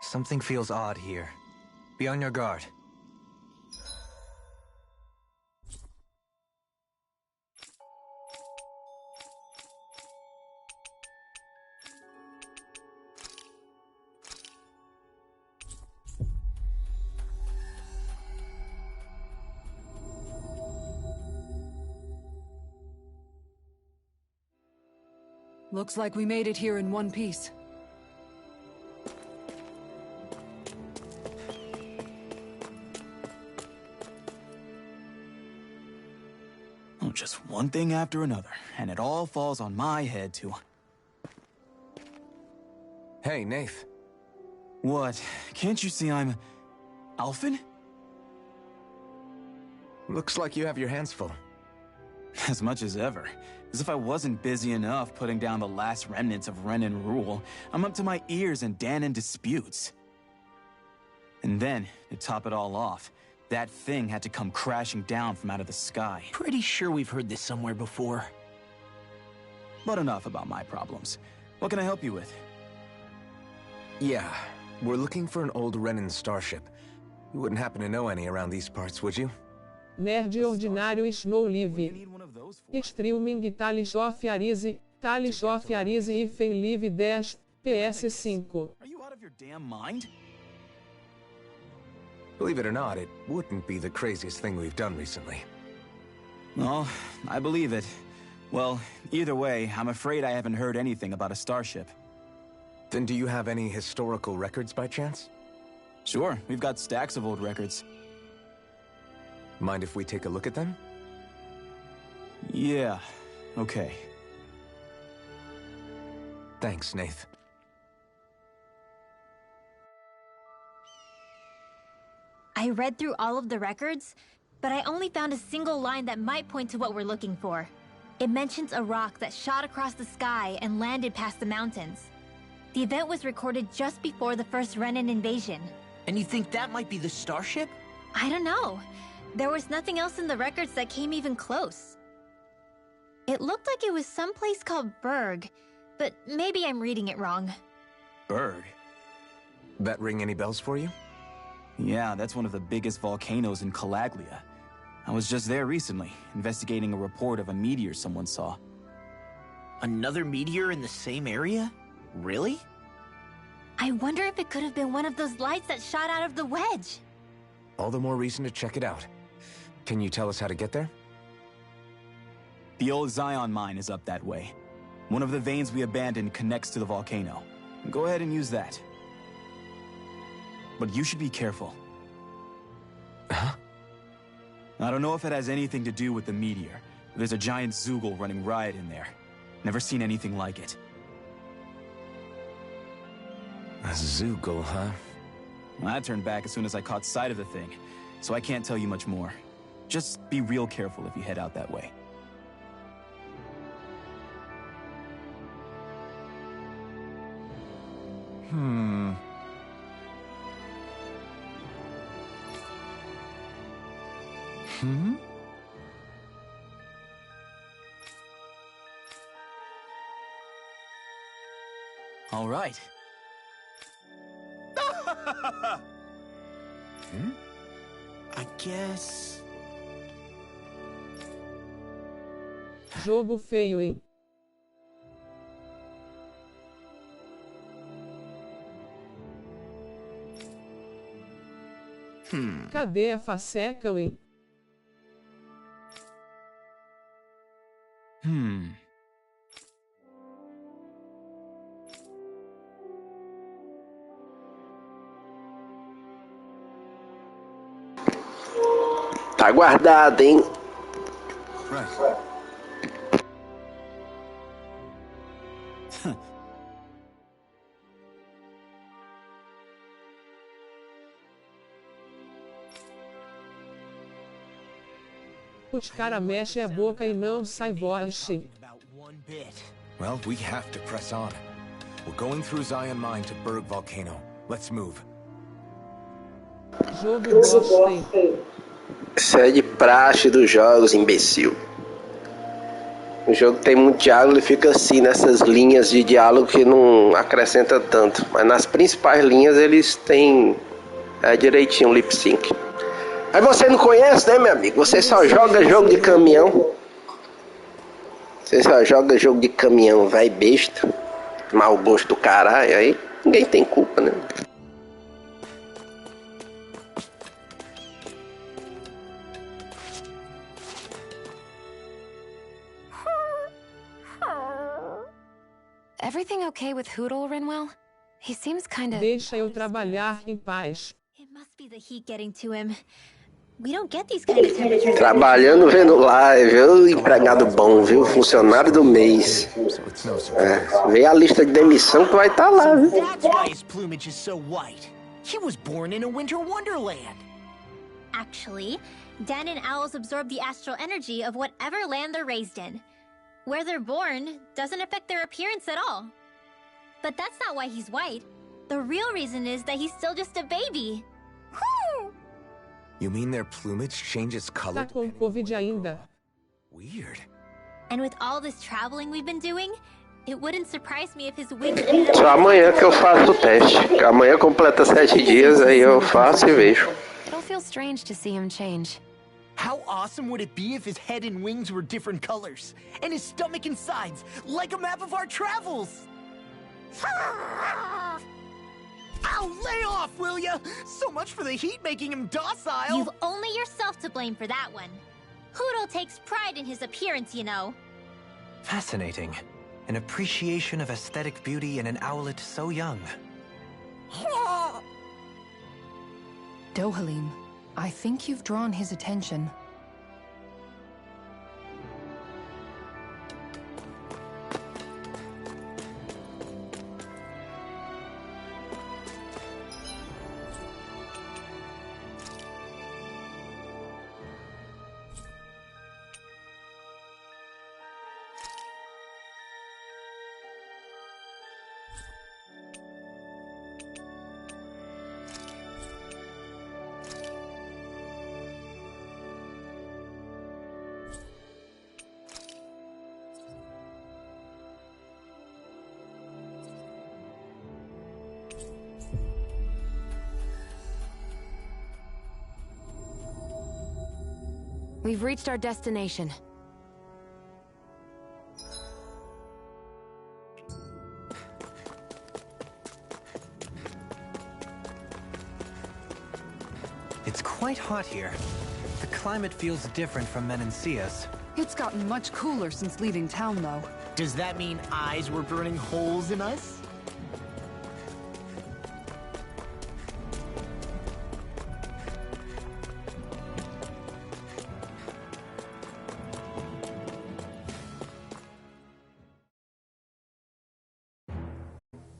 Something feels odd here. Be on your guard. Looks like we made it here in one piece. Oh, just one thing after another, and it all falls on my head to... Hey, Nath. What? Can't you see I'm... Alphen? Looks like you have your hands full. As much as ever. As if I wasn't busy enough putting down the last remnants of Renan rule, I'm up to my ears in Danon disputes. And then, to top it all off, that thing had to come crashing down from out of the sky. Pretty sure we've heard this somewhere before. But enough about my problems. What can I help you with? Yeah, we're looking for an old Renan starship. You wouldn't happen to know any around these parts, would you? Nerd Ordinário Snow Live. Streaming Talis of Arise if Live 10, PS5. Are you out of your damn mind? Believe it or not, it wouldn't be the craziest thing we've done recently. Oh, I believe it. Well, either way, I'm afraid I haven't heard anything about a starship. Then do you have any historical records by chance? Sure, we've got stacks of old records. Mind if we take a look at them? Yeah, okay. Thanks, Nath. I read through all of the records, but I only found a single line that might point to what we're looking for. It mentions a rock that shot across the sky and landed past the mountains. The event was recorded just before the first Renan invasion. And you think that might be the starship? I don't know. There was nothing else in the records that came even close. It looked like it was someplace called Berg, but maybe I'm reading it wrong. Berg? That ring any bells for you? Yeah, that's one of the biggest volcanoes in Calaglia. I was just there recently, investigating a report of a meteor someone saw. Another meteor in the same area? Really? I wonder if it could have been one of those lights that shot out of the wedge. All the more reason to check it out. Can you tell us how to get there? The old Zion mine is up that way. One of the veins we abandoned connects to the volcano. Go ahead and use that. But you should be careful. Huh? I don't know if it has anything to do with the meteor. There's a giant Zoogle running riot in there. Never seen anything like it. A Zoogle, huh? Well, I turned back as soon as I caught sight of the thing, so I can't tell you much more. Just be real careful if you head out that way. All right. I guess... Jogo feio, hein? Cadê a faceca, hein? Tá guardado, hein? Right. Os cara mexem a boca e não sai voz. Well, we have to press on. We're going through Zion Mine to Berg Volcano. Let's move. Jogo gostei. Isso é de praxe dos jogos, imbecil. O jogo tem muito diálogo, ele fica assim nessas linhas de diálogo que não acrescenta tanto. Mas nas principais linhas eles têm direitinho o lip sync. Aí você não conhece, né, meu amigo? Você só joga jogo de caminhão. Você só joga jogo de caminhão, vai besta. Mau gosto do caralho, aí ninguém tem culpa, né? Everything okay with Hoodle, Rinwell? He seems kind of... Deixa eu trabalhar em paz. It must be the heat getting to him. We don't get these kind of temperatures. Trabalhando vendo live, viu? Empregado bom, viu? Funcionário do mês. Vê a lista de demissão que vai estar lá, viu? That's why his plumage is so white. He was born in a winter wonderland. Actually, Dan and owls absorb the astral energy of whatever land they're raised in. Where they're born doesn't affect their appearance at all. But that's not why he's white. The real reason is that he's still just a baby. You mean their plumage changes color? Tá com Covid ainda. Weird. And with all this traveling we've been doing, it wouldn't surprise me if his wings... Só amanhã que eu faço o teste. Amanhã completa 7 dias, aí eu faço e vejo. It'll feel strange to see him change. How awesome would it be if his head and wings were different colors? And his stomach and sides, like a map of our travels! Ow, lay off, will ya? So much for the heat making him docile! You've only yourself to blame for that one. Hoodle takes pride in his appearance, you know. Fascinating. An appreciation of aesthetic beauty in an owlet so young. Dohalim, I think you've drawn his attention. We've reached our destination. It's quite hot here. The climate feels different from Menancia's. It's gotten much cooler since leaving town, though. Does that mean eyes were burning holes in us?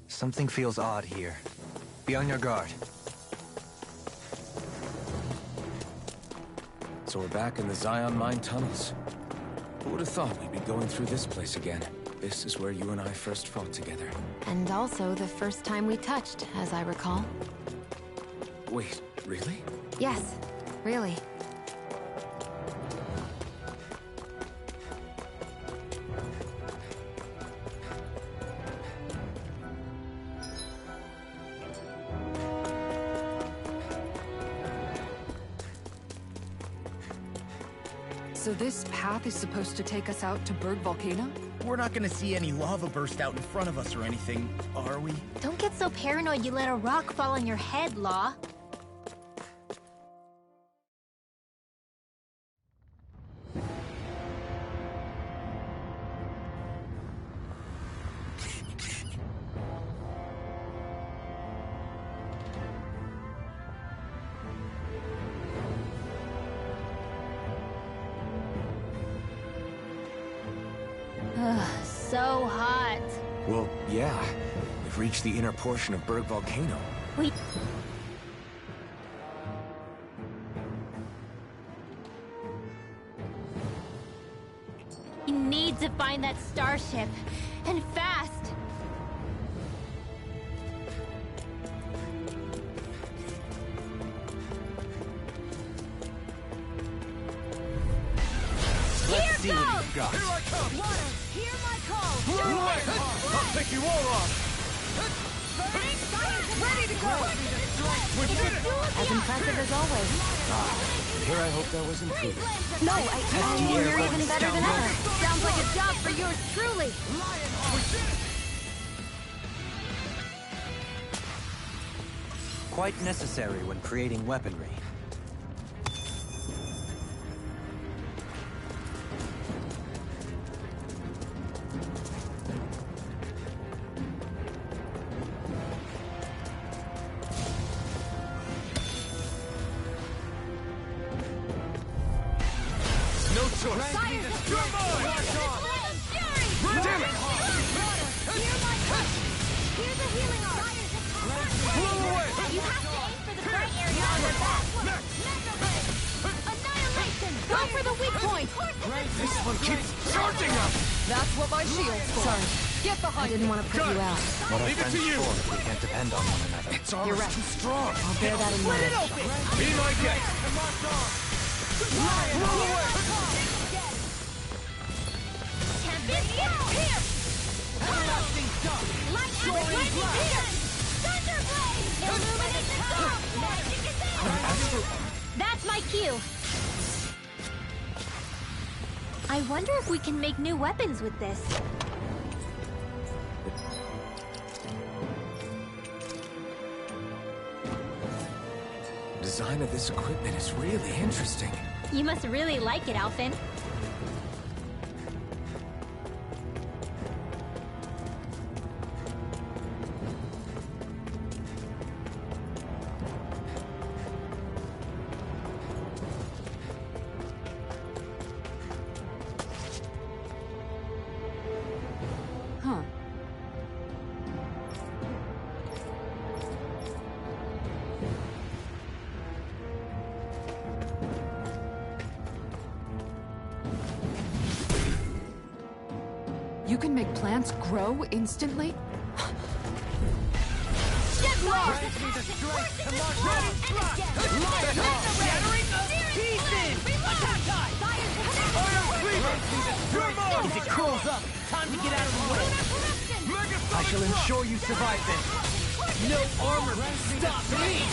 Something feels odd here. Be on your guard. So we're back in the Zion Mine tunnels. Who would have thought we'd be going through this place again? This is where you and I first fought together. And also the first time we touched, as I recall. Wait, really? Yes, really. So this path is supposed to take us out to Berg Volcano? We're not gonna see any lava burst out in front of us or anything, are we? Don't get so paranoid you let a rock fall on your head, Law. So hot. Well, yeah. We've reached the inner portion of Berg Volcano. We... You need to find that starship. And fast. Let's see what you've got. Here I come! I'll take you all on! Ready to go! As impressive as always. Here I hope that was improved. No, I mean you're even better than ever. Sounds like a job for yours truly. Quite necessary when creating weaponry. No choice! Damn it! Here's a healing arm. You have to aim for the bright area on their back. Annihilation! Go for the weak point! This one keeps charging us! That's what my shield's for. Sorry. Get I behind didn't me. want to put you out. What are Leave it friends to you. for if we can't depend on one another? Its armor's too strong! I'll bear that in mind. Be my guest! Champion here! Lightning here! Thunderblade! Illuminate the dark! Magic is in! That's my cue. I wonder if we can make new weapons with this. The design of this equipment is really interesting. You must really like it, Alphen. Huh. You can make plants grow instantly? If it crawls up, time to get out of the way. I shall ensure you survive this. No armor can stop me!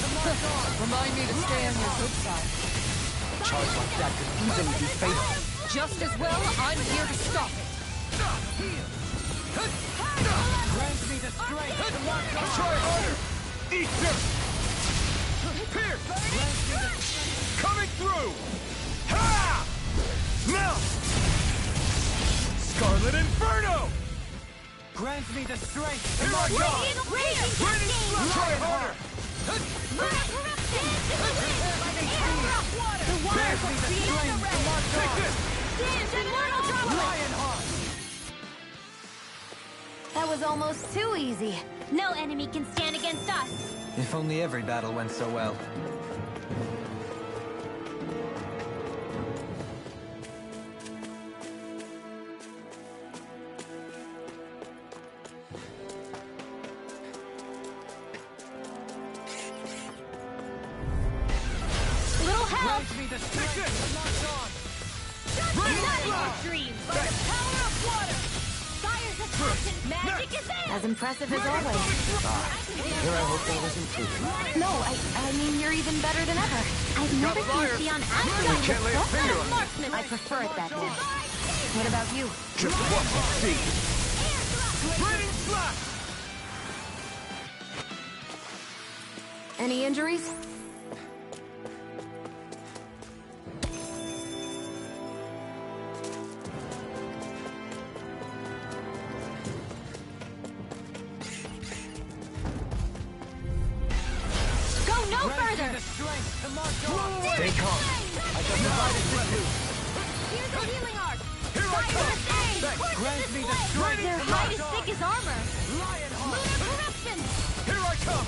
Remind me to stay on your good side. A charge like that could easily be fatal. Just as well, I'm here to stop it. Grant me the strength to march on. Try harder! Eat dirt! Pierce! Coming through! Ha! Melt! Scarlet Inferno! Grant me the strength to Here I march go! on. Try harder! Grant me the strength to march Take on. this! Lionheart! That was almost too easy. No enemy can stand against us. If only every battle went so well. Little help! Grant me the strength to march on. Dreams by the power of water! Fire's a passion! Magic is in! As impressive as always. Here I hope that was improved. No, I mean you're even better than ever. I've never seen Xion Really can't lay a finger on it. marksman! I prefer it that way. What about you? Just watch and see. Raining slash! Any injuries? Go no further! The strength to march on. Stay calm. I shall provide assistance. Here's a healing art! Here I come! Grant me the strength Their to hide march is on. thick as armor! Lionheart! Lunar corruption! Here I come!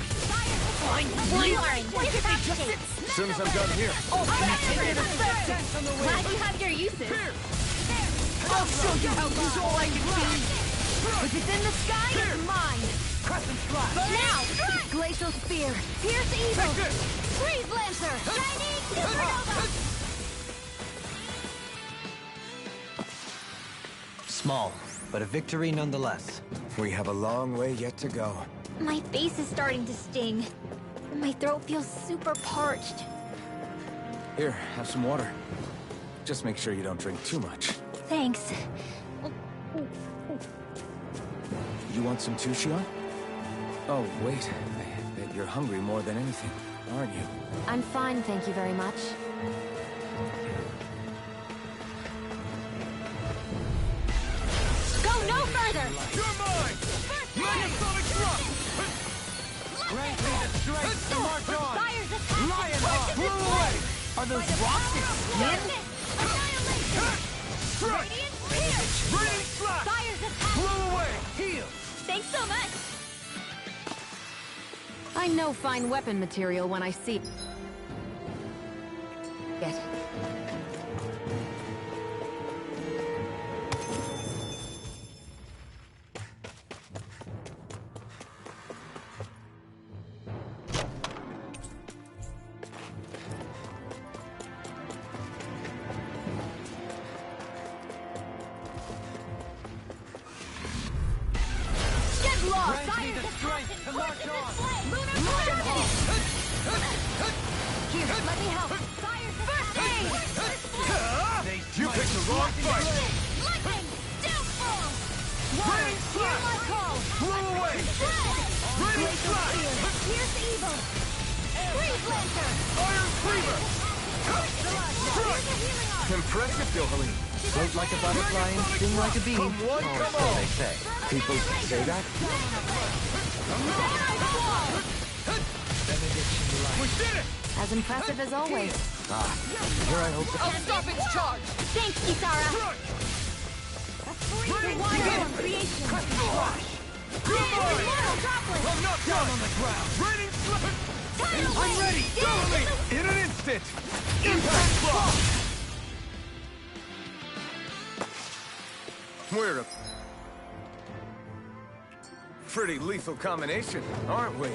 As soon as I'm done here. Glad you have your uses. I'll show you how useful I can be. If it's in the sky, it's mine. Crescent strike. Now! Glacial spear. Pierce evil. Freeze lancer. Chinese supernova. Small, but a victory nonetheless. We have a long way yet to go. My face is starting to sting. And my throat feels super parched. Here, have some water. Just make sure you don't drink too much. Thanks. You want some too, Shion? Oh, wait. I bet you're hungry more than anything, aren't you? I'm fine, thank you very much. Go no further! You're mine! Megasonic drop! Grant me the strength to march on! Fire's attack! Lion Heart blew away! Are those rocks in skin? Annihilation! Strike! Radiant slash! Fire's attack! Blew away! Heal! Thanks so much! I know fine weapon material when I see it. Grant me the strength to march on! Here, let me help. Fire's first aid! You picked the wrong fight! Lightning! Downfall! Radiant slash! Blew away! Radiant slash! Here's evil! Freeze Lancer! Iron Cleaver! Impressive, Yohaline. Float like a butterfly and sting like a bee. Come on, Or come so on. they say. People say that? We did it! As impressive as always. Here I hope to... I'll stop its charge! Thanks, Kisara! Radiant Waterborne creation! I'm not down on the ground! Radiant slash! I'm ready! Go! In an instant! Impact block! We're a pretty lethal combination, aren't we?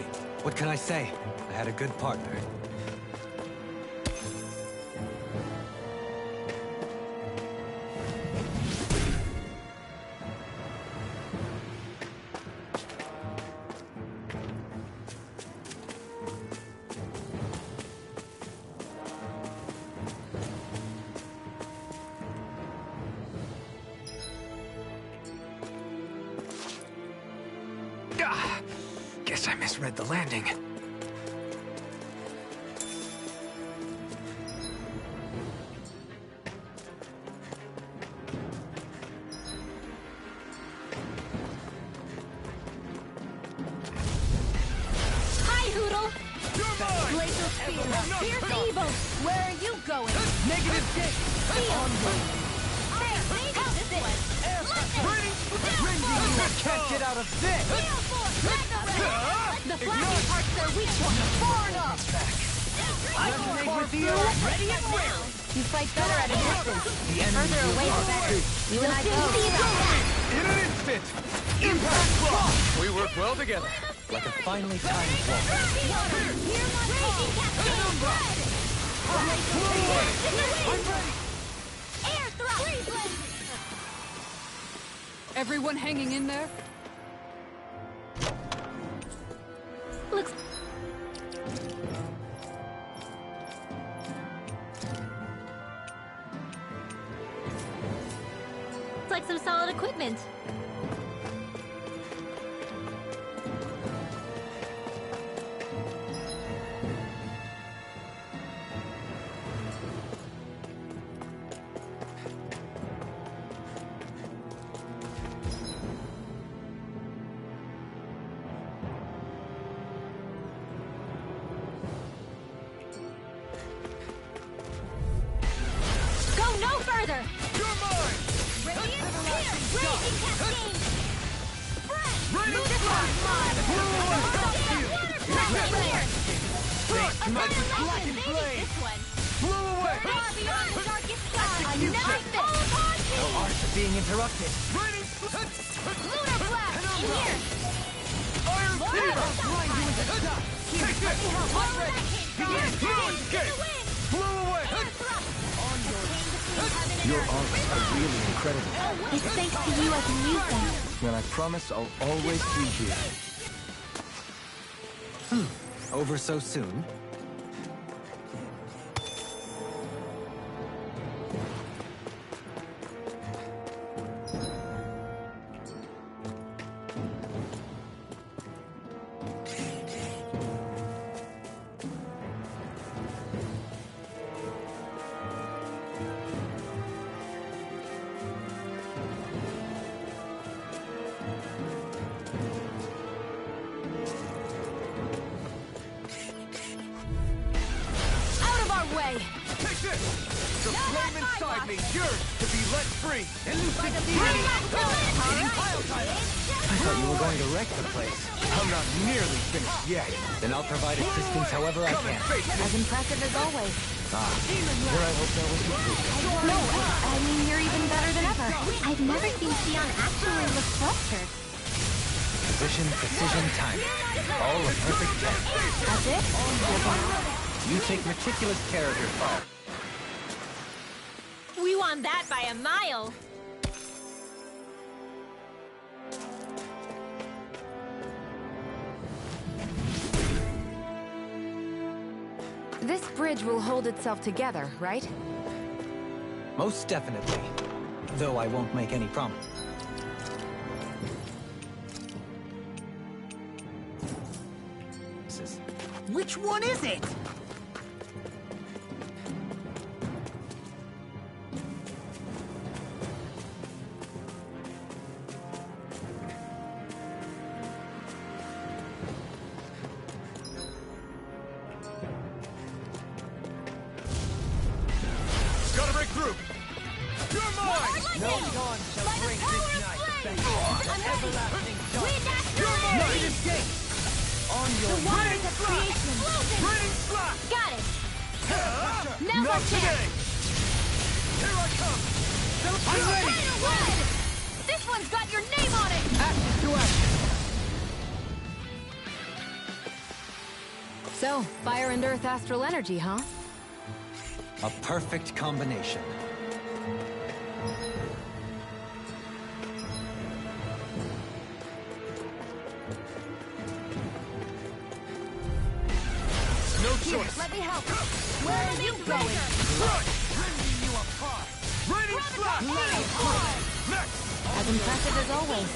What can I say? I had a good partner. Guess I misread the landing. Hi, Hoodle! You're mine! Glacial Spear! Here's evil! Where are you going? Negative 6! Onward! Help this one! Can't get out of this! The flashy parts are weak one! Far enough! Resonate with you! Ready and will! You fight better at a distance. Further away the better. You and I both. In an instant! Impact block! We work well together. Like a finely timed walk. Everyone hanging in there? Looks like some solid equipment. Go no further! You're mine! Radiant Spear! Raging Cascade! Spread! Radiant Ludicrous Mod! Water here! Black and flame! This one! Blew away! Far beyond the darkest sky! Execution! Hold on to! No art of being interrupted. Radiant Lunar Blast! In here! Iron Cleaver! Blind you with the stuff! Take this! I'm ready! Blue escape! Blew away! Air thrust! On your way! Having Your arts are really incredible. It's thanks to you I can use them. And I promise I'll always be here. Over so soon? Then I'll provide assistance however I can. As impressive as always. Here I hope that was complete. No, I mean, you're even better than ever. I've never seen Xion actually look flustered. Position, precision, timing. All a perfect 10. That's it? You take meticulous care of your fire. We won that by a mile. This bridge will hold itself together, right? Most definitely. Though I won't make any promise. Which one is it? Gotta break through! You're mine! No dawn shall break this night. Everlasting dawn. You're mine! Not escape. On your The waters of creation. Rain slap! Got it. Now's Not our today! chance. Here I come! I'm ready. Red! This one's got your name on it. Action to action. So, fire and earth astral energy, huh? A perfect combination. No choice! Let me help. Where are you going? Rending you apart! Raining slap! Next! As impressive as always.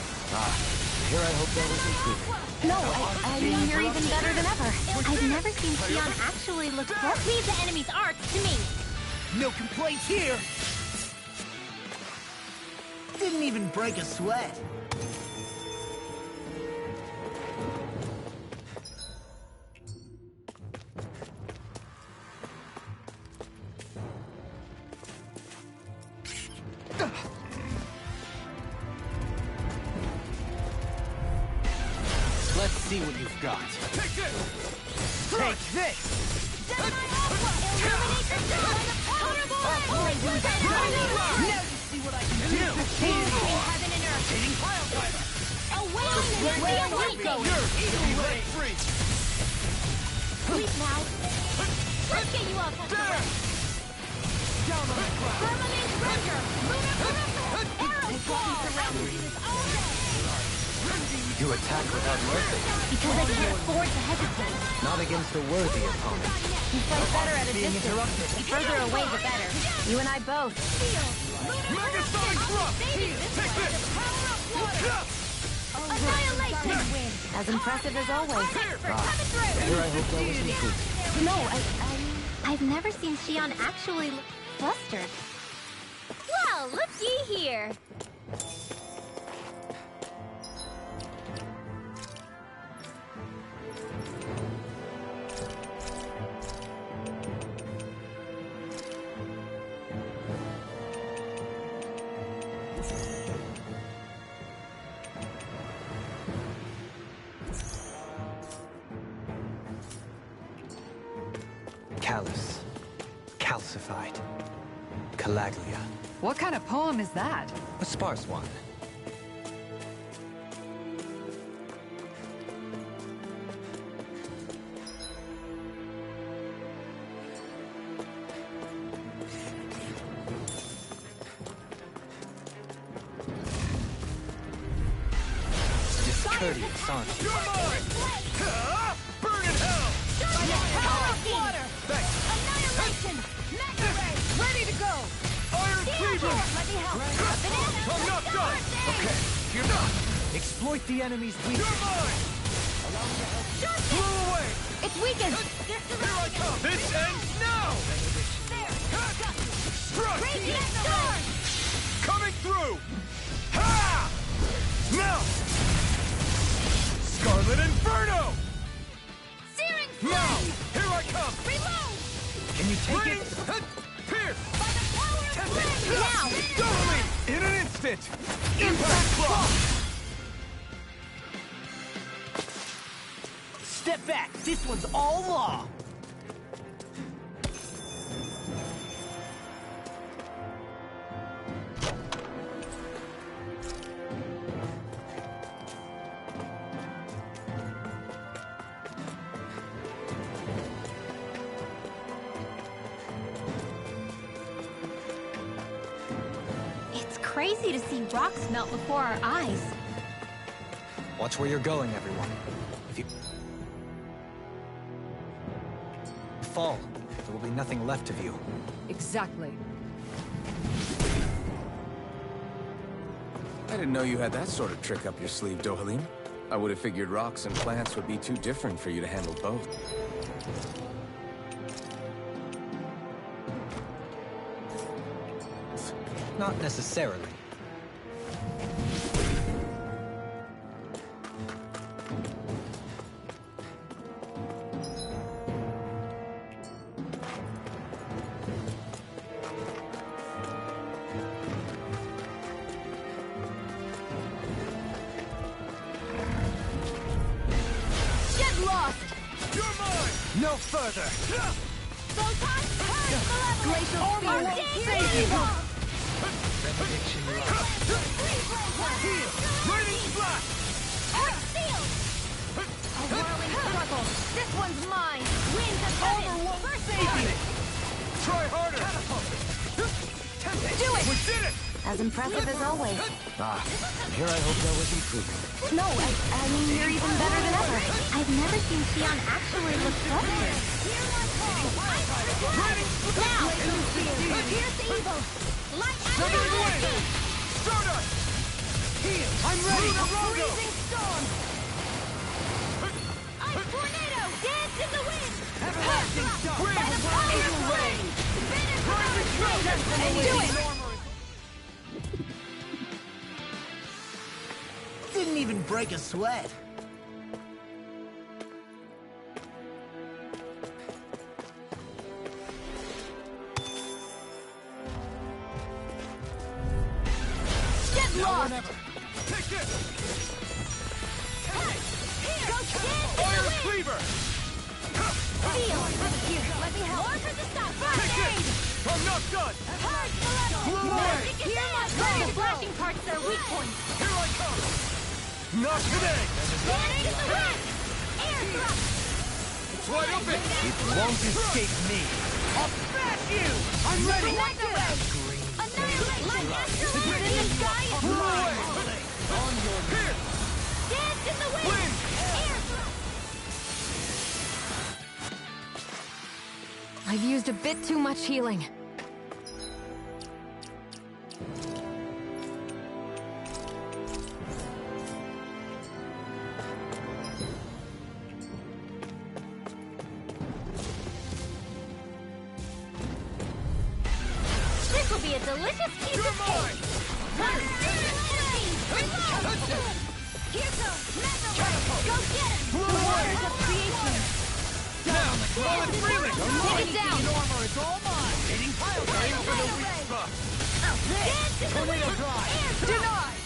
Here I hope that was included. No, I mean, you're even better than ever. I've never seen Xion actually look flustered. Leave the enemy's arts to me. No complaints here. Didn't even break a sweat. Let's see what you've got. Take this! Take this. Now you See what I can do. heaven and earth. Awaken the awakening. Be let free! Sleep now. Let's get you up. There! Firmament render. Arrows flying around you all day. You attack without mercy. Because I can't afford to hesitate. Not against a worthy opponent. You fight better at a distance. The further away, the better. You and I both. Megasonic drop! Take this! Annihilation. As impressive as always. Here I hope that was included. No, I've never seen Xion actually look flustered. Well, looky here. Callous. Calcified. Calaglia. What kind of poem is that? A sparse one. courteous, aren't you? You're mine! Burn in hell! Water! Thanks! Annihilation! Mega ray! Ready to go! Iron Cleaver! Let me help! Banana! I'm not done! Okay, you're not. Exploit the enemy's You're weakness. mine! Sharp Blow away! It's weakened! Here I come! This ends now! Struck! Radiant storm! Coming through! Ha! Now! Scarlet Inferno! Searing Now! flame! Here I come! Reload! Can you take Raining! it? Pierce! By the power of flame! Now! Totally! In an instant! Impact block! Step back. This one's all law. It's crazy to see rocks melt before our eyes. Watch where you're going, everyone. If you fall, there will be nothing left of you. Exactly. I didn't know you had that sort of trick up your sleeve, Dohalim. I would have figured rocks and plants would be too different for you to handle both. Not necessarily. Get lost! You're mine! No further! Photon turn malevolent! Glacial Storm won't save you! Benediction Raining Splash! Earth seal! A whirling struggle! This one's mine! Winds of heaven! First save Try harder! Do it! We did it! As impressive as always. Ah, and here I hope there was improvement. No, I mean, you're even better than ever. I've never seen Xion actually look flustered. Now! Pierce evil! Light Wind! and Stardust! I'm ready. freezing storm! Ice tornado! Dance in the wind! Everlasting dark. By the power of rain! Do it! Didn't even break a sweat. Get lost! Take this! Go dance in the Iron wind! Cleaver! Seal! Here, let me help. More for the stop! First Take aid! this! I'm not done! Purge the level! Blow away! Hear my call! The flashing parts are weak points! Here I come! Not today! Dance in the wind! Air thrust! It's wide open! It won't escape me. I'll smash you! I'm ready. Mega ray! Annihilation! Asteroid in the sky is Blow away! mine! On your Here! Dance in the wind! Wind! Air thrust! I've used a bit too much healing. This will be a delicious piece You're of mine! cake! Here comes Mega Ray! Go get him! Blow away! Of creation! Now! Roll it freely! Take it down! armor is all mine. Hitting pile Aim for the Tornado weak ray! spot! Dance in the Tornado wind! drive. Air thrust!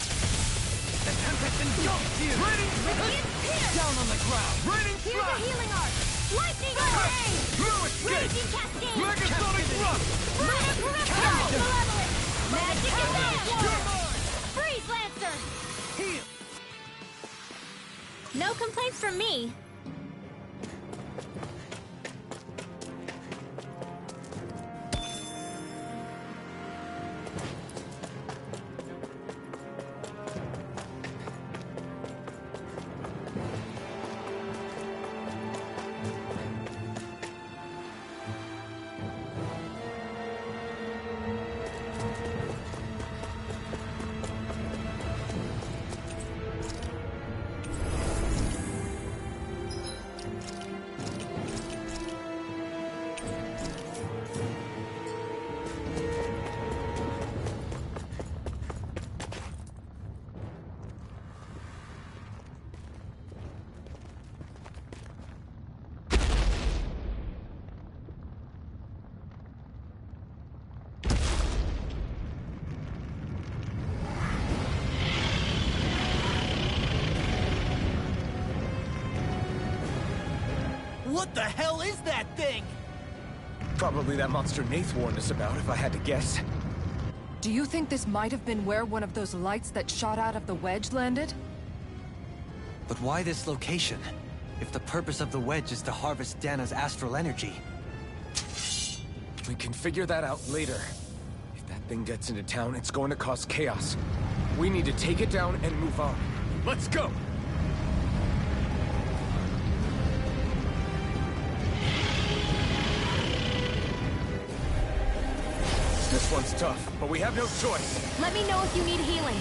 The tempest engulfs you. Radiant pierce! Down on the ground. Raining Here's a Splash! healing arc! Lightning rain! No escape! Raging cascade! Megasonic Thrust! Minor corruption! Malevolent! Magic advance! You're mine! Freeze Lancer! Heal! No complaints from me. What the hell is that thing? Probably that monster Nath warned us about, if I had to guess. Do you think this might have been where one of those lights that shot out of the wedge landed? But why this location? If the purpose of the wedge is to harvest Dana's astral energy. We can figure that out later. If that thing gets into town, it's going to cause chaos. We need to take it down and move on. Let's go! This one's tough, but we have no choice. Let me know if you need healing.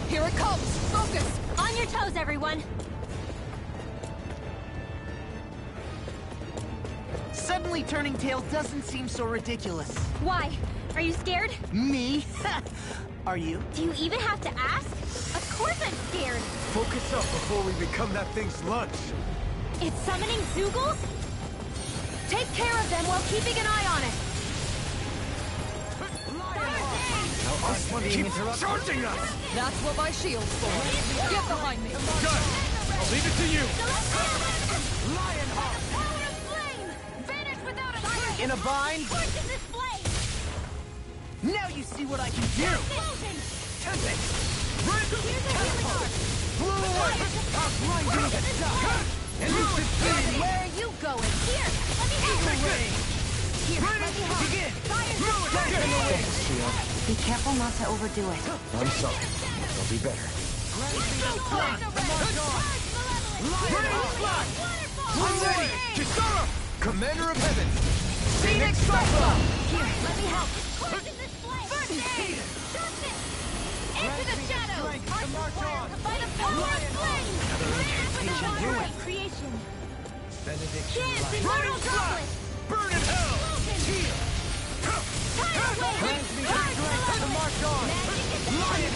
Here it comes! Focus! On your toes, everyone! Suddenly turning tails doesn't seem so ridiculous. Why? Are you scared? Me? Are you? Do you even have to ask? Of course I'm scared! Focus up before we become that thing's lunch. It's summoning Zoogles? Take care of them while keeping an eye on it! Keep charging us! That's what my shield's for. Get behind me! Good! I'll leave it to you! Lionheart! Power of flame! Vanish without a trace! In a bind? Scorches this flame! Now you see what I can do! Explosion! Tempest! Here's a healing heart! Blew away! Outblinding the sun! And you should see! Where are you going? Here! Let me help! Here, let me help! Begin! Fire! Be careful not to overdo it. I'm sorry. I'll be better. I'm ready! Kisara! Commander of Heaven! Phoenix Cycla! Here, let me help. Scorches this flame! First aid! Justice! Into the shadows! Arch required to fight a power of flame! With the power of creation! Dance immortal droplet! Burn in hell! Heal!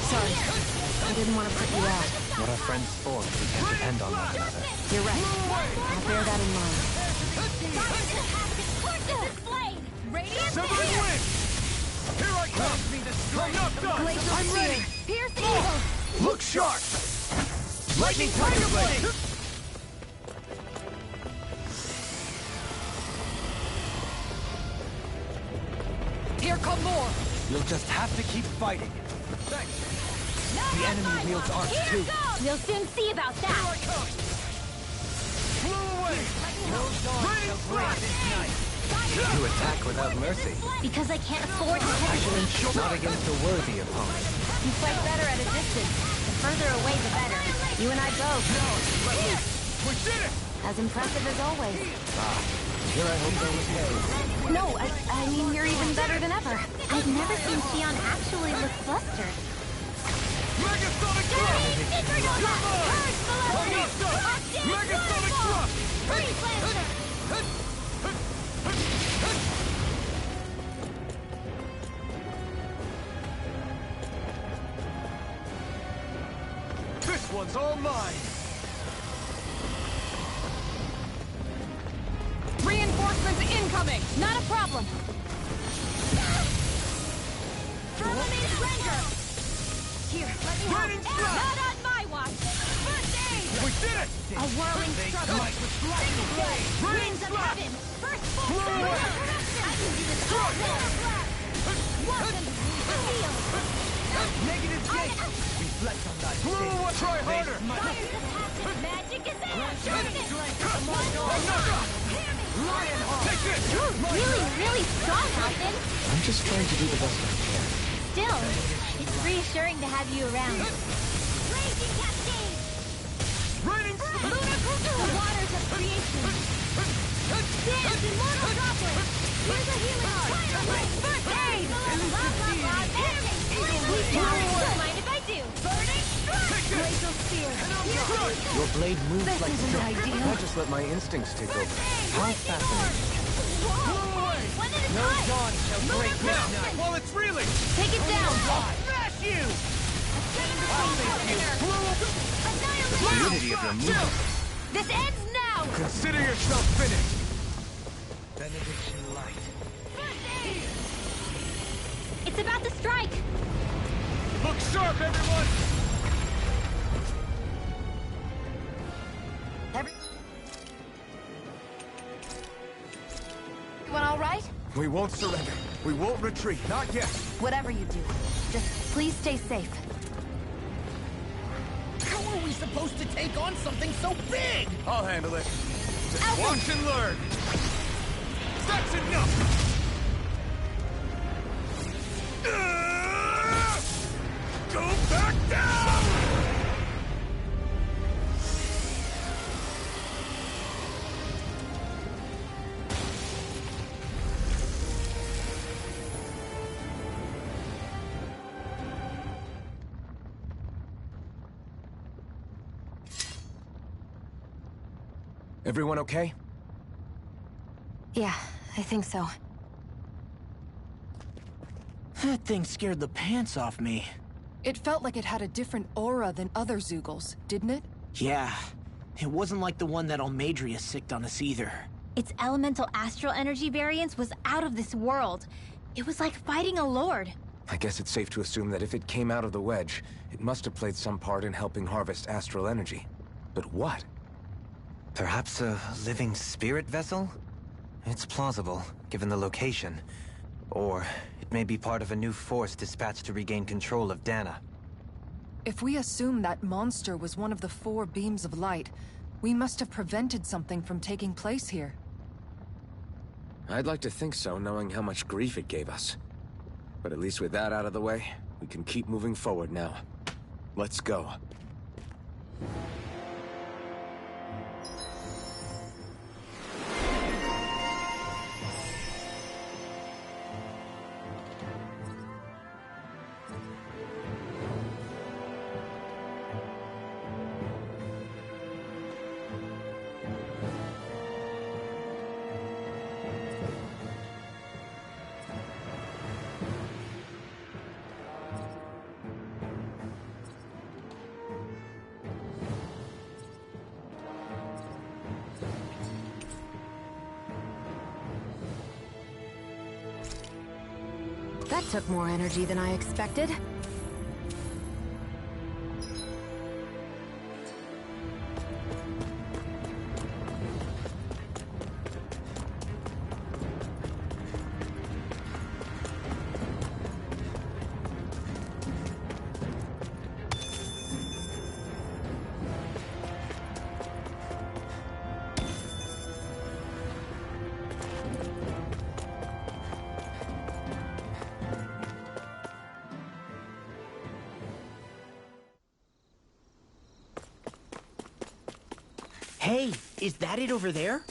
Sorry, I didn't want to put you out. What are friends for if we can't depend on one another? You're right. I'll bear that in mind. Severed wind! Here I come! I'm knocked up! I'm ready! Pierce the evil! Look sharp! Lightning Tiger Blade! Here come more! You'll just have to keep fighting. The enemy wields arcs too. We'll soon see about that! Flew away! Raining flash! You attack without mercy. Because I can't afford to hesitate. Not against a worthy opponent. You fight better at a distance. The further away, the better. You and I both. We did it! As impressive as always. Here I hope there was hay. No, I mean, you're even better than ever. I've never seen Xion actually look flustered. Megasonic Thrust! Megasonic Thrust! Freeze Lancer! This one's all mine! Reinforcements incoming! Not a problem. Firmament Render! Here, let me Raining help. Flash! Not on my watch! First aid! We did it! A whirling struggle! Winds of heaven! First full corruption! I can do this all day! Welcome to Steel! Negative gate! Reflect on that. Try harder! Fires of passive magic is in! Take this! You're really strong, Alvin! I'm just trying to do the best I can. Still, it's reassuring to have you around. Raging Cascade! Raining Lunar Crystal! The waters of creation! Dance immortal droplet! Here's a healing heart! First aid! Don't mind if I do! Burning strike! Glacial spear! Your blade moves This like isn't silk. ideal. I just let my instincts take over. How Lightning fascinating. Whoa! One at a No time! dawn shall break this now! night. While it's reeling! Take it down! Smash you! The fluidity of your movement. This ends now! Consider yourself finished! Benediction light. It's about to strike! Look sharp, everyone! Everyone all right? We won't surrender. We won't retreat. Not yet. Whatever you do, just please stay safe. How are we supposed to take on something so big? I'll handle it. Just watch and learn. That's enough! Go back down! Everyone okay? Yeah, I think so. That thing scared the pants off me. It felt like it had a different aura than other Zeugles, didn't it? Yeah. It wasn't like the one that Almadria sicked on us either. Its elemental astral energy variance was out of this world. It was like fighting a lord. I guess it's safe to assume that if it came out of the wedge, it must have played some part in helping harvest astral energy. But what? Perhaps a living spirit vessel? It's plausible, given the location. Or it may be part of a new force dispatched to regain control of Dana. If we assume that monster was one of the 4 beams of light, we must have prevented something from taking place here. I'd like to think so, knowing how much grief it gave us. But at least with that out of the way, we can keep moving forward now. Let's go. That took more energy than I expected. Hey, is that it over there?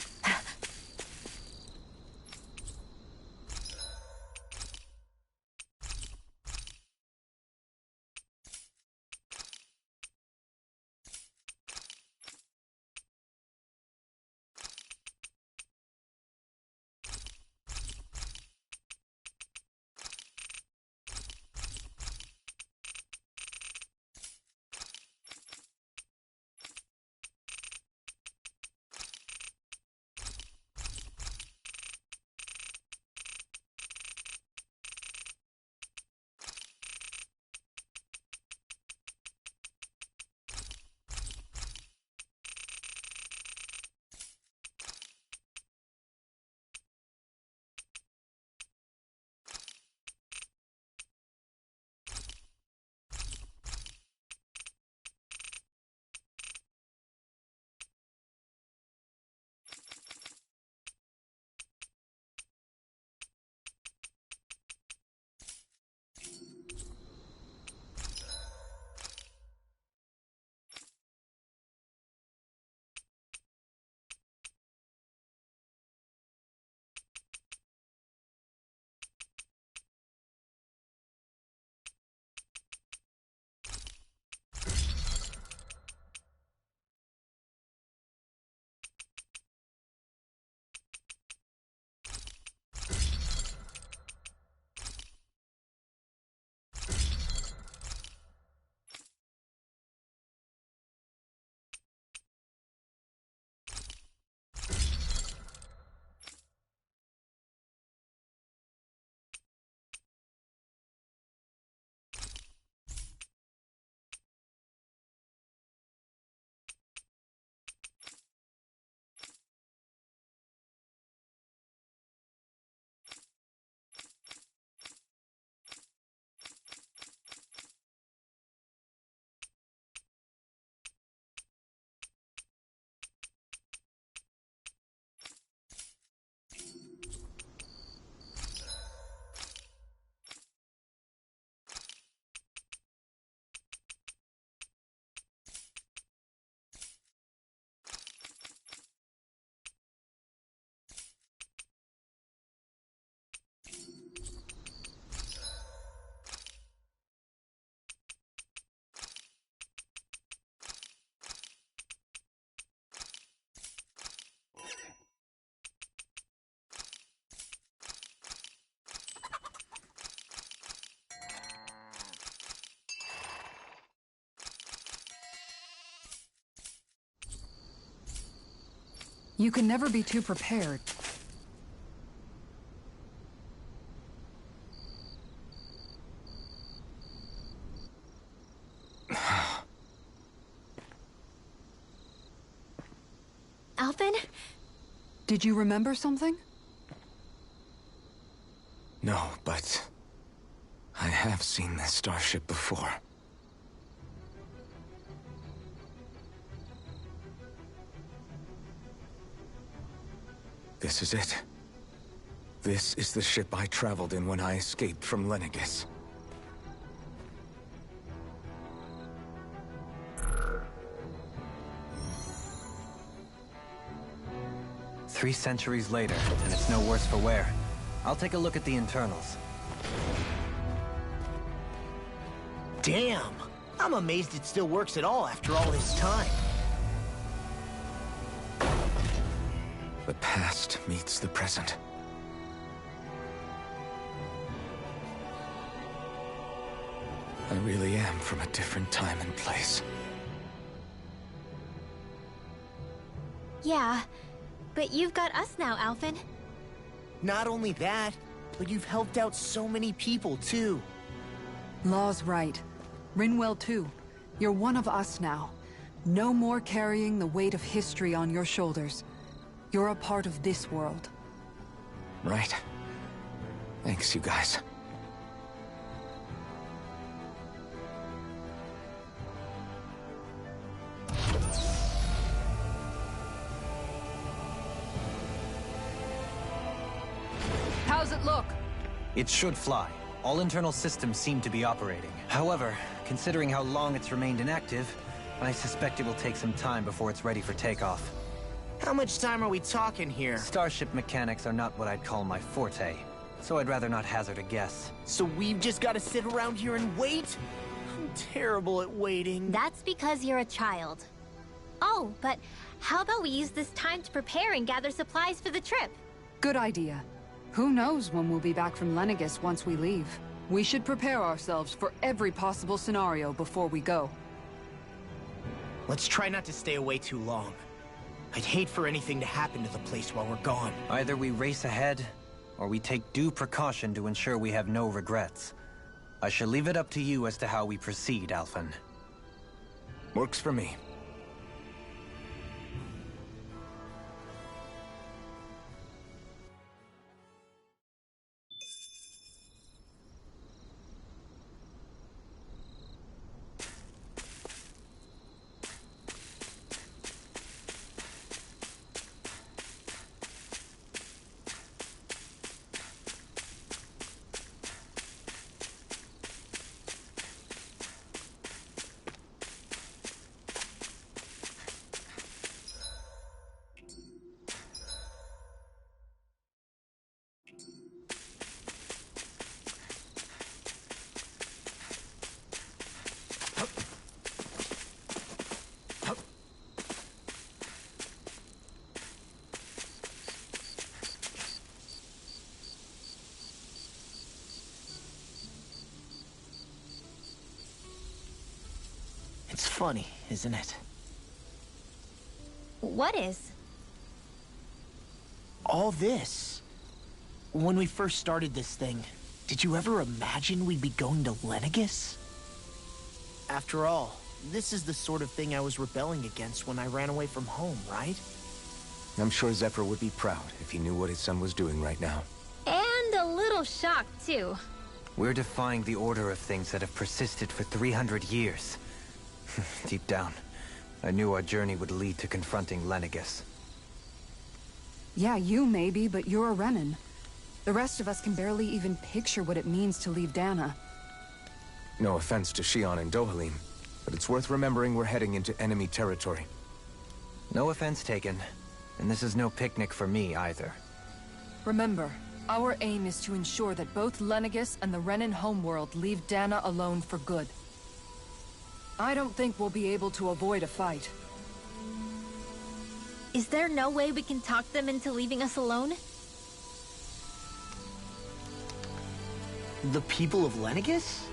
You can never be too prepared. Alphen? Did you remember something? No, but I have seen this starship before. This is it. This is the ship I traveled in when I escaped from Lenegis. Three centuries later, and it's no worse for wear. I'll take a look at the internals. Damn! I'm amazed it still works at all after all this time. The past meets the present. I really am from a different time and place. Yeah, but you've got us now, Alphen. Not only that, but you've helped out so many people, too. Law's right. Rinwell too. You're one of us now. No more carrying the weight of history on your shoulders. You're a part of this world. Right. Thanks, you guys. How's it look? It should fly. All internal systems seem to be operating. However, considering how long it's remained inactive, I suspect it will take some time before it's ready for takeoff. How much time are we talking here? Starship mechanics are not what I'd call my forte, so I'd rather not hazard a guess. So we've just got to sit around here and wait? I'm terrible at waiting. That's because you're a child. Oh, but how about we use this time to prepare and gather supplies for the trip? Good idea. Who knows when we'll be back from Lenegis once we leave. We should prepare ourselves for every possible scenario before we go. Let's try not to stay away too long. I'd hate for anything to happen to the place while we're gone. Either we race ahead, or we take due precaution to ensure we have no regrets. I shall leave it up to you as to how we proceed, Alphen. Works for me. It's funny, isn't it? What is? All this. When we first started this thing, did you ever imagine we'd be going to Lenegis? After all, this is the sort of thing I was rebelling against when I ran away from home, right? I'm sure Zephyr would be proud if he knew what his son was doing right now. And a little shocked, too. We're defying the order of things that have persisted for 300 years. Deep down, I knew our journey would lead to confronting Lenegis. Yeah, you maybe, but you're a Renan. The rest of us can barely even picture what it means to leave Dana. No offense to Shion and Dohalim, but it's worth remembering we're heading into enemy territory. No offense taken, and this is no picnic for me either. Remember, our aim is to ensure that both Lenegis and the Renan homeworld leave Dana alone for good. I don't think we'll be able to avoid a fight. Is there no way we can talk them into leaving us alone? The people of Lenegis?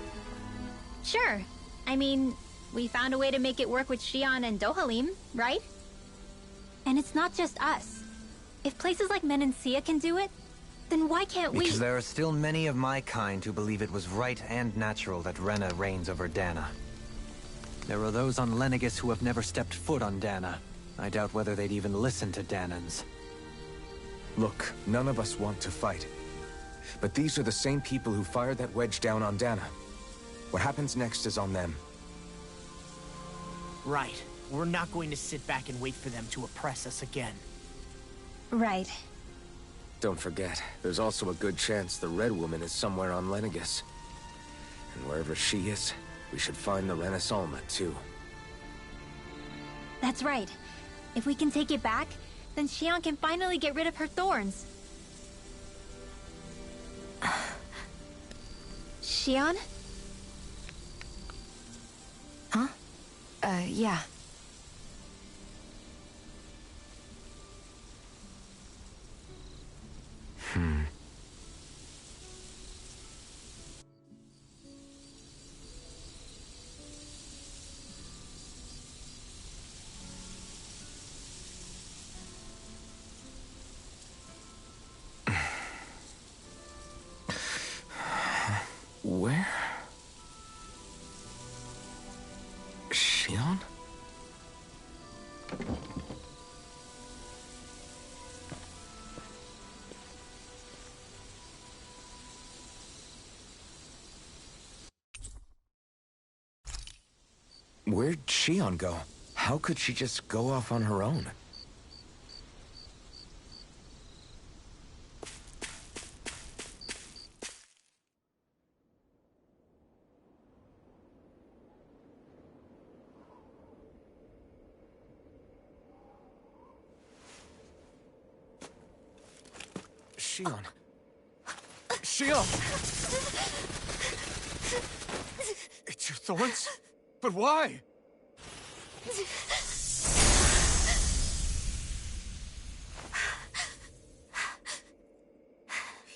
Sure. I mean, we found a way to make it work with Shion and Dohalim, right? And it's not just us. If places like Menancia can do it, then why can't we? Because there are still many of my kind who believe it was right and natural that Rena reigns over Dana. There are those on Lenegis who have never stepped foot on Dana. I doubt whether they'd even listen to Danans. Look, none of us want to fight. But these are the same people who fired that wedge down on Dana. What happens next is on them. Right. We're not going to sit back and wait for them to oppress us again. Right. Don't forget, there's also a good chance the Red Woman is somewhere on Lenegis. And wherever she is, we should find the Renaissance too. That's right. If we can take it back, then Xion can finally get rid of her thorns. Xion? Huh? Yeah. Where? Xion? Where'd Xion go? How could she just go off on her own? Xion. Xion! It's your thorns? But why?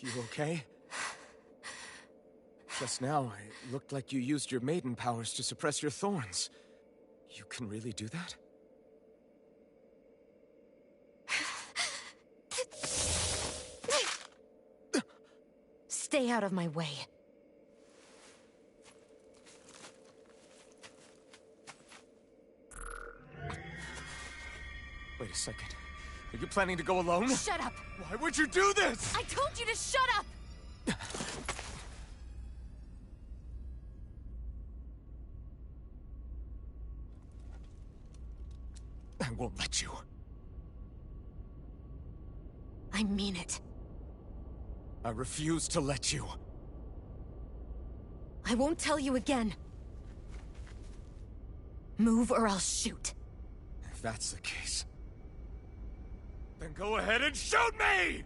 You okay? Just now, it looked like you used your maiden powers to suppress your thorns. You can really do that? Stay out of my way. Wait a second. Are you planning to go alone? Shut up! Why would you do this? I told you to shut up! I won't let you. I mean it. I refuse to let you. I won't tell you again. Move or I'll shoot. If that's the case, then go ahead and shoot me!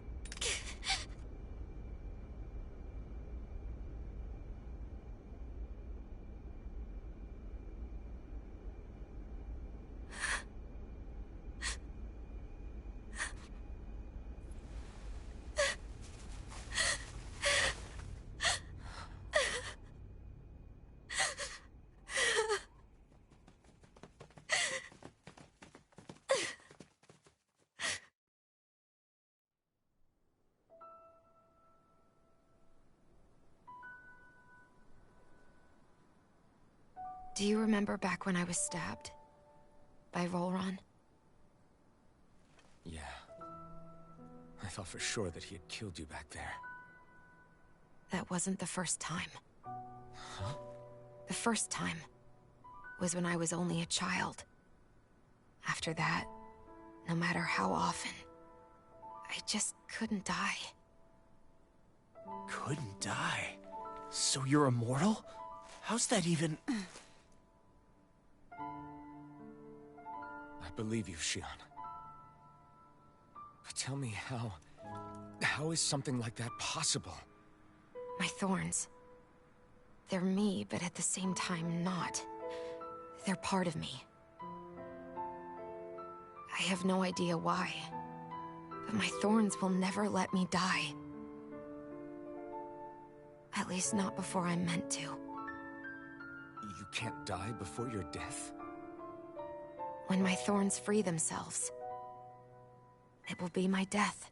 Do you remember back when I was stabbed? By Volron? Yeah. I thought for sure that he had killed you back there. That wasn't the first time. Huh? The first time was when I was only a child. After that, no matter how often, I just couldn't die. Couldn't die? So you're immortal? How's that even... I believe you, Xion. But tell me how is something like that possible? My thorns. They're me, but at the same time not. They're part of me. I have no idea why, but my thorns will never let me die. At least not before I'm meant to. You can't die before your death? When my thorns free themselves, It will be my death.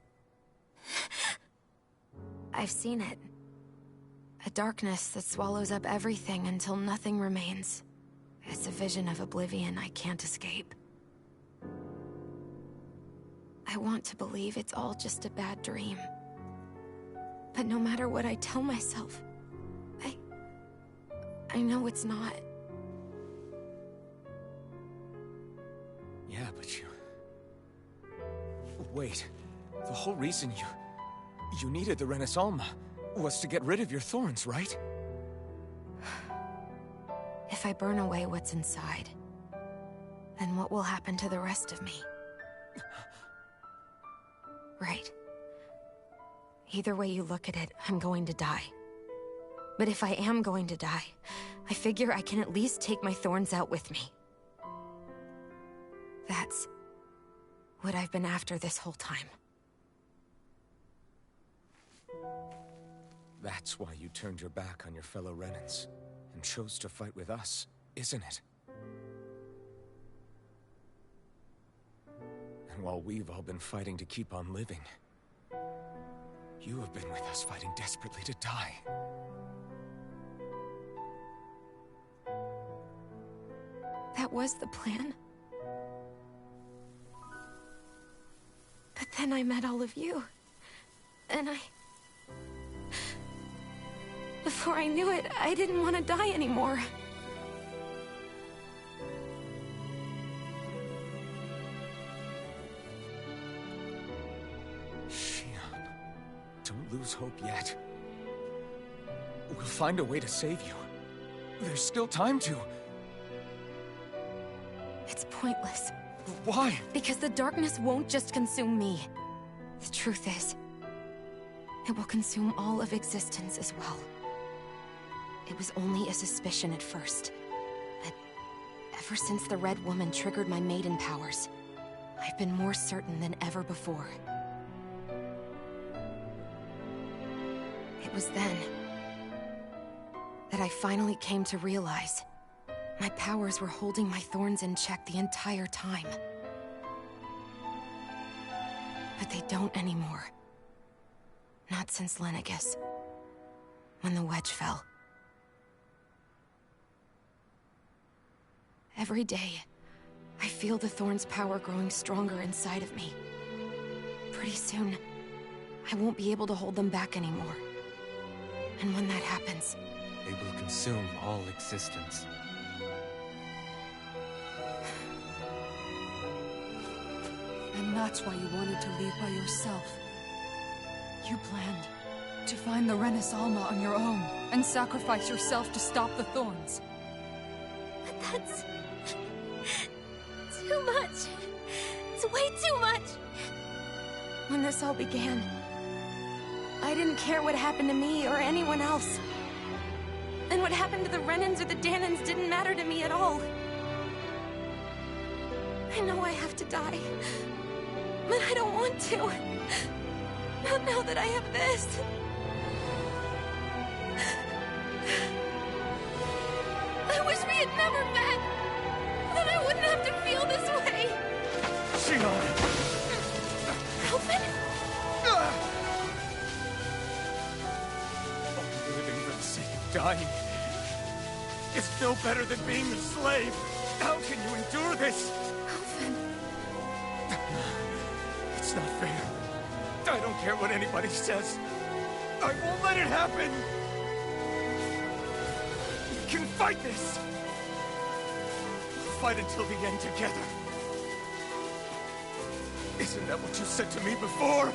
I've seen it. A darkness that swallows up everything until nothing remains. It's a vision of oblivion I can't escape. I want to believe it's all just a bad dream. But no matter what I tell myself, I know it's not. Yeah, but you... Wait. The whole reason you needed the Renaissance was to get rid of your thorns, right? If I burn away what's inside, then what will happen to the rest of me? Right. Either way you look at it, I'm going to die. But if I am going to die, I figure I can at least take my thorns out with me. That's what I've been after this whole time. That's why you turned your back on your fellow Renans and chose to fight with us, isn't it? And while we've all been fighting to keep on living, you have been with us fighting desperately to die. That was the plan. But then I met all of you. And before I knew it, I didn't want to die anymore. Shion, don't lose hope yet. We'll find a way to save you. There's still time to. It's pointless. Why? Because the darkness won't just consume me. The truth is, it will consume all of existence as well. It was only a suspicion at first. But ever since the Red Woman triggered my maiden powers, I've been more certain than ever before. It was then that I finally came to realize my powers were holding my thorns in check the entire time. But they don't anymore. Not since Lenegis, when the wedge fell. Every day, I feel the thorn's power growing stronger inside of me. Pretty soon, I won't be able to hold them back anymore. And when that happens, they will consume all existence. And that's why you wanted to leave by yourself. You planned to find the Renaissance on your own and sacrifice yourself to stop the thorns. But that's too much. It's way too much. When this all began, I didn't care what happened to me or anyone else. And what happened to the Renans or the Danans didn't matter to me at all. I know I have to die, but I don't want to. Not now that I have this. I wish we had never met. Then I wouldn't have to feel this way. Shion! Alvin? Living for the sake of dying is no better than being a slave. How can you endure this? Alvin. It's not fair. I don't care what anybody says. I won't let it happen. We can fight this. We'll fight until the end together. Isn't that what you said to me before?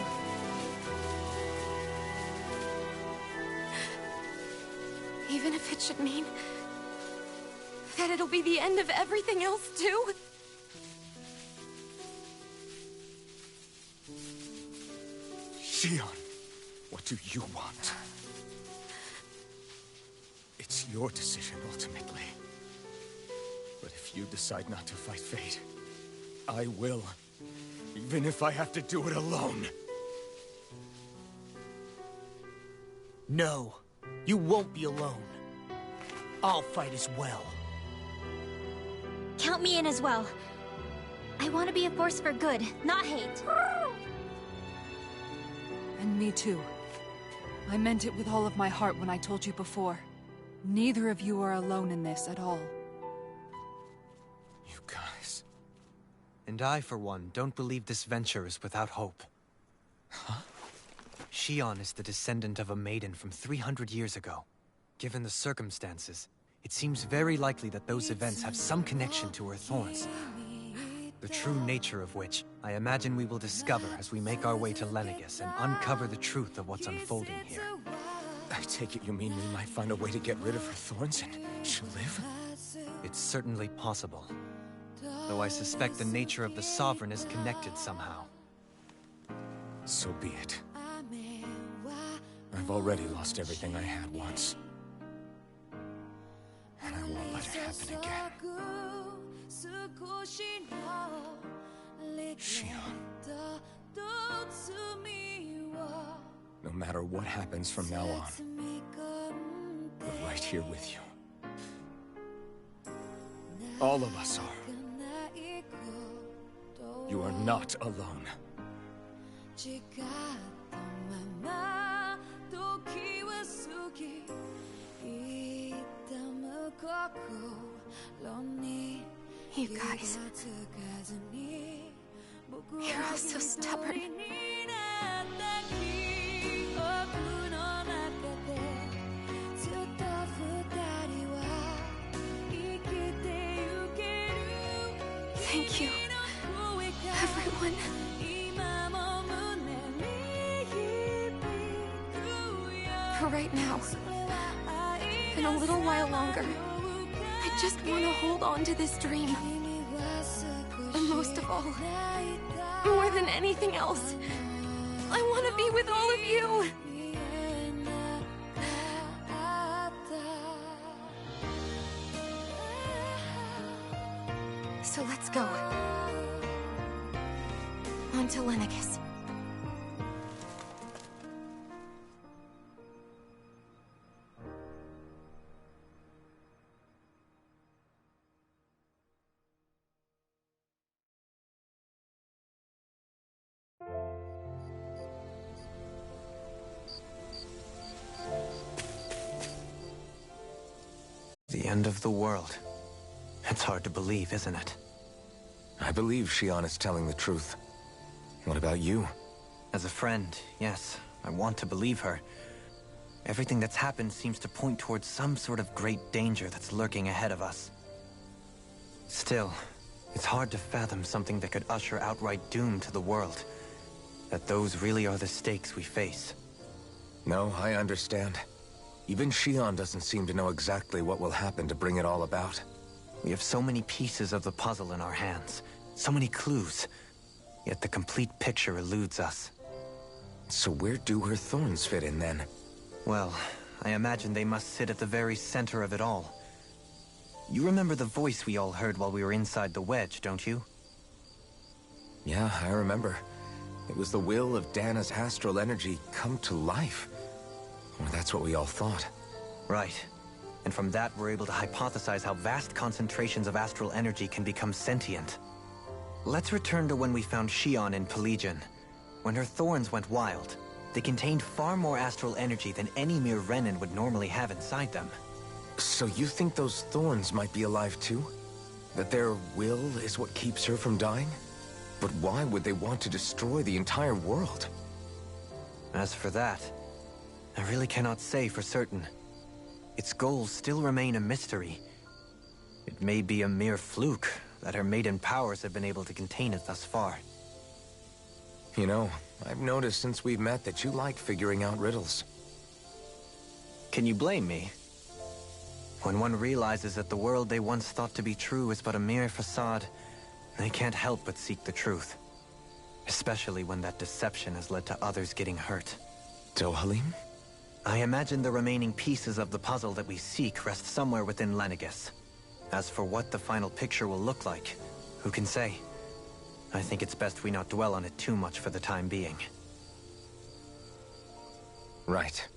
Even if it should mean that it'll be the end of everything else, too? Shion, what do you want? It's your decision, ultimately. But if you decide not to fight fate, I will. Even if I have to do it alone. No, you won't be alone. I'll fight as well. Count me in as well. I want to be a force for good, not hate. And me too. I meant it with all of my heart when I told you before. Neither of you are alone in this at all. You guys... And I, for one, don't believe this venture is without hope. Huh? Shion is the descendant of a maiden from 300 years ago. Given the circumstances, it seems very likely that those events have some connection to her thorns. The true nature of which, I imagine we will discover as we make our way to Lenegis and uncover the truth of what's unfolding here. I take it you mean we might find a way to get rid of her thorns and she'll live? It's certainly possible. Though I suspect the nature of the Sovereign is connected somehow. So be it. I've already lost everything I had once. And I won't let it happen again. Shion. No matter what happens from now on, we're right here with you. All of us are. You are not alone. You guys... You're all so stubborn. Thank you, everyone. For right now, and a little while longer, I just want to hold on to this dream. And most of all, more than anything else, I want to be with all of you! So let's go. On to Lenegis. The end of the world. It's hard to believe, isn't it? I believe Shion is telling the truth. What about you? As a friend, yes, I want to believe her. Everything that's happened seems to point towards some sort of great danger that's lurking ahead of us. Still, it's hard to fathom something that could usher outright doom to the world. That those really are the stakes we face. No, I understand. Even Shion doesn't seem to know exactly what will happen to bring it all about. We have so many pieces of the puzzle in our hands, so many clues, yet the complete picture eludes us. So where do her thorns fit in then? Well, I imagine they must sit at the very center of it all. You remember the voice we all heard while we were inside the wedge, don't you? Yeah, I remember. It was the will of Dana's astral energy come to life. Or that's what we all thought. Right. And from that, we're able to hypothesize how vast concentrations of astral energy can become sentient. Let's return to when we found Shion in Pelegion. When her thorns went wild, they contained far more astral energy than any mere Renin would normally have inside them. So you think those thorns might be alive too? That their will is what keeps her from dying? But why would they want to destroy the entire world? As for that, I really cannot say for certain. Its goals still remain a mystery. It may be a mere fluke that her maiden powers have been able to contain it thus far. You know, I've noticed since we've met that you like figuring out riddles. Can you blame me? When one realizes that the world they once thought to be true is but a mere facade, they can't help but seek the truth. Especially when that deception has led to others getting hurt. Dohalim? I imagine the remaining pieces of the puzzle that we seek rest somewhere within Lenegis. As for what the final picture will look like, who can say? I think it's best we not dwell on it too much for the time being. Right.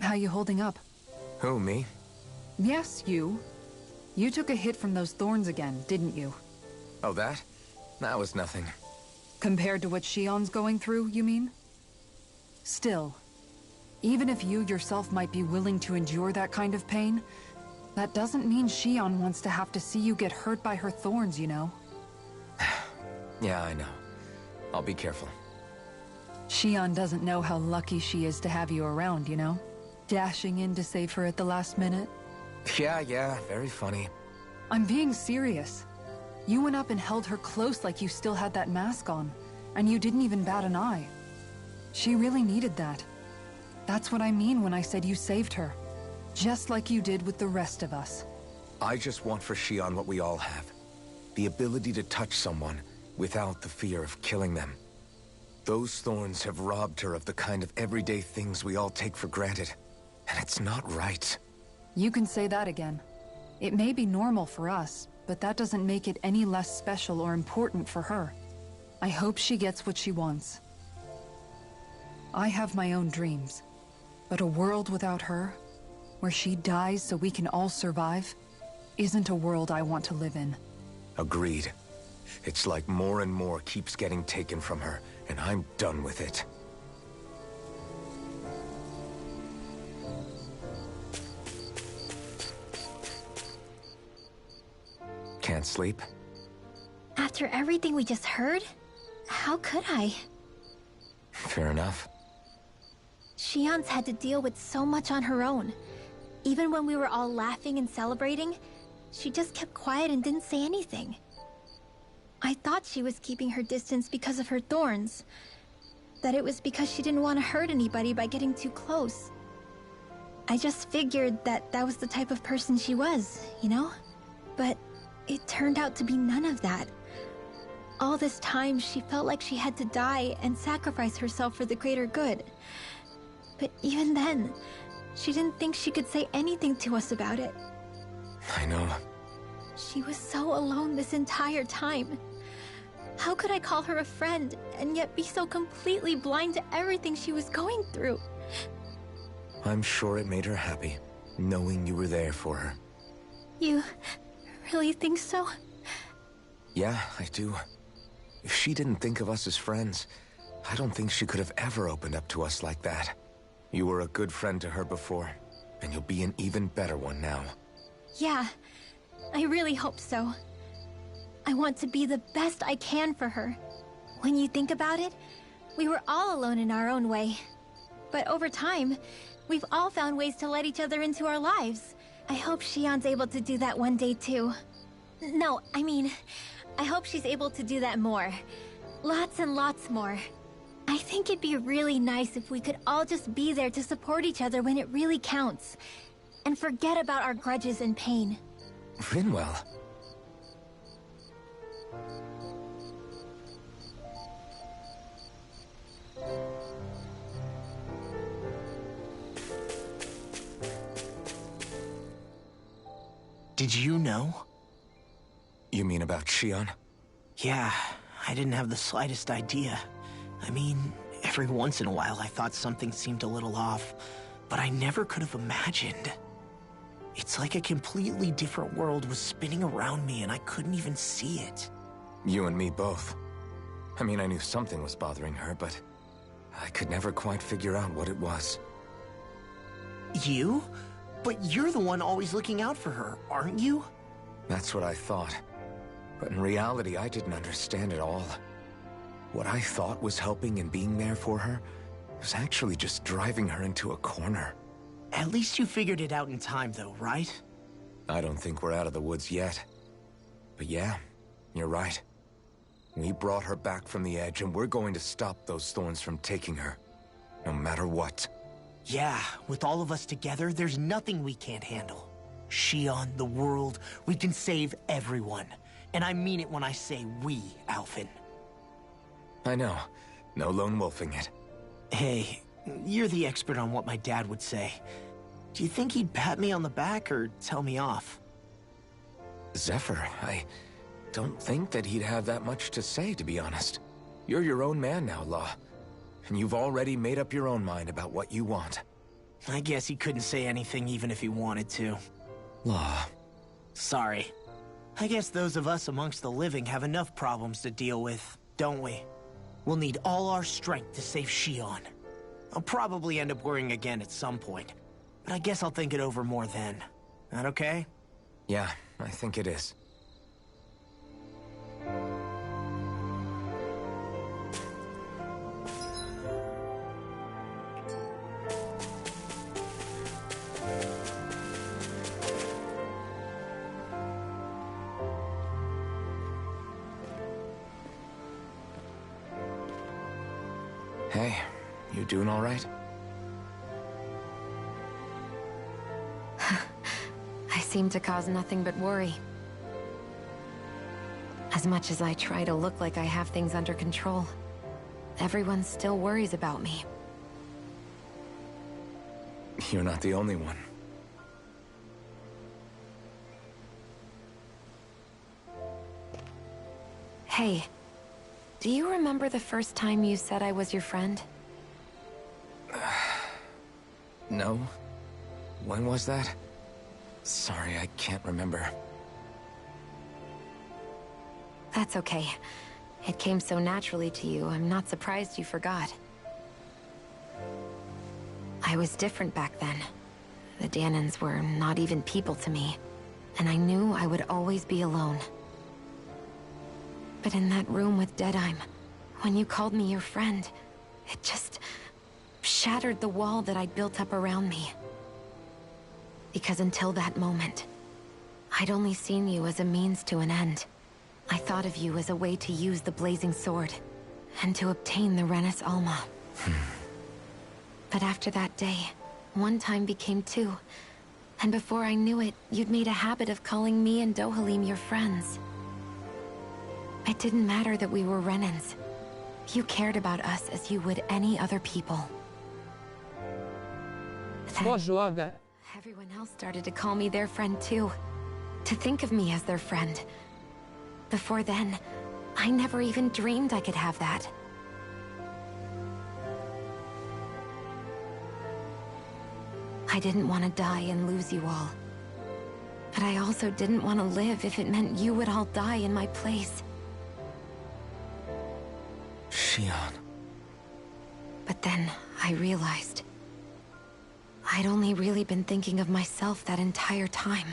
How you holding up? Who, me? Yes, you. You took a hit from those thorns again, didn't you? Oh, that? That was nothing. Compared to what Shion's going through, you mean? Still, even if you yourself might be willing to endure that kind of pain, that doesn't mean Shion wants to have to see you get hurt by her thorns, you know? Yeah, I know. I'll be careful. Shion doesn't know how lucky she is to have you around, you know? Dashing in to save her at the last minute. Yeah, very funny. I'm being serious. You went up and held her close like you still had that mask on, and you didn't even bat an eye. She really needed that. That's what I mean when I said you saved her. Just like you did with the rest of us. I just want for Shion what we all have. The ability to touch someone without the fear of killing them. Those thorns have robbed her of the kind of everyday things we all take for granted. And it's not right. You can say that again. It may be normal for us, but that doesn't make it any less special or important for her. I hope she gets what she wants. I have my own dreams, but a world without her, where she dies so we can all survive, isn't a world I want to live in. Agreed. It's like more and more keeps getting taken from her, and I'm done with it. Can't sleep? After everything we just heard, how could I? Fair enough. Shion's had to deal with so much on her own. Even when we were all laughing and celebrating, she just kept quiet and didn't say anything. I thought she was keeping her distance because of her thorns. That it was because she didn't want to hurt anybody by getting too close. I just figured that that was the type of person she was, you know? But it turned out to be none of that. All this time, she felt like she had to die and sacrifice herself for the greater good. But even then, she didn't think she could say anything to us about it. I know. She was so alone this entire time. How could I call her a friend and yet be so completely blind to everything she was going through? I'm sure it made her happy, knowing you were there for her. You really think so? Yeah, I do. If she didn't think of us as friends, I don't think she could have ever opened up to us like that. You were a good friend to her before, and you'll be an even better one now. Yeah, I really hope so. I want to be the best I can for her. When you think about it, we were all alone in our own way. But over time, we've all found ways to let each other into our lives. I hope Shion's able to do that one day too. No, I mean, I hope she's able to do that more. Lots and lots more. I think it'd be really nice if we could all just be there to support each other when it really counts. And forget about our grudges and pain. Rinwell. Did you know? You mean about Shion? Yeah, I didn't have the slightest idea. I mean, every once in a while I thought something seemed a little off, but I never could have imagined. It's like a completely different world was spinning around me and I couldn't even see it. You and me both. I mean, I knew something was bothering her, but I could never quite figure out what it was. You? But you're the one always looking out for her, aren't you? That's what I thought. But in reality, I didn't understand it all. What I thought was helping and being there for her was actually just driving her into a corner. At least you figured it out in time, though, right? I don't think we're out of the woods yet. But yeah, you're right. We brought her back from the edge, and we're going to stop those thorns from taking her, no matter what. Yeah, with all of us together, there's nothing we can't handle. Shion, the world, we can save everyone. And I mean it when I say we, Alphen. I know. No lone wolfing it. Hey, you're the expert on what my dad would say. Do you think he'd pat me on the back or tell me off? Zephyr, I don't think that he'd have that much to say, to be honest. You're your own man now, Law. And you've already made up your own mind about what you want. I guess he couldn't say anything even if he wanted to. Law. Sorry. I guess those of us amongst the living have enough problems to deal with, don't we? We'll need all our strength to save Shion. I'll probably end up worrying again at some point, but I guess I'll think it over more then. That okay? Yeah, I think it is. Hey, you doing all right? I seem to cause nothing but worry. As much as I try to look like I have things under control, everyone still worries about me. You're not the only one. Hey, do you remember the first time you said I was your friend? No? When was that? Sorry, I can't remember. That's okay. It came so naturally to you, I'm not surprised you forgot. I was different back then. The Danans were not even people to me, and I knew I would always be alone. But in that room with Deadime, when you called me your friend, it just shattered the wall that I'd built up around me. Because until that moment, I'd only seen you as a means to an end. I thought of you as a way to use the blazing sword, and to obtain the Renis Alma. But after that day, one time became two, and before I knew it, you'd made a habit of calling me and Dohalim your friends. It didn't matter that we were Renins. You cared about us as you would any other people. Then, everyone else started to call me their friend too. To think of me as their friend. Before then, I never even dreamed I could have that. I didn't want to die and lose you all. But I also didn't want to live if it meant you would all die in my place. Shion. But then I realized I'd only really been thinking of myself that entire time.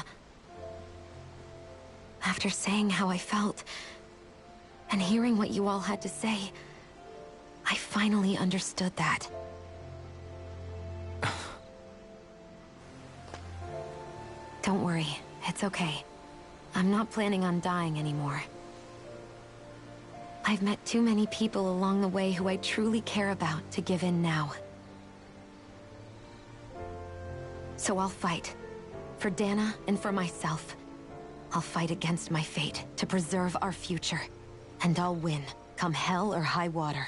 After saying how I felt, and hearing what you all had to say, I finally understood that. Don't worry, it's okay. I'm not planning on dying anymore. I've met too many people along the way who I truly care about to give in now. So I'll fight. For Dana and for myself. I'll fight against my fate to preserve our future. And I'll win, come hell or high water.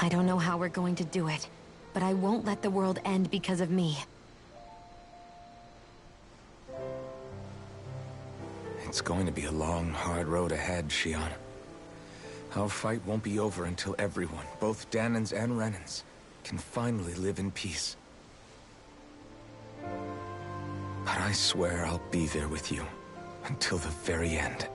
I don't know how we're going to do it, but I won't let the world end because of me. It's going to be a long, hard road ahead, Shion. Our fight won't be over until everyone, both Danans and Renins, can finally live in peace. But I swear I'll be there with you, until the very end.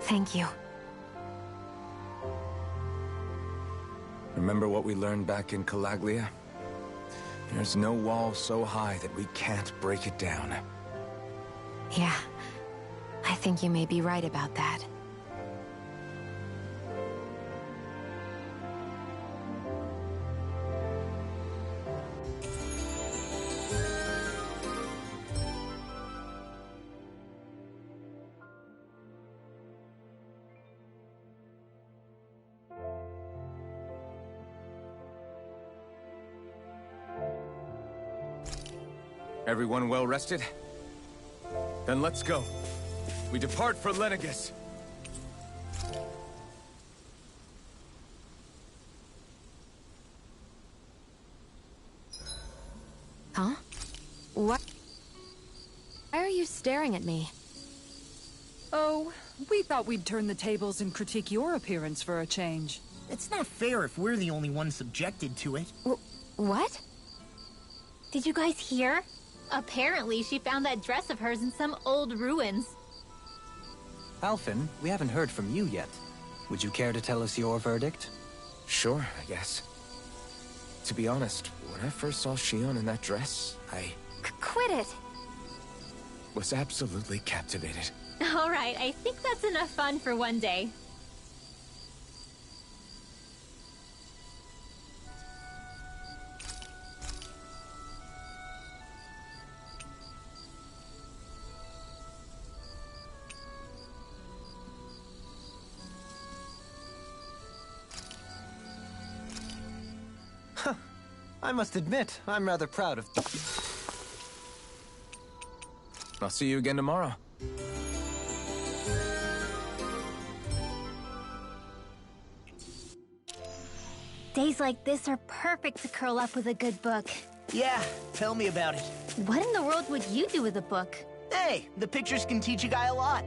Thank you. Remember what we learned back in Calaglia? There's no wall so high that we can't break it down. Yeah, I think you may be right about that. Everyone well rested? Then let's go. We depart for Lenegis. Huh? What? Why are you staring at me? Oh, we thought we'd turn the tables and critique your appearance for a change. It's not fair if we're the only ones subjected to it. What? Did you guys hear? Apparently, she found that dress of hers in some old ruins. Alphen, we haven't heard from you yet. Would you care to tell us your verdict? Sure, I guess. To be honest, when I first saw Shion in that dress, I Quit it! was absolutely captivated. Alright, I think that's enough fun for one day. I must admit, I'm rather proud of... I'll see you again tomorrow. Days like this are perfect to curl up with a good book. Yeah, tell me about it. What in the world would you do with a book? Hey, the pictures can teach a guy a lot.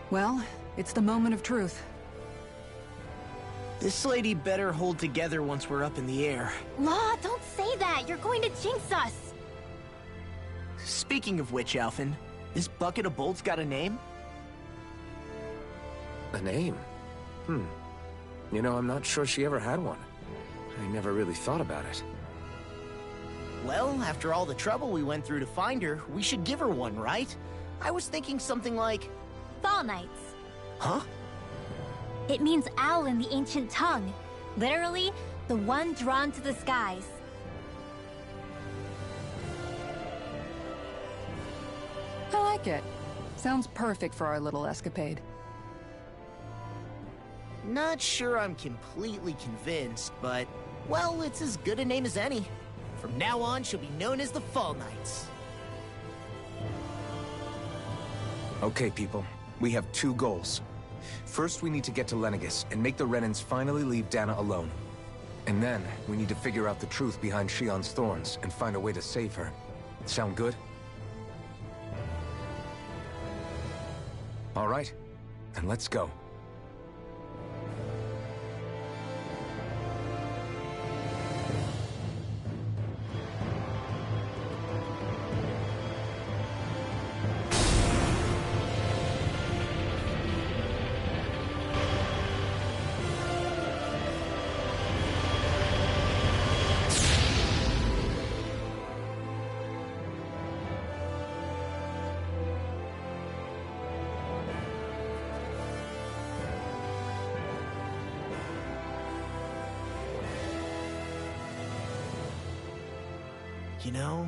Well, it's the moment of truth. This lady better hold together once we're up in the air. Law, don't say that! You're going to jinx us! Speaking of which, Alphen, this bucket of bolts got a name? A name? You know, I'm not sure she ever had one. I never really thought about it. Well, after all the trouble we went through to find her, we should give her one, right? I was thinking something like... Fall Nights. Huh? It means owl in the ancient tongue. Literally, the one drawn to the skies. I like it. Sounds perfect for our little escapade. Not sure I'm completely convinced, but... well, it's as good a name as any. From now on, she'll be known as the Fall Nights. Okay, people. We have two goals. First, we need to get to Lenegis and make the Renans finally leave Dana alone. And then, we need to figure out the truth behind Shion's thorns and find a way to save her. Sound good? All right, then let's go. You know,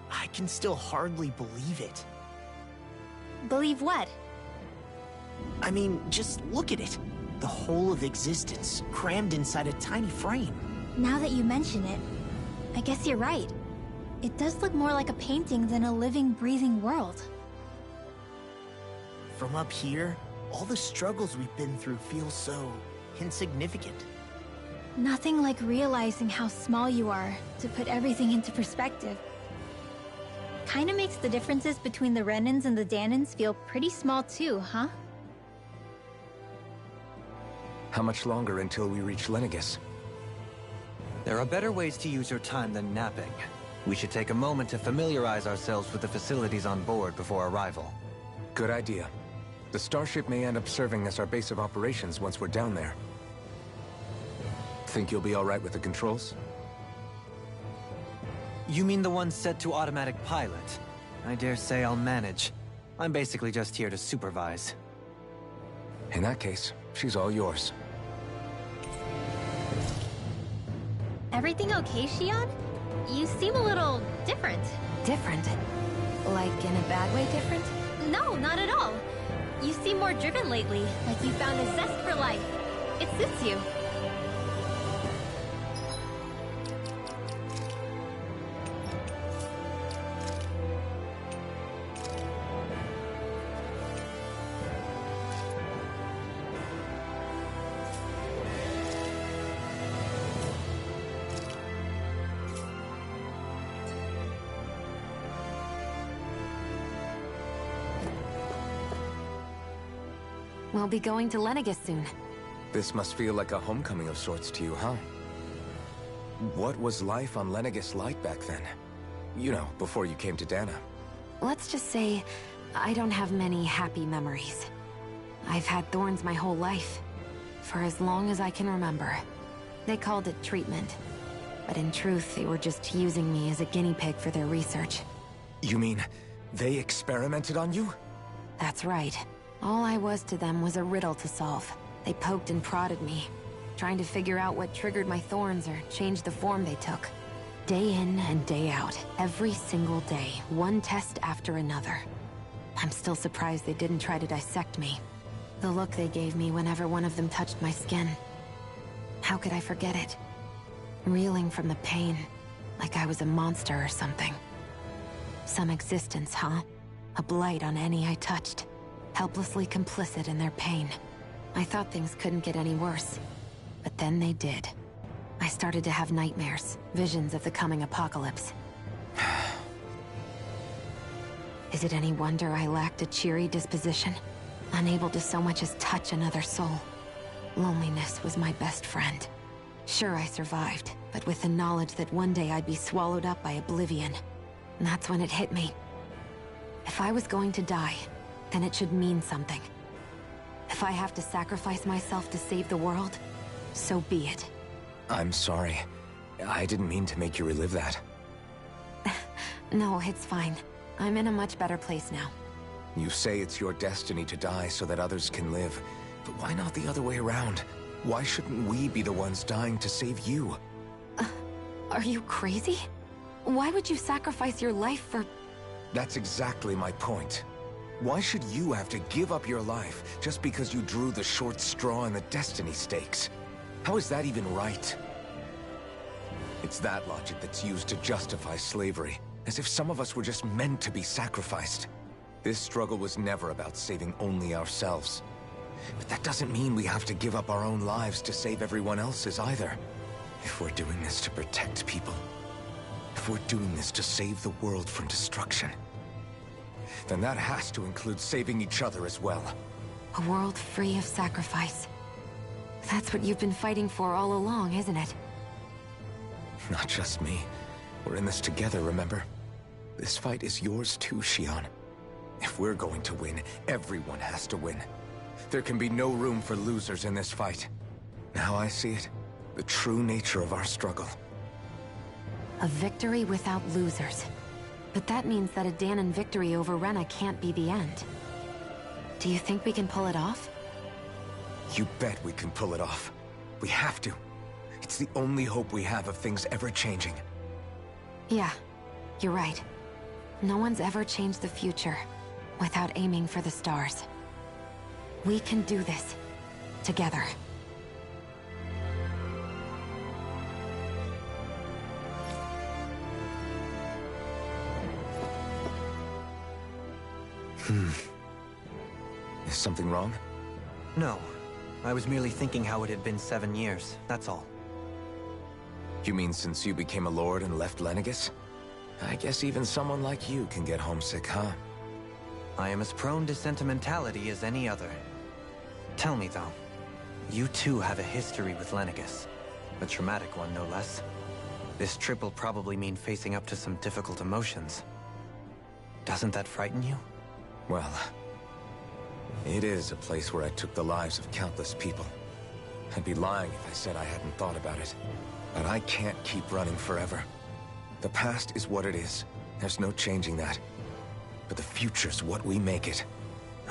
I can still hardly believe it. Believe what? I mean, just look at it. The whole of existence, crammed inside a tiny frame. Now that you mention it, I guess you're right. It does look more like a painting than a living, breathing world. From up here, all the struggles we've been through feel so insignificant. Nothing like realizing how small you are to put everything into perspective. Kinda makes the differences between the Renans and the Danans feel pretty small too, huh? How much longer until we reach Lenegis? There are better ways to use your time than napping. We should take a moment to familiarize ourselves with the facilities on board before arrival. Good idea. The starship may end up serving as our base of operations once we're down there. Think you'll be all right with the controls? You mean the one set to automatic pilot? I dare say I'll manage. I'm basically just here to supervise. In that case, she's all yours. Everything okay, Shion? You seem a little different. Different? Like in a bad way different? No, not at all. You seem more driven lately, like you found a zest for life. It suits you. We'll be going to Lenegis soon. This must feel like a homecoming of sorts to you, huh? What was life on Lenegis like back then? You know, before you came to Dana. Let's just say, I don't have many happy memories. I've had thorns my whole life, for as long as I can remember. They called it treatment, but in truth, they were just using me as a guinea pig for their research. You mean, they experimented on you? That's right. All I was to them was a riddle to solve. They poked and prodded me, trying to figure out what triggered my thorns or changed the form they took. Day in and day out, every single day, one test after another. I'm still surprised they didn't try to dissect me. The look they gave me whenever one of them touched my skin. How could I forget it? Reeling from the pain, like I was a monster or something. Some existence, huh? A blight on any I touched. Helplessly complicit in their pain. I thought things couldn't get any worse. But then they did. I started to have nightmares, visions of the coming apocalypse. Is it any wonder I lacked a cheery disposition? Unable to so much as touch another soul. Loneliness was my best friend. Sure, I survived, but with the knowledge that one day I'd be swallowed up by oblivion. And that's when it hit me. If I was going to die, then it should mean something. If I have to sacrifice myself to save the world, so be it. I'm sorry. I didn't mean to make you relive that. No, it's fine. I'm in a much better place now. You say it's your destiny to die so that others can live. But why not the other way around? Why shouldn't we be the ones dying to save you? Are you crazy? Why would you sacrifice your life for... That's exactly my point. Why should you have to give up your life just because you drew the short straw in the destiny stakes? How is that even right? It's that logic that's used to justify slavery, as if some of us were just meant to be sacrificed. This struggle was never about saving only ourselves. But that doesn't mean we have to give up our own lives to save everyone else's either. If we're doing this to protect people, if we're doing this to save the world from destruction, then that has to include saving each other as well. A world free of sacrifice. That's what you've been fighting for all along, isn't it? Not just me. We're in this together, remember? This fight is yours too, Xion. If we're going to win, everyone has to win. There can be no room for losers in this fight. Now I see it. The true nature of our struggle. A victory without losers. But that means that a Danon victory over Rena can't be the end. Do you think we can pull it off? You bet we can pull it off. We have to. It's the only hope we have of things ever changing. Yeah, you're right. No one's ever changed the future without aiming for the stars. We can do this. Together. Is something wrong? No. I was merely thinking how it had been 7 years, that's all. You mean since you became a lord and left Lenegis? I guess even someone like you can get homesick, huh? I am as prone to sentimentality as any other. Tell me, though, you too have a history with Lenegis. A traumatic one, no less. This trip will probably mean facing up to some difficult emotions. Doesn't that frighten you? Well, it is a place where I took the lives of countless people. I'd be lying if I said I hadn't thought about it. But I can't keep running forever. The past is what it is. There's no changing that. But the future's what we make it.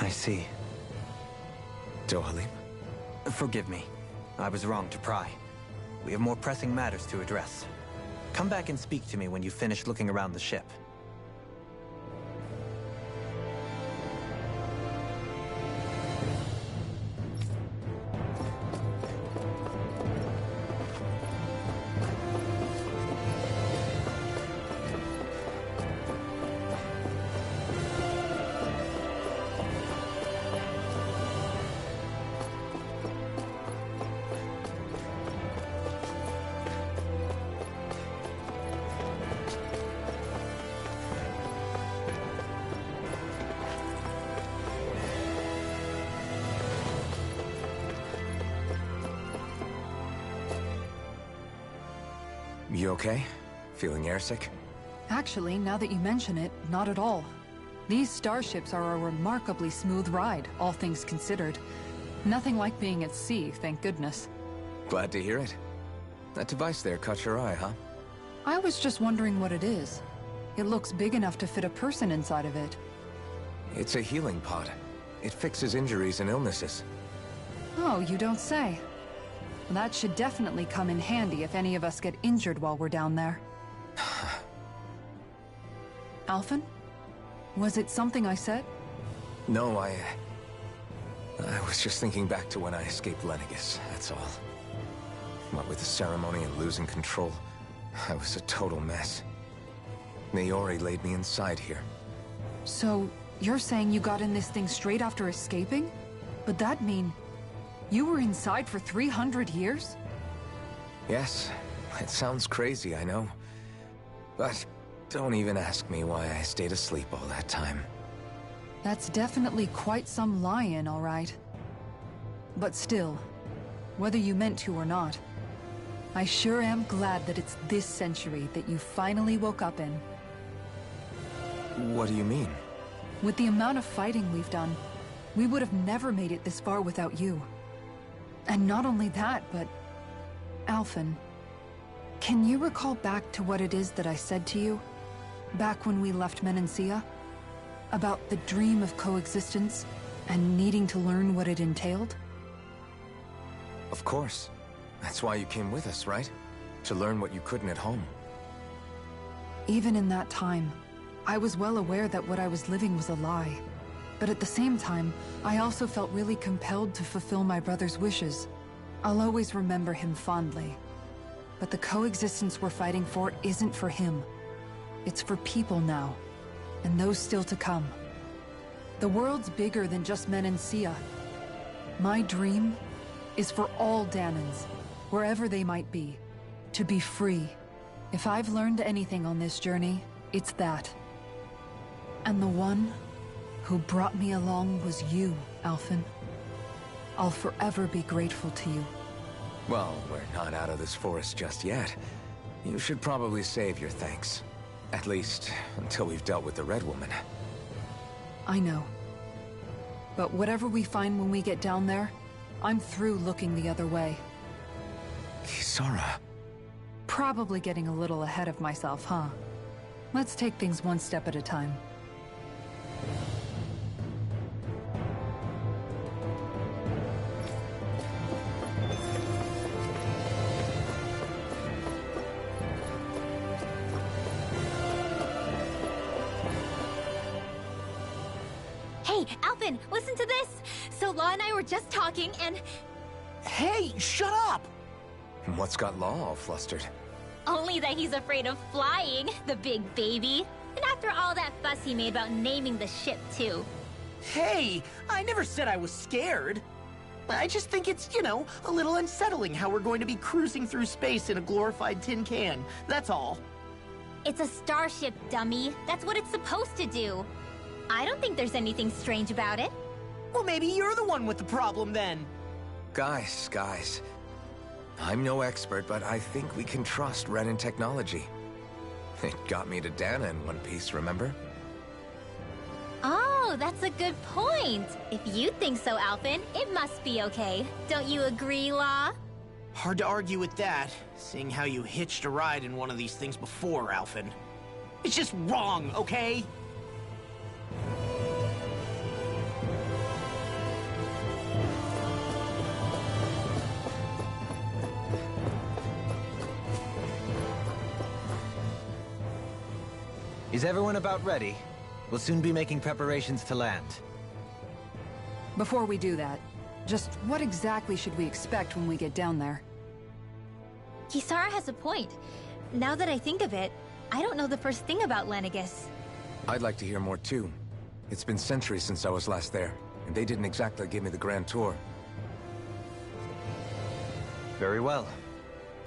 I see. Dohalim? Forgive me. I was wrong to pry. We have more pressing matters to address. Come back and speak to me when you finish looking around the ship. You okay? Feeling airsick? Actually, now that you mention it, not at all. These starships are a remarkably smooth ride, all things considered. Nothing like being at sea, thank goodness. Glad to hear it. That device there caught your eye, huh? I was just wondering what it is. It looks big enough to fit a person inside of it. It's a healing pod. It fixes injuries and illnesses. Oh, you don't say. That should definitely come in handy if any of us get injured while we're down there. Alphen? Was it something I said? No, I was just thinking back to when I escaped Lenegis, that's all. What with the ceremony and losing control, I was a total mess. Naori laid me inside here. So, you're saying you got in this thing straight after escaping? But that mean... you were inside for 300 years? Yes, it sounds crazy, I know. But don't even ask me why I stayed asleep all that time. That's definitely quite some lie-in, all right. But still, whether you meant to or not, I sure am glad that it's this century that you finally woke up in. What do you mean? With the amount of fighting we've done, we would have never made it this far without you. And not only that, but... Alphen, can you recall back to what it is that I said to you? Back when we left Menancia? About the dream of coexistence, and needing to learn what it entailed? Of course. That's why you came with us, right? To learn what you couldn't at home. Even in that time, I was well aware that what I was living was a lie. But at the same time, I also felt really compelled to fulfill my brother's wishes. I'll always remember him fondly. But the coexistence we're fighting for isn't for him. It's for people now, and those still to come. The world's bigger than just Menancia. My dream is for all Danans, wherever they might be, to be free. If I've learned anything on this journey, it's that. And the one who brought me along was you, Alphen. I'll forever be grateful to you. Well, we're not out of this forest just yet. You should probably save your thanks. At least, until we've dealt with the Red Woman. I know. But whatever we find when we get down there, I'm through looking the other way. Kisara. Probably getting a little ahead of myself, huh? Let's take things one step at a time. Hey, Alphen, listen to this! So Law and I were just talking and... Hey, shut up! What's got Law all flustered? Only that he's afraid of flying, the big baby. And after all that fuss he made about naming the ship, too. Hey, I never said I was scared. I just think it's, you know, a little unsettling how we're going to be cruising through space in a glorified tin can. That's all. It's a starship, dummy. That's what it's supposed to do. I don't think there's anything strange about it. Well, maybe you're the one with the problem then. Guys. I'm no expert, but I think we can trust Renan technology. It got me to Dana in one piece, remember? Oh, that's a good point. If you think so, Alphen, it must be okay. Don't you agree, Law? Hard to argue with that, seeing how you hitched a ride in one of these things before, Alphen. It's just wrong, okay? Is everyone about ready? We'll soon be making preparations to land. Before we do that, just what exactly should we expect when we get down there? Kisara has a point. Now that I think of it, I don't know the first thing about Lenegis. I'd like to hear more too. It's been centuries since I was last there, and they didn't exactly give me the grand tour. Very well.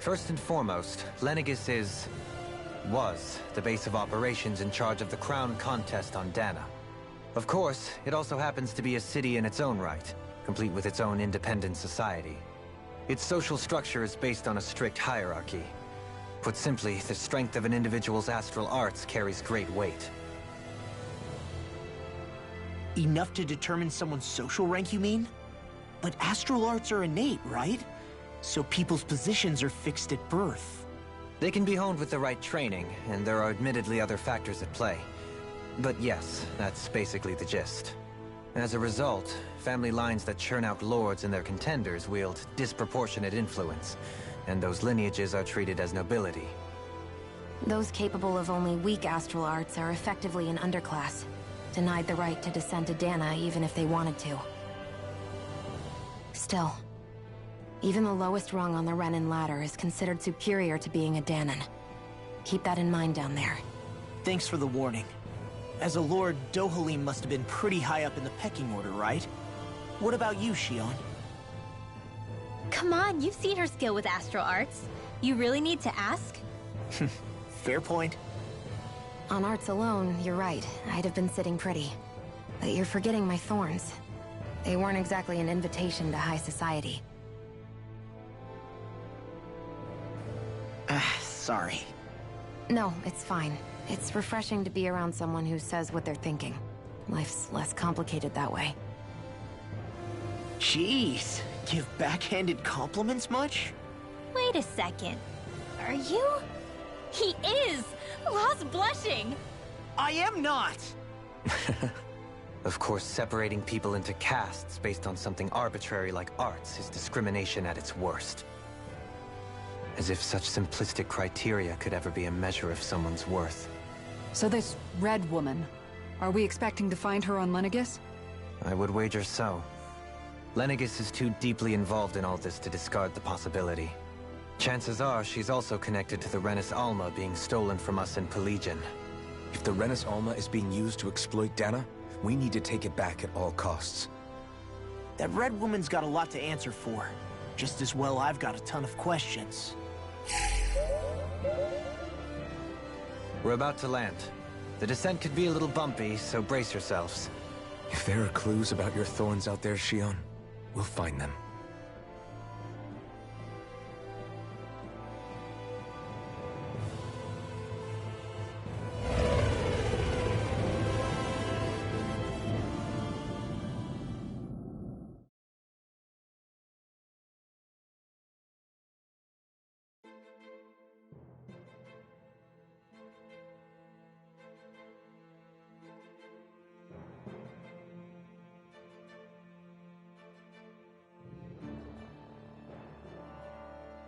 First and foremost, Lenegis was the base of operations in charge of the crown contest on Dana. Of course, it also happens to be a city in its own right, complete with its own independent society. Its social structure is based on a strict hierarchy. Put simply, the strength of an individual's astral arts carries great weight. Enough to determine someone's social rank, you mean? But astral arts are innate, right? So people's positions are fixed at birth. They can be honed with the right training, and there are admittedly other factors at play. But yes, that's basically the gist. As a result, family lines that churn out lords and their contenders wield disproportionate influence, and those lineages are treated as nobility. Those capable of only weak astral arts are effectively an underclass, denied the right to descend to Dana even if they wanted to. Still, even the lowest rung on the Renin ladder is considered superior to being a Danon. Keep that in mind down there. Thanks for the warning. As a lord, Dohalim must have been pretty high up in the pecking order, right? What about you, Shion? Come on, you've seen her skill with astral arts. You really need to ask? Fair point. On arts alone, you're right. I'd have been sitting pretty. But you're forgetting my thorns. They weren't exactly an invitation to high society. Sorry. No, it's fine. It's refreshing to be around someone who says what they're thinking. Life's less complicated that way. Jeez, give backhanded compliments much? Wait a second. Are you? He is! Lost blushing! I am not! Of course, separating people into castes based on something arbitrary like arts is discrimination at its worst. As if such simplistic criteria could ever be a measure of someone's worth. So this red woman, are we expecting to find her on Lenegis? I would wager so. Lenegis is too deeply involved in all this to discard the possibility. Chances are she's also connected to the Renis Alma being stolen from us in Pelegion. If the Renis Alma is being used to exploit Dana, we need to take it back at all costs. That red woman's got a lot to answer for. Just as well I've got a ton of questions. We're about to land. The descent could be a little bumpy, so brace yourselves. If there are clues about your thorns out there, Shion, we'll find them.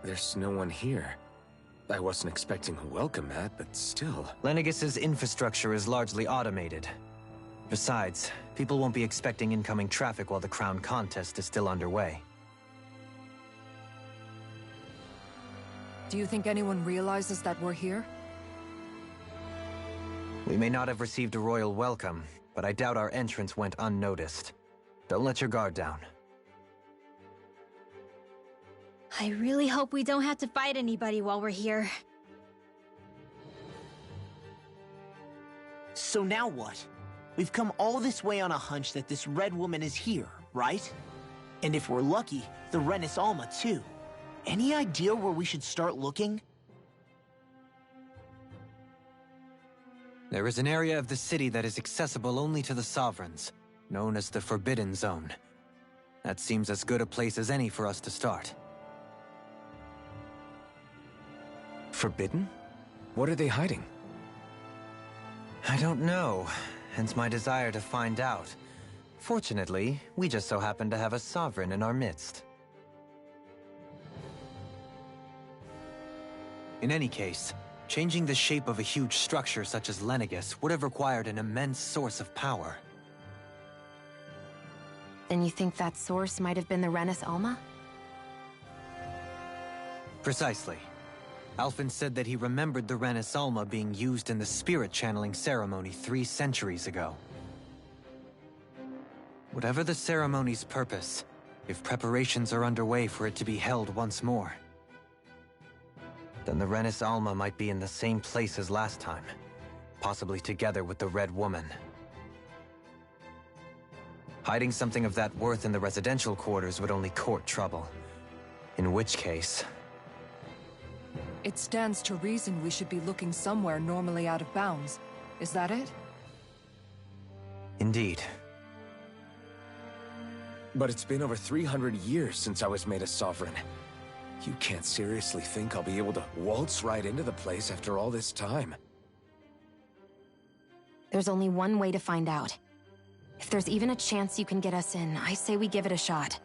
There's no one here. I wasn't expecting a welcome mat, but still. Lenegis's infrastructure is largely automated. Besides, people won't be expecting incoming traffic while the crown contest is still underway. Do you think anyone realizes that we're here? We may not have received a royal welcome, but I doubt our entrance went unnoticed. Don't let your guard down. I really hope we don't have to fight anybody while we're here. So now what? We've come all this way on a hunch that this red woman is here, right? And if we're lucky, the Renis Alma too. Any idea where we should start looking? There is an area of the city that is accessible only to the Sovereigns, known as the Forbidden Zone. That seems as good a place as any for us to start. Forbidden? What are they hiding? I don't know, hence my desire to find out. Fortunately, we just so happen to have a sovereign in our midst. In any case, changing the shape of a huge structure such as Lenegis would have required an immense source of power. Then you think that source might have been the Renis Alma? Precisely. Alphen said that he remembered the Renis Alma being used in the spirit channeling ceremony 3 centuries ago. Whatever the ceremony's purpose, if preparations are underway for it to be held once more, then the Renis Alma might be in the same place as last time, possibly together with the Red Woman. Hiding something of that worth in the residential quarters would only court trouble. In which case... It stands to reason we should be looking somewhere normally out of bounds. Is that it? Indeed. But it's been over 300 years since I was made a sovereign. You can't seriously think I'll be able to waltz right into the place after all this time. There's only one way to find out. If there's even a chance you can get us in, I say we give it a shot.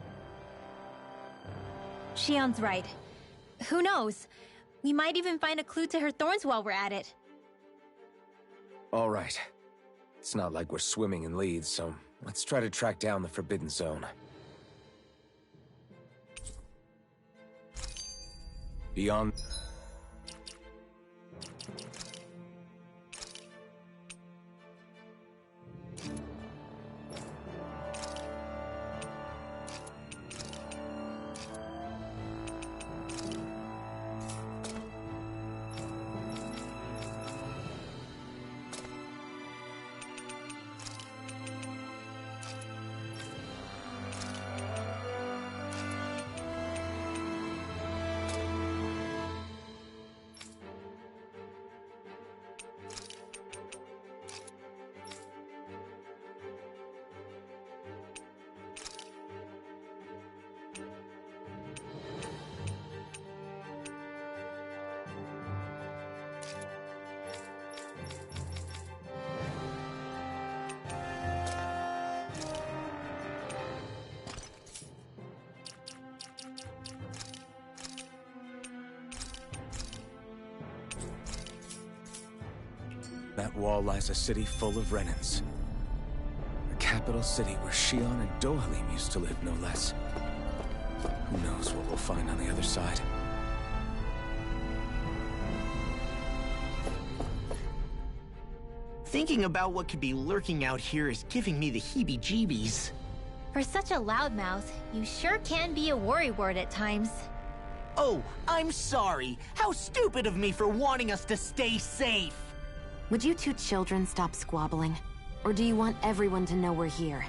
Shion's right. Who knows? We might even find a clue to her thorns while we're at it. All right. It's not like we're swimming in leads, so let's try to track down the Forbidden Zone. Beyond... That wall lies a city full of Renans. A capital city where Shion and Dohalim used to live, no less. Who knows what we'll find on the other side? Thinking about what could be lurking out here is giving me the heebie-jeebies. For such a loudmouth, you sure can be a worrywart at times. Oh, I'm sorry. How stupid of me for wanting us to stay safe. Would you two children stop squabbling? Or do you want everyone to know we're here?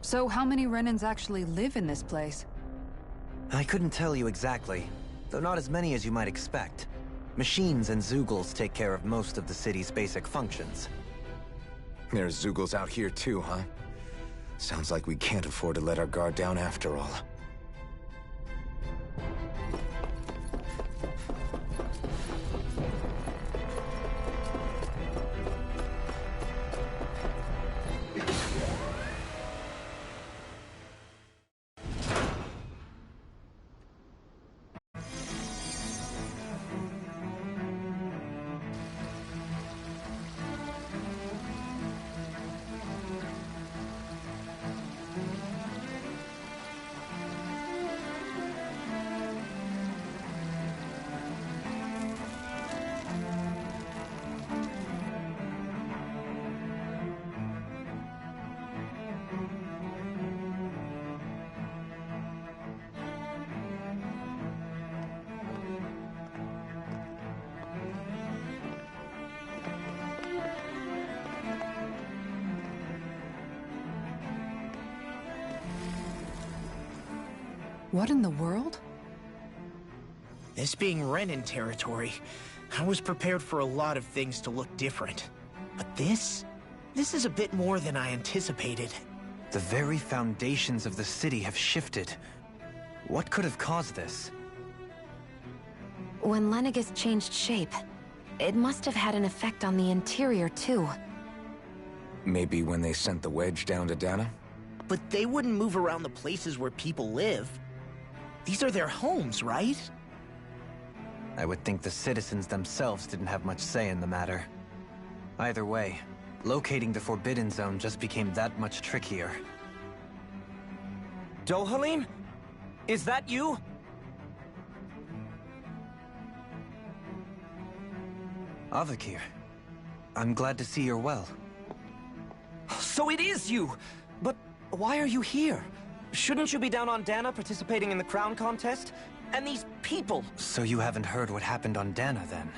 So how many Renans actually live in this place? I couldn't tell you exactly, though not as many as you might expect. Machines and Zeugles take care of most of the city's basic functions. There's Zeugles out here too, huh? Sounds like we can't afford to let our guard down after all. What in the world? This being Renan territory, I was prepared for a lot of things to look different. But this is a bit more than I anticipated. The very foundations of the city have shifted. What could have caused this? When Lenegis changed shape, it must have had an effect on the interior too. Maybe when they sent the wedge down to Dana? But they wouldn't move around the places where people live. These are their homes, right? I would think the citizens themselves didn't have much say in the matter. Either way, locating the Forbidden Zone just became that much trickier. Dohalim? Is that you? Avakir, I'm glad to see you're well. So it is you! But why are you here? Shouldn't you be down on Dana participating in the crown contest? And these people... So you haven't heard what happened on Dana, then?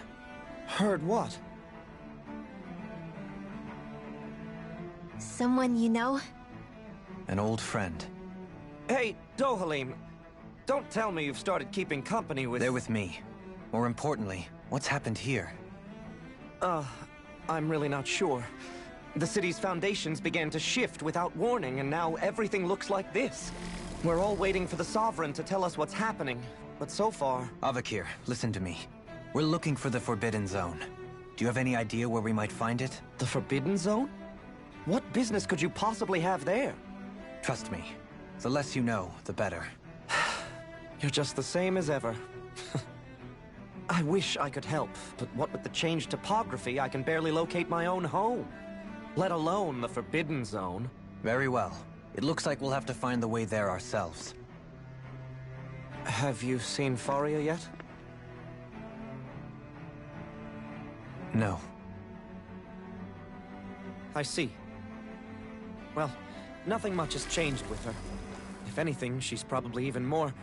Heard what? Someone you know? An old friend. Hey, Dohalim. Don't tell me you've started keeping company with... They're with me. More importantly, what's happened here? I'm really not sure. The city's foundations began to shift without warning, and now everything looks like this. We're all waiting for the Sovereign to tell us what's happening, but so far... Avakir, listen to me. We're looking for the Forbidden Zone. Do you have any idea where we might find it? The Forbidden Zone? What business could you possibly have there? Trust me. The less you know, the better. You're just the same as ever. I wish I could help, but what with the changed topography, I can barely locate my own home. Let alone the Forbidden Zone. Very well. It looks like we'll have to find the way there ourselves. Have you seen Faria yet? No. I see. Well, nothing much has changed with her. If anything, she's probably even more...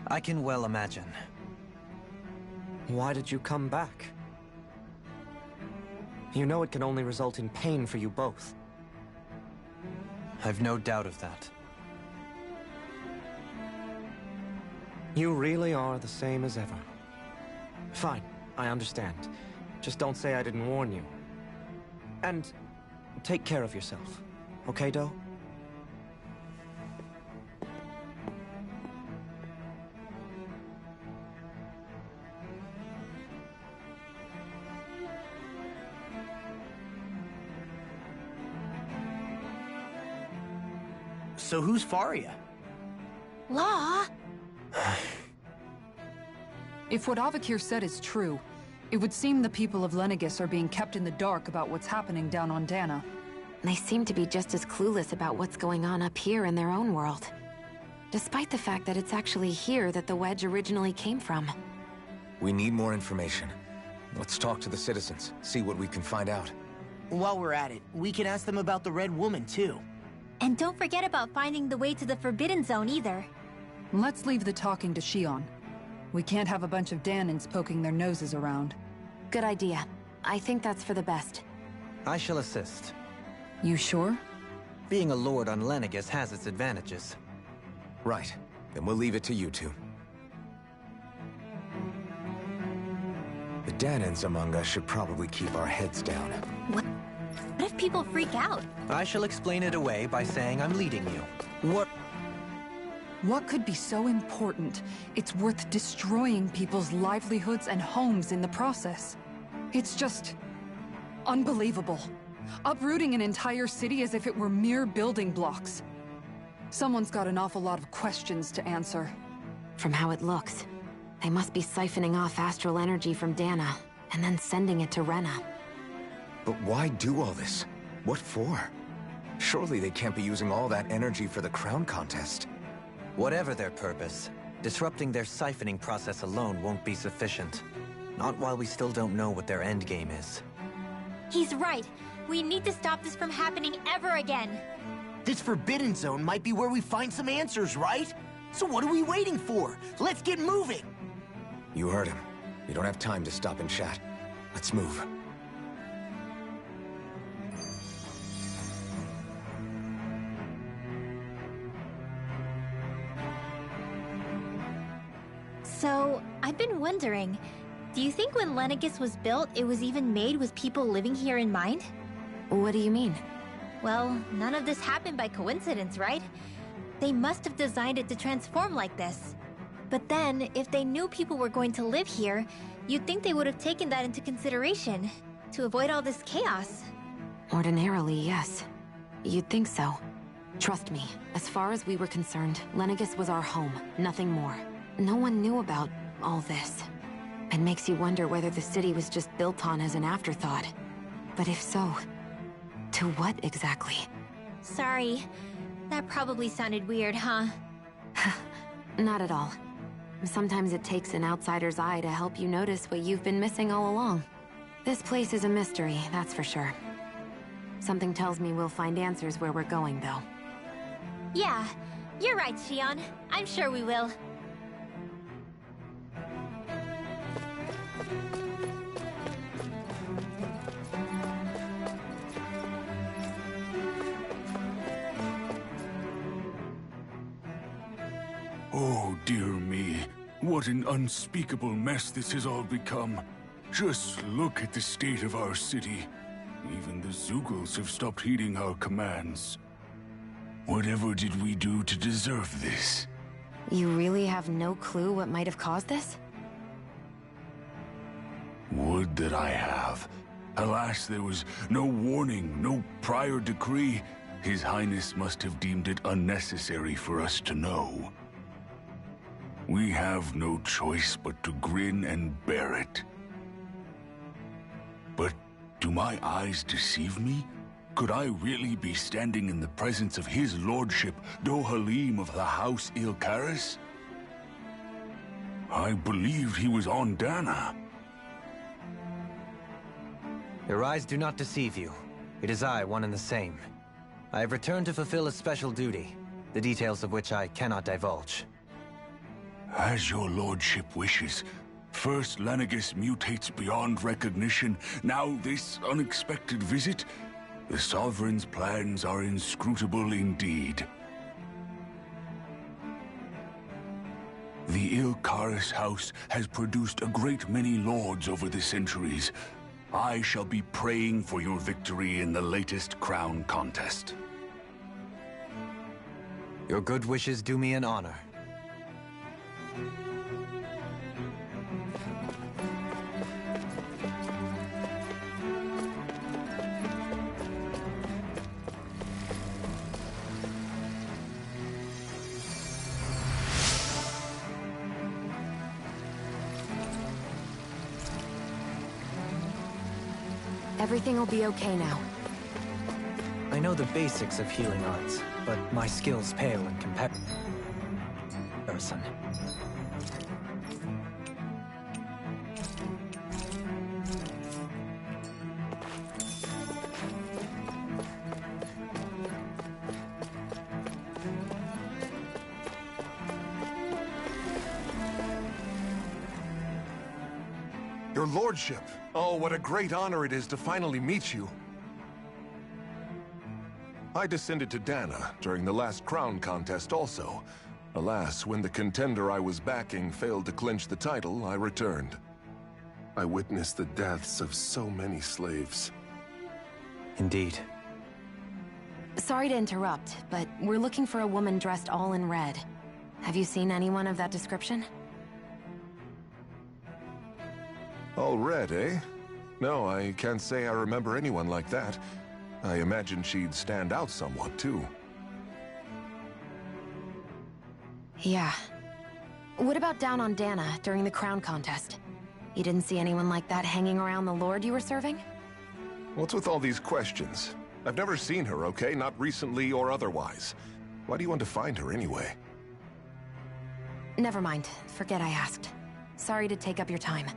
I can well imagine. Why did you come back? You know it can only result in pain for you both. I've no doubt of that. You really are the same as ever. Fine, I understand. Just don't say I didn't warn you. And take care of yourself. Okay, Doe? So who's Faria? Law? If what Avakir said is true, it would seem the people of Lenegis are being kept in the dark about what's happening down on Dana. They seem to be just as clueless about what's going on up here in their own world. Despite the fact that it's actually here that the wedge originally came from. We need more information. Let's talk to the citizens, see what we can find out. While we're at it, we can ask them about the Red Woman, too. And don't forget about finding the way to the Forbidden Zone either. Let's leave the talking to Shion. We can't have a bunch of Danins poking their noses around. Good idea. I think that's for the best. I shall assist. You sure? Being a lord on Lenegis has its advantages. Right. Then we'll leave it to you two. The Danins among us should probably keep our heads down. What if people freak out? I shall explain it away by saying I'm leading you. What could be so important it's worth destroying people's livelihoods and homes in the process? It's just... unbelievable. Uprooting an entire city as if it were mere building blocks. Someone's got an awful lot of questions to answer. From how it looks, they must be siphoning off astral energy from Dana, and then sending it to Rena. But why do all this? What for? Surely they can't be using all that energy for the crown contest. Whatever their purpose, disrupting their siphoning process alone won't be sufficient. Not while we still don't know what their endgame is. He's right. We need to stop this from happening ever again. This Forbidden Zone might be where we find some answers, right? So what are we waiting for? Let's get moving! You heard him. We don't have time to stop and chat. Let's move. So, I've been wondering, do you think when Lenegis was built, it was even made with people living here in mind? What do you mean? Well, none of this happened by coincidence, right? They must have designed it to transform like this. But then, if they knew people were going to live here, you'd think they would have taken that into consideration, to avoid all this chaos. Ordinarily, yes. You'd think so. Trust me, as far as we were concerned, Lenegis was our home, nothing more. No one knew about all this. It makes you wonder whether the city was just built on as an afterthought. But if so, to what exactly? Sorry. That probably sounded weird, huh? Not at all. Sometimes it takes an outsider's eye to help you notice what you've been missing all along. This place is a mystery, that's for sure. Something tells me we'll find answers where we're going, though. Yeah, you're right, Shion. I'm sure we will. Oh, dear me. What an unspeakable mess this has all become. Just look at the state of our city. Even the Zeugles have stopped heeding our commands. Whatever did we do to deserve this? You really have no clue what might have caused this? Would that I have. Alas, there was no warning, no prior decree. His Highness must have deemed it unnecessary for us to know. We have no choice but to grin and bear it. But do my eyes deceive me? Could I really be standing in the presence of his lordship, Dohalim of the House Ilkaris? I believed he was on Dana. Your eyes do not deceive you. It is I, one and the same. I have returned to fulfill a special duty, the details of which I cannot divulge. As your lordship wishes. First Lenegis mutates beyond recognition, now this unexpected visit. The Sovereign's plans are inscrutable indeed. The Ilkaris house has produced a great many lords over the centuries. I shall be praying for your victory in the latest crown contest. Your good wishes do me an honor. Everything will be okay now. I know the basics of healing arts, but my skills pale in comparison. Your lordship! Oh, what a great honor it is to finally meet you. I descended to Dana during the last crown contest also. Alas, when the contender I was backing failed to clinch the title, I returned. I witnessed the deaths of so many slaves. Indeed. Sorry to interrupt, but we're looking for a woman dressed all in red. Have you seen anyone of that description? All red, eh? No, I can't say I remember anyone like that. I imagine she'd stand out somewhat, too. Yeah. What about down on Dana during the crown contest? You didn't see anyone like that hanging around the lord you were serving? What's with all these questions? I've never seen her, okay? Not recently or otherwise. Why do you want to find her anyway? Never mind. Forget I asked. Sorry to take up your time.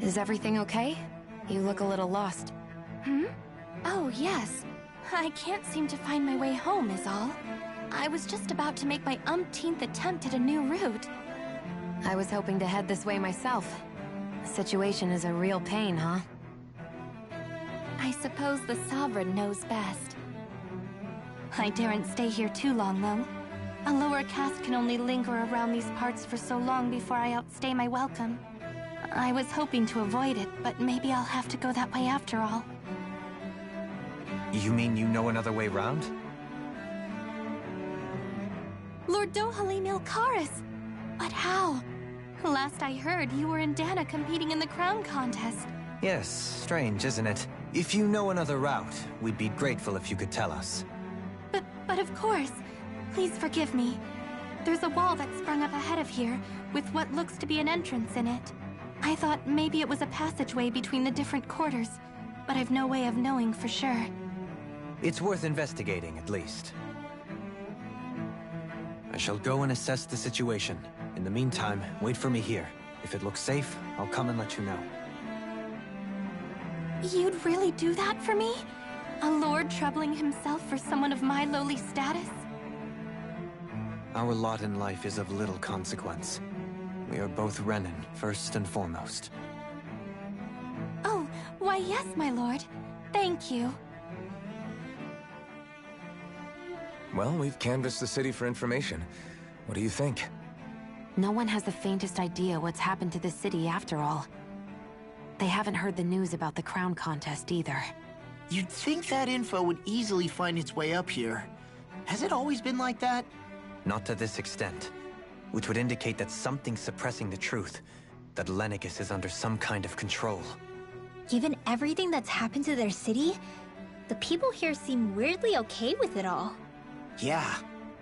Is everything okay? You look a little lost. Hmm? Oh, yes. I can't seem to find my way home, is all. I was just about to make my umpteenth attempt at a new route. I was hoping to head this way myself. The situation is a real pain, huh? I suppose the Sovereign knows best. I daren't stay here too long, though. A lower caste can only linger around these parts for so long before I outstay my welcome. I was hoping to avoid it, but maybe I'll have to go that way after all. You mean you know another way round? Lord Dohalim Ilkaris! But how? Last I heard, you were in Dana competing in the crown contest. Yes, strange, isn't it? If you know another route, we'd be grateful if you could tell us. But of course. Please forgive me. There's a wall that sprung up ahead of here, with what looks to be an entrance in it. I thought maybe it was a passageway between the different quarters, but I've no way of knowing for sure. It's worth investigating, at least. I shall go and assess the situation. In the meantime, wait for me here. If it looks safe, I'll come and let you know. You'd really do that for me? A lord troubling himself for someone of my lowly status? Our lot in life is of little consequence. We are both Renan, first and foremost. Oh, why yes, my lord. Thank you. Well, we've canvassed the city for information. What do you think? No one has the faintest idea what's happened to the city after all. They haven't heard the news about the crown contest either. You'd think that info would easily find its way up here. Has it always been like that? Not to this extent, which would indicate that something's suppressing the truth, that Lenegis is under some kind of control. Given everything that's happened to their city, the people here seem weirdly okay with it all. Yeah,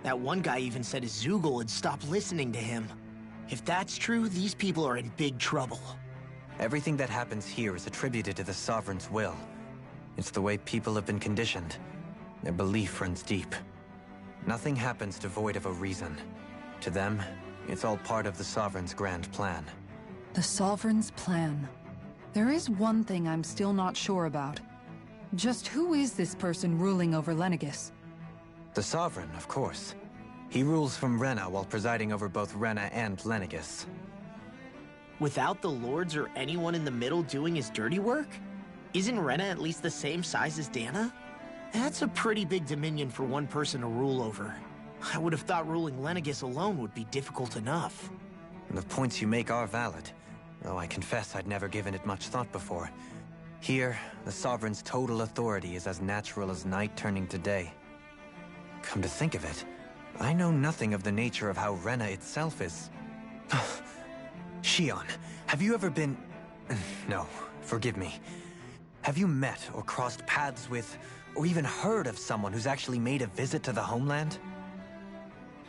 that one guy even said his Zoogle had stopped listening to him. If that's true, these people are in big trouble. Everything that happens here is attributed to the Sovereign's will. It's the way people have been conditioned. Their belief runs deep. Nothing happens devoid of a reason. To them, it's all part of the Sovereign's grand plan. The Sovereign's plan. There is one thing I'm still not sure about. Just who is this person ruling over Lenegis? The Sovereign, of course. He rules from Rena while presiding over both Rena and Lenegis. Without the lords or anyone in the middle doing his dirty work? Isn't Rena at least the same size as Dana? That's a pretty big dominion for one person to rule over. I would have thought ruling Lenegis alone would be difficult enough. The points you make are valid, though I confess I'd never given it much thought before. Here, the Sovereign's total authority is as natural as night turning to day. Come to think of it, I know nothing of the nature of how Rena itself is. Shion, have you ever been... No, forgive me. Have you met or crossed paths with, or even heard of someone who's actually made a visit to the homeland?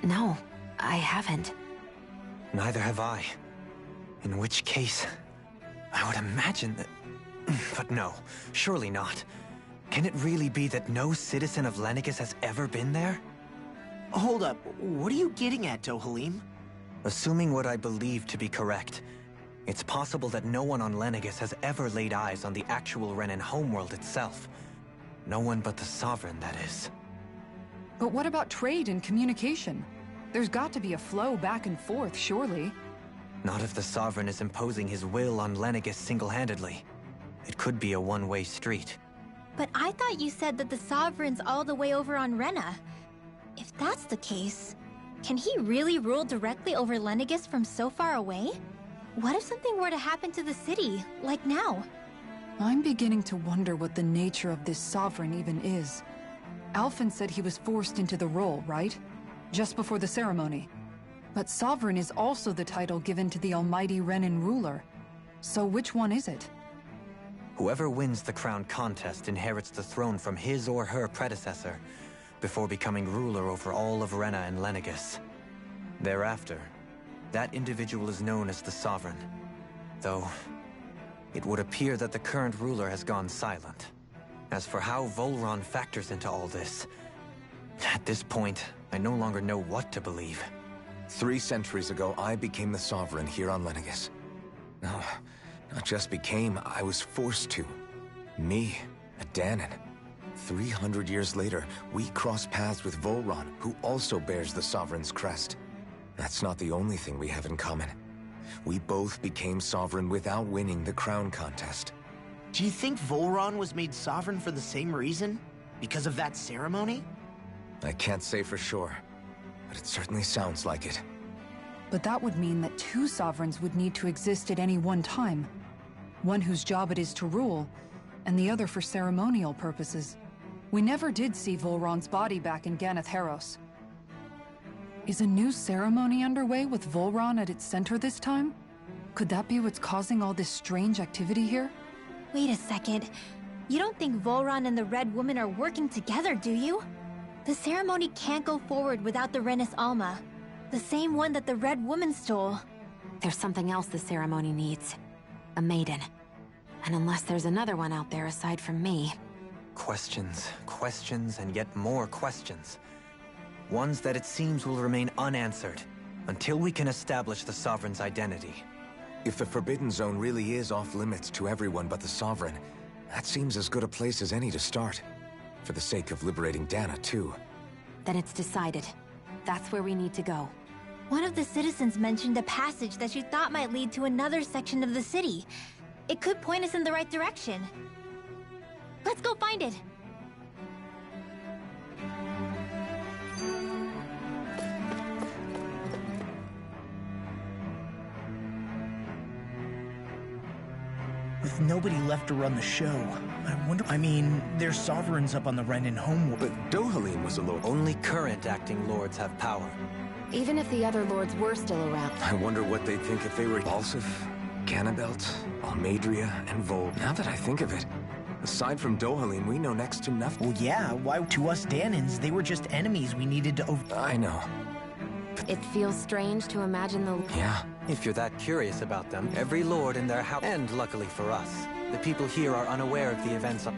No, I haven't. Neither have I. In which case, I would imagine that... But no, surely not. Can it really be that no citizen of Lenegis has ever been there? Hold up, what are you getting at, Dohalim? Assuming what I believe to be correct, it's possible that no one on Lenegis has ever laid eyes on the actual Renan homeworld itself. No one but the Sovereign, that is. But what about trade and communication? There's got to be a flow back and forth, surely. Not if the Sovereign is imposing his will on Lenegis single-handedly. It could be a one-way street. But I thought you said that the Sovereign's all the way over on Rena. If that's the case, can he really rule directly over Lenegis from so far away? What if something were to happen to the city, like now? I'm beginning to wonder what the nature of this Sovereign even is. Alphen said he was forced into the role, right? Just before the ceremony. But Sovereign is also the title given to the almighty Renan ruler. So which one is it? Whoever wins the crown contest inherits the throne from his or her predecessor, before becoming ruler over all of Rena and Lenegis. Thereafter, that individual is known as the Sovereign, though it would appear that the current ruler has gone silent. As for how Volron factors into all this, at this point, I no longer know what to believe. 3 centuries ago, I became the Sovereign here on Lenegis. No, not just became, I was forced to. Me, a Danon. 300 years later, we cross paths with Volron, who also bears the Sovereign's crest. That's not the only thing we have in common. We both became Sovereign without winning the crown contest. Do you think Volron was made Sovereign for the same reason? Because of that ceremony? I can't say for sure, but it certainly sounds like it. But that would mean that 2 Sovereigns would need to exist at any one time. One whose job it is to rule, and the other for ceremonial purposes. We never did see Volron's body back in Ganath Haros. Is a new ceremony underway with Volron at its center this time? Could that be what's causing all this strange activity here? Wait a second. You don't think Volron and the Red Woman are working together, do you? The ceremony can't go forward without the Renis Alma. The same one that the Red Woman stole. There's something else the ceremony needs. A maiden. And unless there's another one out there aside from me... Questions, questions, and yet more questions. Ones that it seems will remain unanswered, until we can establish the Sovereign's identity. If the Forbidden Zone really is off-limits to everyone but the Sovereign, that seems as good a place as any to start. For the sake of liberating Dana, too. Then it's decided. That's where we need to go. One of the citizens mentioned a passage that she thought might lead to another section of the city. It could point us in the right direction. Let's go find it! With nobody left to run the show, I wonder... I mean, there's sovereigns up on the Renin homeworld. But Dohalim was a lord. Only current acting lords have power. Even if the other lords were still around. I wonder what they'd think if they were Balsif, Ganabelt, Almadria, and Vol. Now that I think of it, aside from Dohalim, we know next to nothing. Well, yeah, why to us Danans, they were just enemies we needed to I know. It feels strange to imagine the... Yeah. If you're that curious about them, every lord in their house... And luckily for us, the people here are unaware of the events of...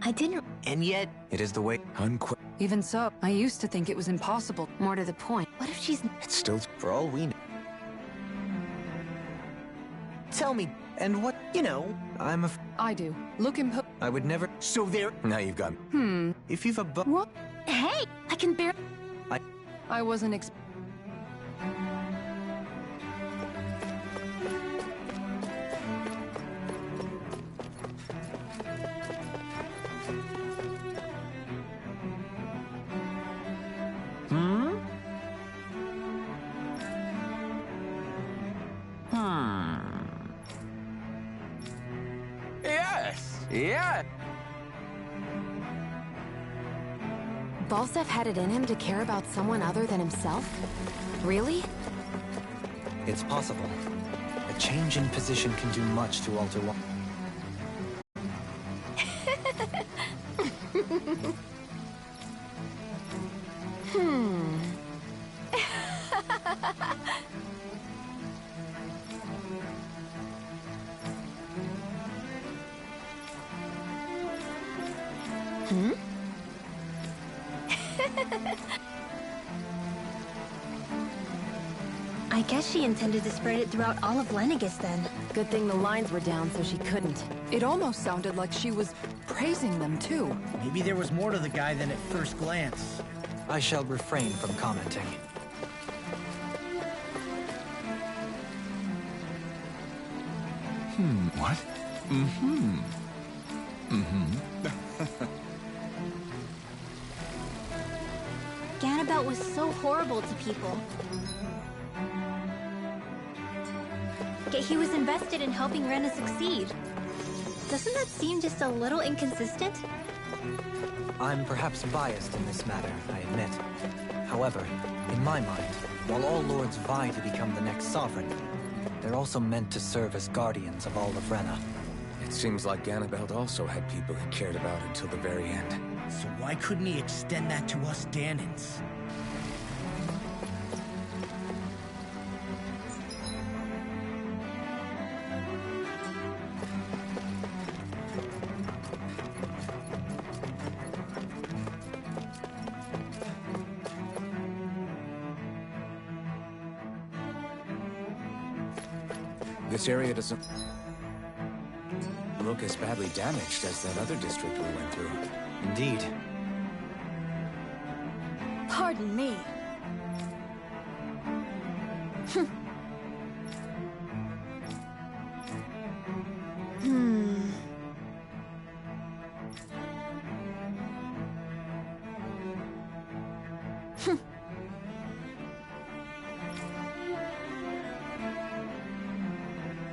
I didn't... And yet... It is the way... Even so, I used to think it was impossible. More to the point. What if she's... It's still... For all we know... Tell me, and what, you know... I do. Look impo... I would never... So there... Now you've got... If you've What? Hey! I can bear... I wasn't Yes! Yeah! Balsef had it in him to care about someone other than himself? Really? It's possible. A change in position can do much to alter one. I guess she intended to spread it throughout all of Lenegis then. Good thing the lines were down so she couldn't. It almost sounded like she was praising them, too. Maybe there was more to the guy than at first glance. I shall refrain from commenting. What? Ganabelt was so horrible to people. Yet he was invested in helping Rena succeed. Doesn't that seem just a little inconsistent? I'm perhaps biased in this matter, I admit. However, in my mind, while all lords vie to become the next sovereign, they're also meant to serve as guardians of all of Rena. It seems like Ganabelt also had people he cared about until the very end. So why couldn't he extend that to us Danans? This area doesn't look as badly damaged as that other district we went through. Indeed. Pardon me.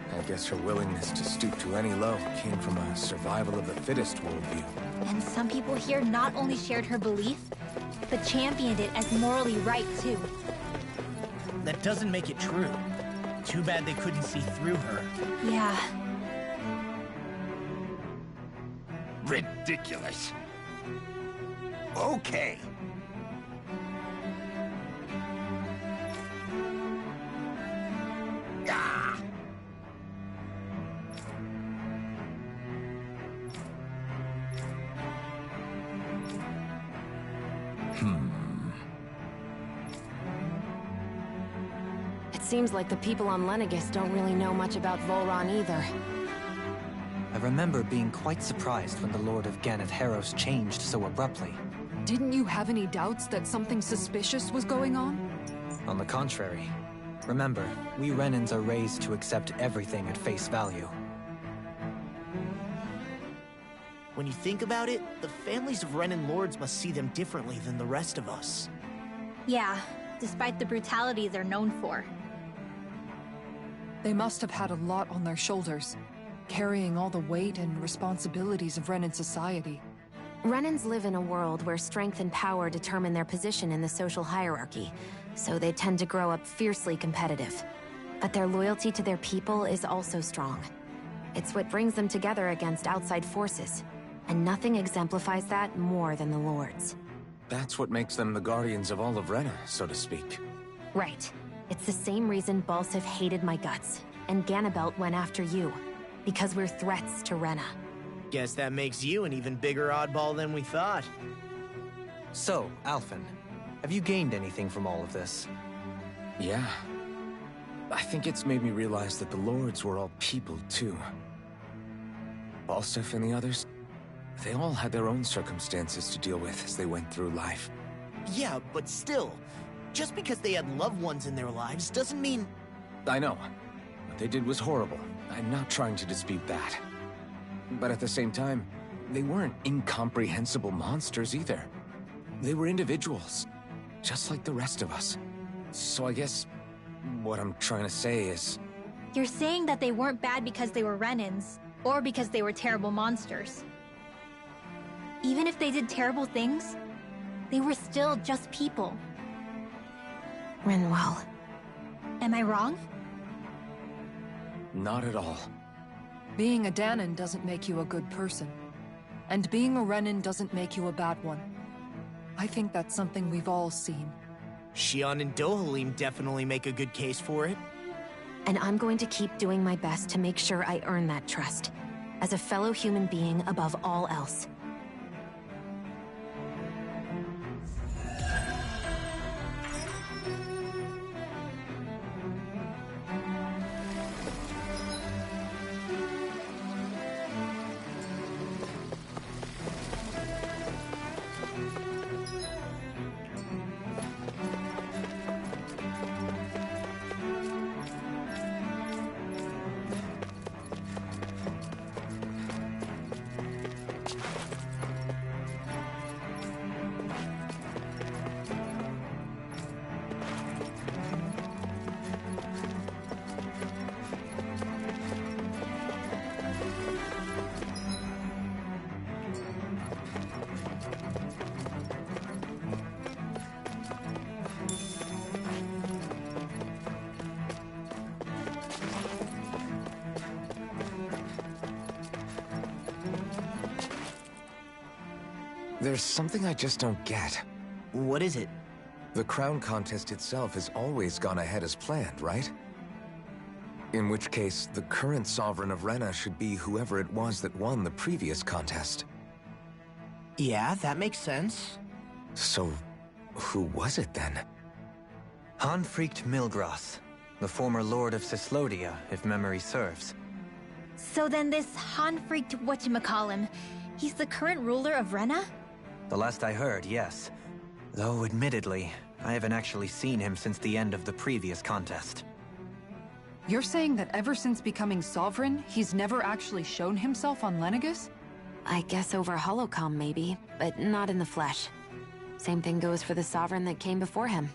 I guess her willingness to stoop to any low came from a survival of the fittest worldview. And some people here not only shared her belief, but championed it as morally right, too. that doesn't make it true. Too bad they couldn't see through her. Yeah. Ridiculous. Okay. Ah! It seems like the people on Lenegis don't really know much about Volron either. I remember being quite surprised when the Lord of Ganeth Haros changed so abruptly. Didn't you have any doubts that something suspicious was going on? On the contrary. Remember, we Renans are raised to accept everything at face value. When you think about it, the families of Renan lords must see them differently than the rest of us. Yeah, despite the brutality they're known for. They must have had a lot on their shoulders, carrying all the weight and responsibilities of Renan society. Renans live in a world where strength and power determine their position in the social hierarchy, so they tend to grow up fiercely competitive. But their loyalty to their people is also strong. It's what brings them together against outside forces, and nothing exemplifies that more than the Lords. That's what makes them the guardians of all of Rena, so to speak. Right. It's the same reason Balsif hated my guts, and Ganabelt went after you. Because we're threats to Rena. Guess that makes you an even bigger oddball than we thought. So, Alphen, have you gained anything from all of this? Yeah. I think it's made me realize that the Lords were all people, too. Balsif and the others, they all had their own circumstances to deal with as they went through life. Yeah, but still, just because they had loved ones in their lives doesn't mean... I know. What they did was horrible. I'm not trying to dispute that. But at the same time, they weren't incomprehensible monsters either. They were individuals, just like the rest of us. So I guess what I'm trying to say is... You're saying that they weren't bad because they were Renans, or because they were terrible monsters. Even if they did terrible things, they were still just people. Rinwell. Am I wrong? Not at all. Being a Danan doesn't make you a good person. And being a Renan doesn't make you a bad one. I think that's something we've all seen. Xion and Dohalim definitely make a good case for it. And I'm going to keep doing my best to make sure I earn that trust. As a fellow human being above all else. There's something I just don't get. What is it? The crown contest itself has always gone ahead as planned, right? In which case, the current sovereign of Rena should be whoever it was that won the previous contest. Yeah, that makes sense. So, who was it then? Hanfrikt Milgras, the former lord of Cislodia, if memory serves. So then this Hanfrikt whatchamacallem, he's the current ruler of Rena? The last I heard, yes. Though, admittedly, I haven't actually seen him since the end of the previous contest. You're saying that ever since becoming sovereign, he's never actually shown himself on Lenegis? I guess over holocom maybe, but not in the flesh. Same thing goes for the sovereign that came before him.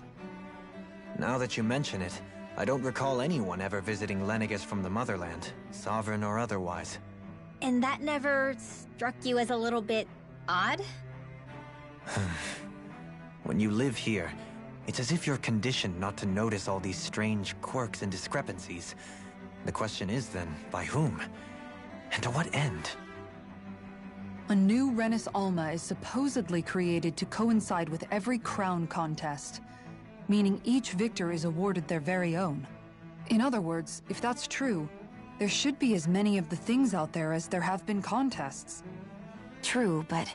Now that you mention it, I don't recall anyone ever visiting Lenegis from the motherland, sovereign or otherwise. And that never struck you as a little bit odd? When you live here, It's as if you're conditioned not to notice all these strange quirks and discrepancies. The question is then, by whom? And to what end? A new Renis Alma is supposedly created to coincide with every crown contest, meaning each victor is awarded their very own. In other words, if that's true, there should be as many of the things out there as there have been contests. True, but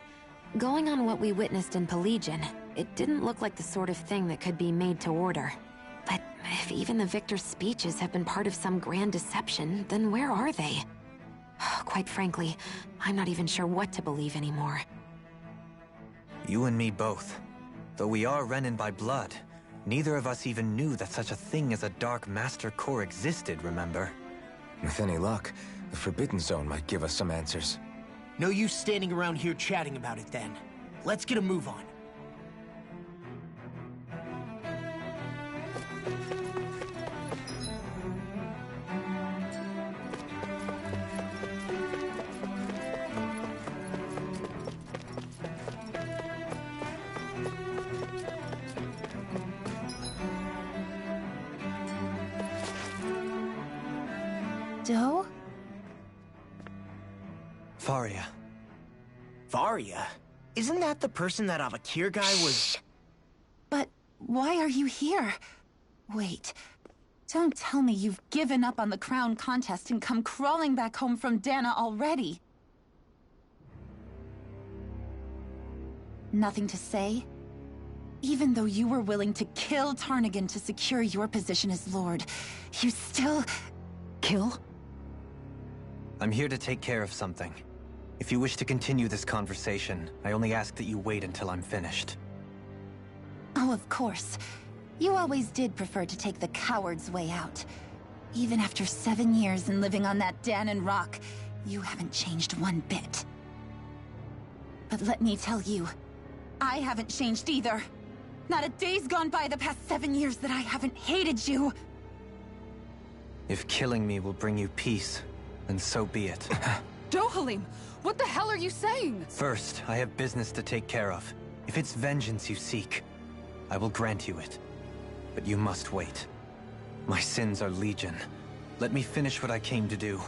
going on what we witnessed in Pelegion, it didn't look like the sort of thing that could be made to order. But if even the victor's speeches have been part of some grand deception, then where are they? Quite frankly, I'm not even sure what to believe anymore. You and me both. Though we are Renin by blood, neither of us even knew that such a thing as a Dark Master Core existed, remember? With any luck, the Forbidden Zone might give us some answers. No use standing around here chatting about it then. Let's get a move on. Doe? Faria. Faria? Isn't that the person that Avakir guy was... But why are you here? Wait, don't tell me you've given up on the crown contest and come crawling back home from Dana already. Nothing to say? Even though you were willing to kill Tarnigan to secure your position as Lord, you still... Kill? I'm here to take care of something. If you wish to continue this conversation, I only ask that you wait until I'm finished. Oh, of course. You always did prefer to take the coward's way out. Even after 7 years and living on that Danon rock, you haven't changed one bit. But let me tell you, I haven't changed either. Not a day's gone by the past 7 years that I haven't hated you. If killing me will bring you peace, then so be it. Dohalim, what the hell are you saying? First, I have business to take care of. If it's vengeance you seek, I will grant you it. But you must wait. My sins are legion. Let me finish what I came to do.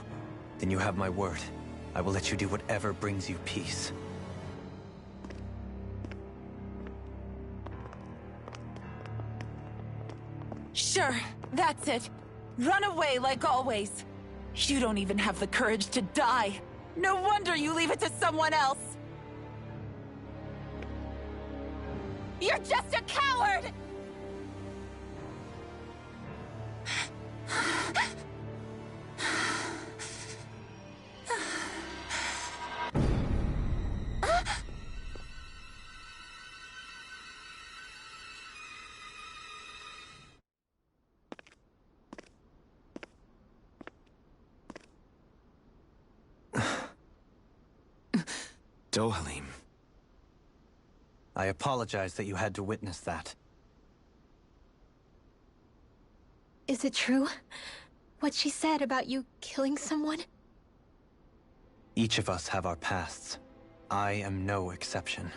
Then you have my word. I will let you do whatever brings you peace. Sure, that's it. Run away like always. You don't even have the courage to die. No wonder you leave it to someone else. You're just a coward! Dohalim. I apologize that you had to witness that. Is it true? What she said about you killing someone? Each of us have our pasts. I am no exception.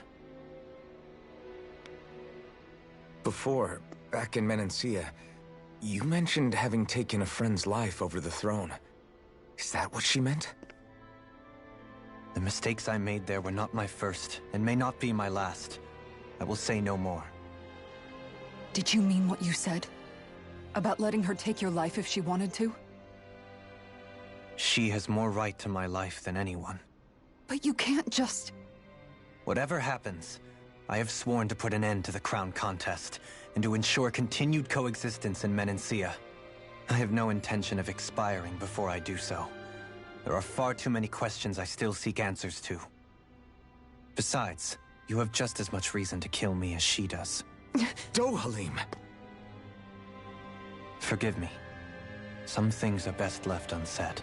Before, back in Menancia, you mentioned having taken a friend's life over the throne. Is that what she meant? The mistakes I made there were not my first, and may not be my last. I will say no more. Did you mean what you said? About letting her take your life if she wanted to? She has more right to my life than anyone. But you can't just... Whatever happens, I have sworn to put an end to the crown contest, and to ensure continued coexistence in Menancia. I have no intention of expiring before I do so. There are far too many questions I still seek answers to. Besides, you have just as much reason to kill me as she does. Dohalim! Forgive me. Some things are best left unsaid.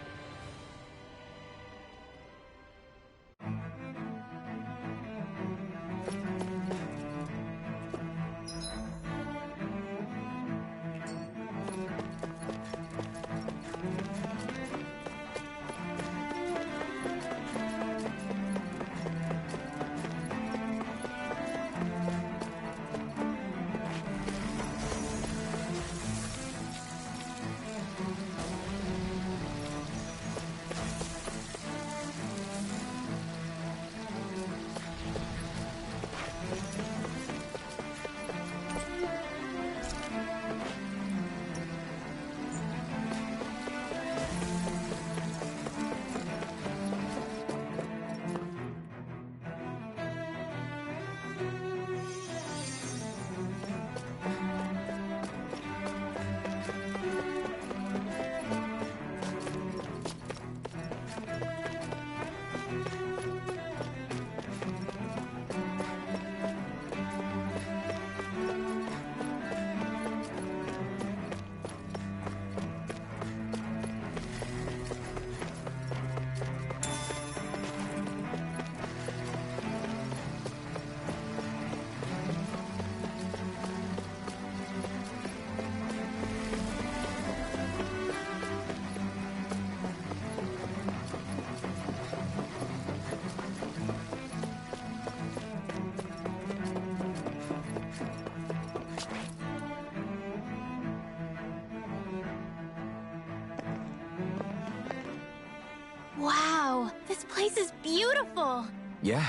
place is beautiful. Yeah,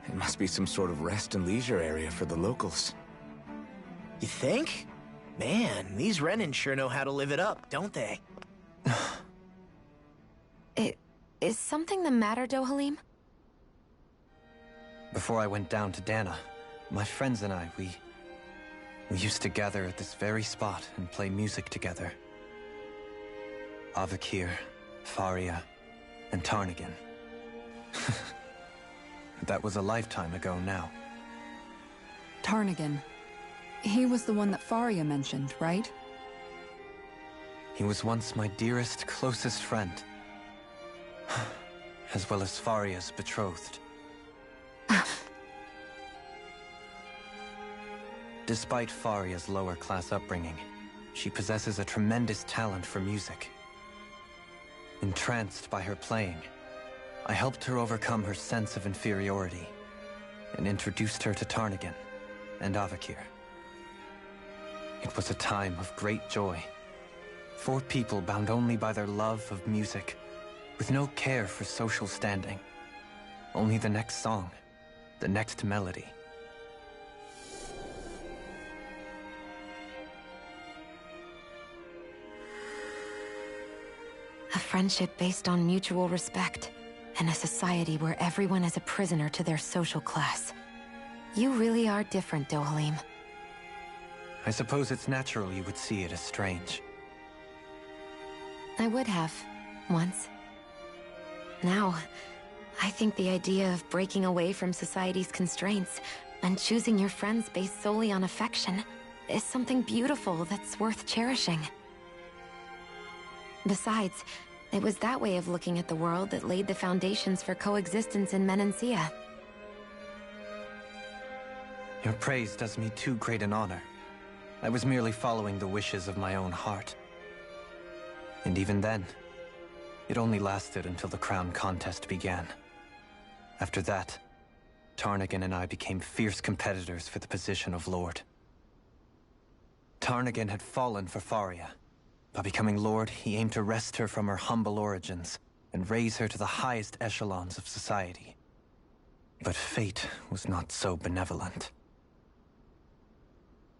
it must be some sort of rest and leisure area for the locals. You think? Man, these Renin sure know how to live it up, don't they? Is something the matter, Dohalim? Before I went down to Dana, my friends and I, we used to gather at this very spot and play music together. Avakir, Faria, and Tarnigan. That was a lifetime ago now. Tarnigan. He was the one that Faria mentioned, right? He was once my dearest, closest friend. As well as Faria's betrothed. Despite Faria's lower-class upbringing, she possesses a tremendous talent for music. Entranced by her playing, I helped her overcome her sense of inferiority and introduced her to Tarnigan and Avakir. It was a time of great joy. 4 people bound only by their love of music, with no care for social standing. Only the next song, the next melody. A friendship based on mutual respect, and a society where everyone is a prisoner to their social class. You really are different, Dohalim. I suppose it's natural you would see it as strange. I would have, once. Now, I think the idea of breaking away from society's constraints and choosing your friends based solely on affection is something beautiful that's worth cherishing. Besides, it was that way of looking at the world that laid the foundations for coexistence in Menancia. Your praise does me too great an honor. I was merely following the wishes of my own heart. And even then, it only lasted until the crown contest began. After that, Tarnigan and I became fierce competitors for the position of Lord. Tarnigan had fallen for Faria. By becoming Lord, he aimed to wrest her from her humble origins and raise her to the highest echelons of society. But fate was not so benevolent.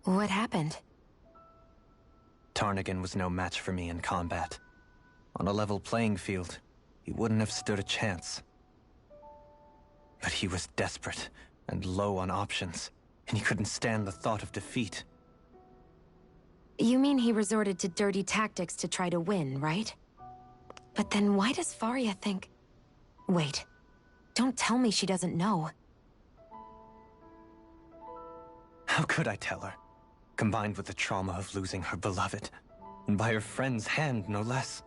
What happened? Tarnigan was no match for me in combat. On a level playing field, he wouldn't have stood a chance. But he was desperate and low on options, and he couldn't stand the thought of defeat. You mean he resorted to dirty tactics to try to win, right? But then why does Faria think... Wait, don't tell me she doesn't know. How could I tell her? Combined with the trauma of losing her beloved, and by her friend's hand, no less.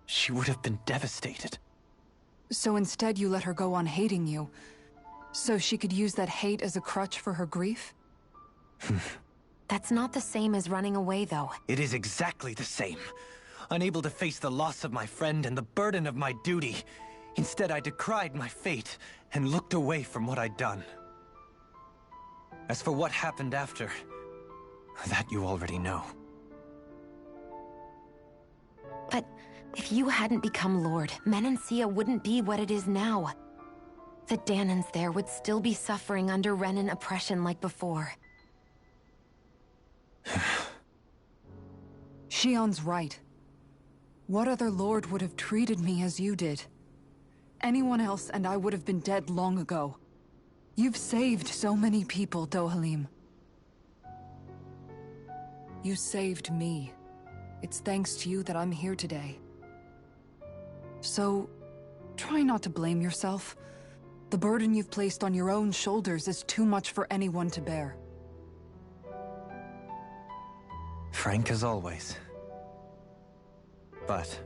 She would have been devastated. So instead you let her go on hating you, so she could use that hate as a crutch for her grief? That's not the same as running away, though. It is exactly the same. Unable to face the loss of my friend and the burden of my duty. Instead, I decried my fate and looked away from what I'd done. As for what happened after, that you already know. But if you hadn't become Lord, Menancia wouldn't be what it is now. The Danans there would still be suffering under Renin oppression like before. Shion's right. What other lord would have treated me as you did? Anyone else and I would have been dead long ago. You've saved so many people, Dohalim. You saved me. It's thanks to you that I'm here today. So, try not to blame yourself. The burden you've placed on your own shoulders is too much for anyone to bear. Frank as always. But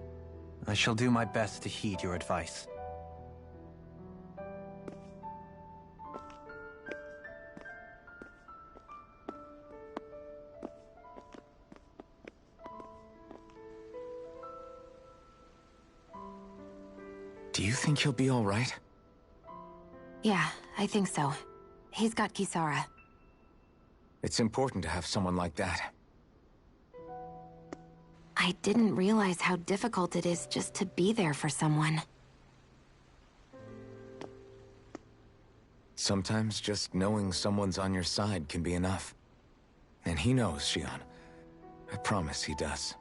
I shall do my best to heed your advice. Do you think he'll be all right? Yeah, I think so. He's got Kisara. It's important to have someone like that. I didn't realize how difficult it is just to be there for someone. Sometimes just knowing someone's on your side can be enough. And he knows, Xion. I promise he does.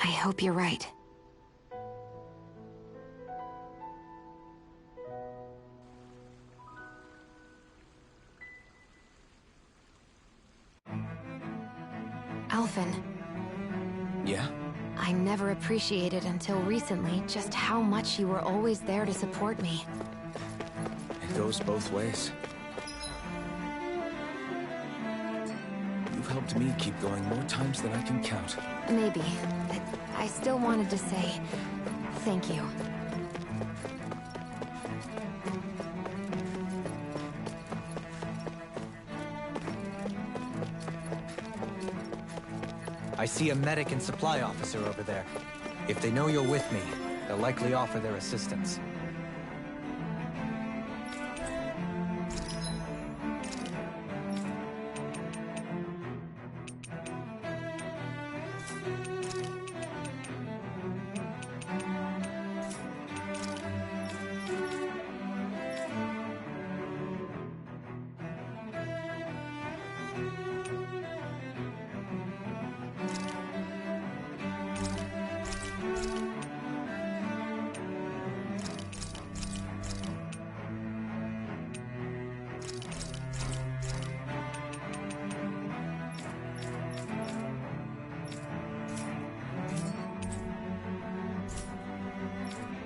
I hope you're right. Alphen. Yeah? I never appreciated until recently just how much you were always there to support me. It goes both ways. You've helped me keep going more times than I can count. Maybe, but I still wanted to say thank you. I see a medic and supply officer over there. If they know you're with me, they'll likely offer their assistance.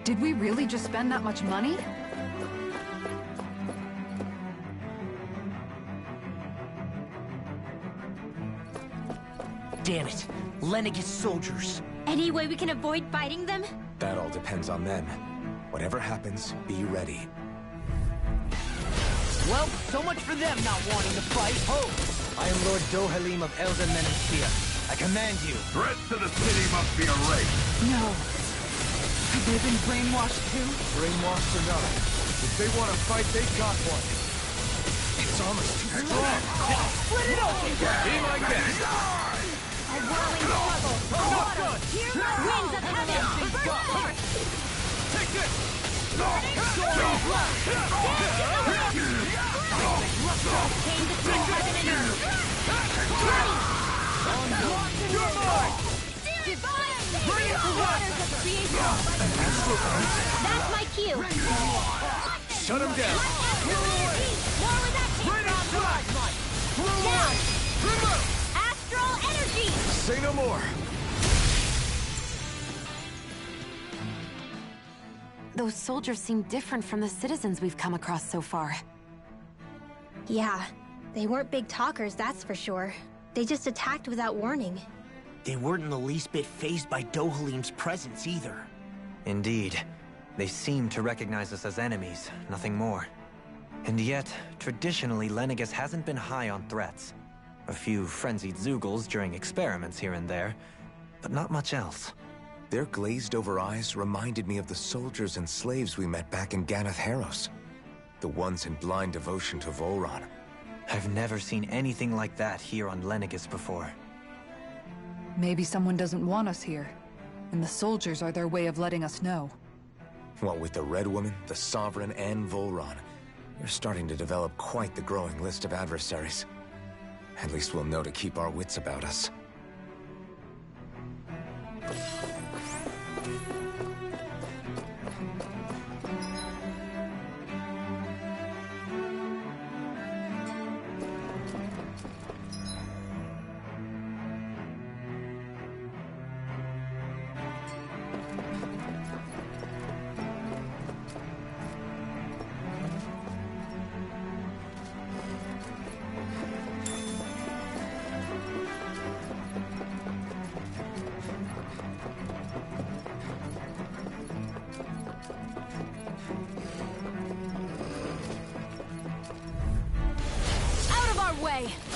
Did we really just spend that much money? Damn it! Lenegis soldiers! Any way we can avoid fighting them? That all depends on them. Whatever happens, be ready. Well, so much for them not wanting to fight. Ho! I am Lord Dohalim of Elden Menenspia. I command you. Threats to the city must be erased. No. Have they been brainwashed too? Brainwashed or not, if they want to fight, they got one. Its armor's too strong. Split it open! Be my guest. A whirling struggle. Water. Winds of heaven. Burst forth. Take this! Came between heaven and earth. You're mine! Divine! The waters of creation. That's my cue. Shut him down! Astral energy. More where that came from. Now. Astral energy. Say no more. Those soldiers seem different from the citizens we've come across so far. Yeah, they weren't big talkers, that's for sure. They just attacked without warning. They weren't in the least bit fazed by Dohalim's presence either. Indeed. They seem to recognize us as enemies, nothing more. And yet, traditionally, Lenegis hasn't been high on threats. A few frenzied Zeugles during experiments here and there, but not much else. Their glazed-over eyes reminded me of the soldiers and slaves we met back in Ganath Haros. The ones in blind devotion to Volron. I've never seen anything like that here on Lenegis before. Maybe someone doesn't want us here, and the soldiers are their way of letting us know. What with the Red Woman, the Sovereign, and Volron, we're starting to develop quite the growing list of adversaries. At least we'll know to keep our wits about us.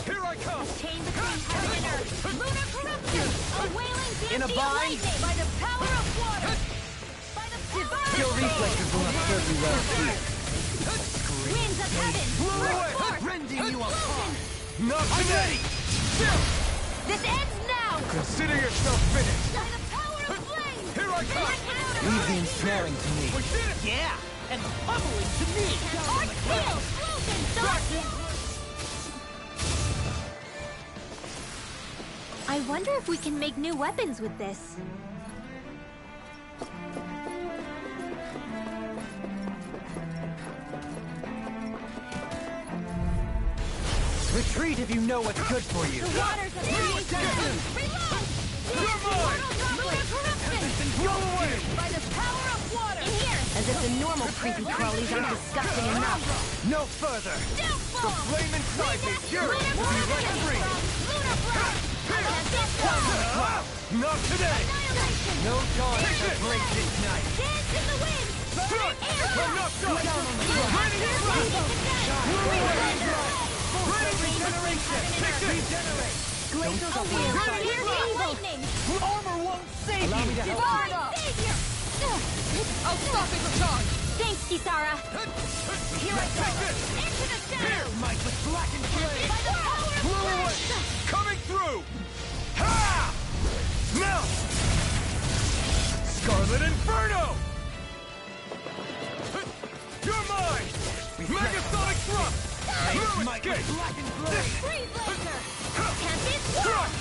Here I come! Chain between heaven and earth. Lunar corruption. A wailing In a dancing bind? lightning. By the power of water. By the power Your reflexes will not serve you well here. winds of heaven. Burst forth. Rending you apart! Not today! This ends now. Consider yourself finished! By the power of flame. Here I come! Leave the ensnaring to me. We did it! Yeah! and pummeling to me! Arch kill! Frozen, son! I wonder if we can make new weapons with this. Retreat if you know what's good for you. The waters of creation! Reload! Go away! By the power of water! In here! As if the normal creepy crawlies aren't disgusting enough. No further! The flame inside me, pure, will be let free! Not today! No dawn shall break this night! Dance in the wind! Good! I'm not done! Ready to regeneration! Regenerate! Glacial spear! Lightning! Armor won't save Allow me to help. Divine savior! I'll stop it for charge! Thanks, Kisara! Here I go! Into the shadows! Might with blackened flame! By the power of Blow away! Coming through! Ha! Now! Scarlet Inferno! You're mine! Megasonic thrust! No escape! Blackened flame! freeze laser! Can't be struck!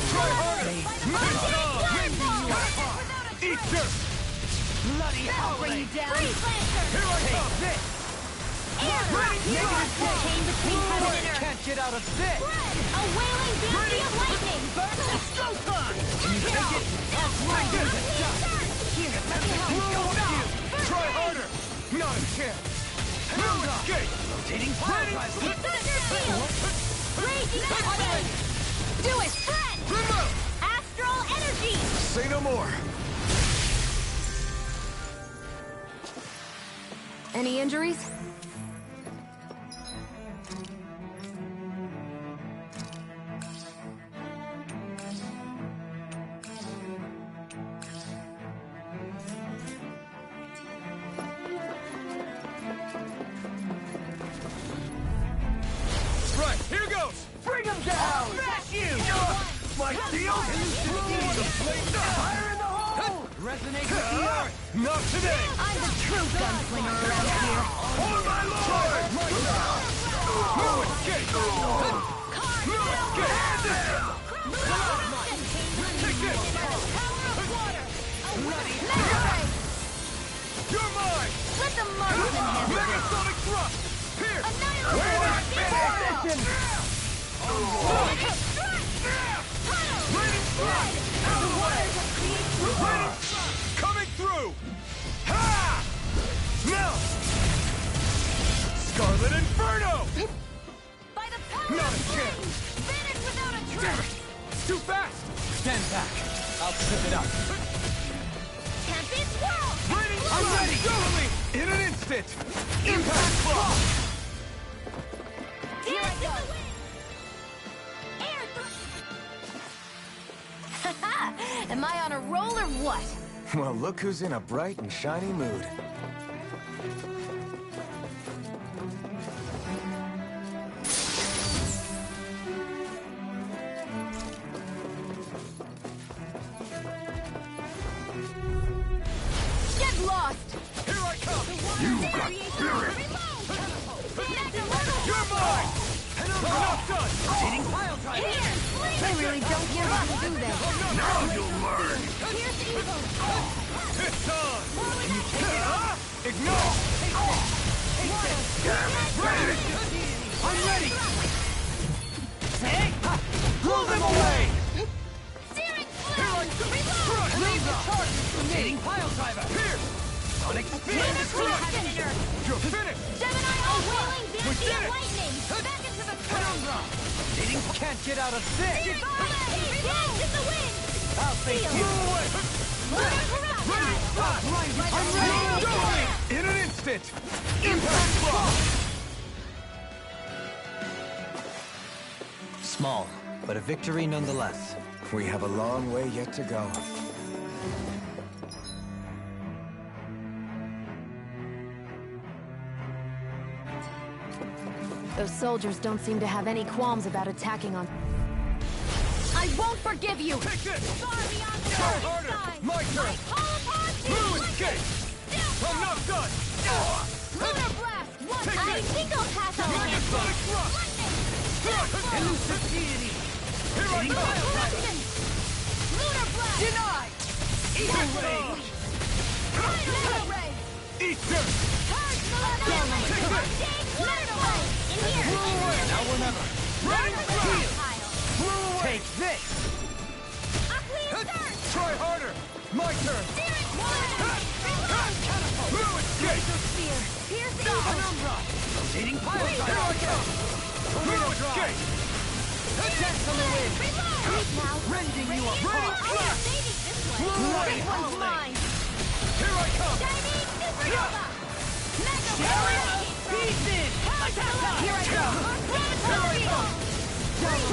Try harder! Eater! Bloody hell! Bring you down! Freeze laser! Here I come! This! Air! Chain between heaven and earth! Can't get out of this! A wailing bounty of lightning! It's go time! Can you take it? I'll smack it! Here, let me help! Blow up you! Try harder! Not a chance! No escape! Rotating fire drive! Raging flame! Do it! Spread! Remote! Astral energy! Say no more! Any injuries? Right, here goes! Bring him down! Smash you! My shield! Fire in the hole! Resonate with the earth! Not today! I'm the true gunslinger around here! Oh my lord! No escape! No escape! Take this! You're mine! Let the marksman handle this! Megasonic thrust! Here! Annihilation! Coming through! Ha! Now! Scarlet Inferno! By the power Not of a flame! chance! Vanish without a trace! Too fast! Stand back. I'll trip it up. Can't be swirled! I'm ready! Go me! In an instant! Impact block! Here I go! Air Am I on a roll or what? Well, look who's in a bright and shiny mood. Get lost! Here I come! You got spirit! You're mine! I'm not done! Rotating pile drive! They really don't give up, do they? Now you'll learn! It's on! Can you take it? Ignore! I'm ready! Take! Blow them away! Leave the charges to me! Rotating pile driver! Here! Sonic spin! You're finished! Gemini wailing bounty of lightning! Back into the Penumbra! Rotating can't get out of this! Dance in the wind! I'll face you! I'm ready! In an instant! Impact block! Small, but a victory nonetheless. We have a long way yet to go. Those soldiers don't seem to have any qualms about attacking on... I I won't forgive you! Take this! Far beyond the Try harder! My turn! Blue escape! I'm not done! Lunar Blast! What? Take I this! think I'll pass on Dragon this. Sonic Thrust! Elusive deity! Here I Lunar come! Corruption! Lunar Blast! Denied! Eagle Ray! Lunar Ray! Easter! Charge the level! Take this! Lunar Ray! In here! Now or never! Running Shield! Blue away! Take this! Try harder! My turn! Blue escape! Penumbra! Rotating pile drive! Here I come! Blue escape! Attack on the wind! Rending you apart! Blue away! This one's mine! Here I come! Shining Supernova! Mega Chariot! Peace in! Attack time! Here I go! Dance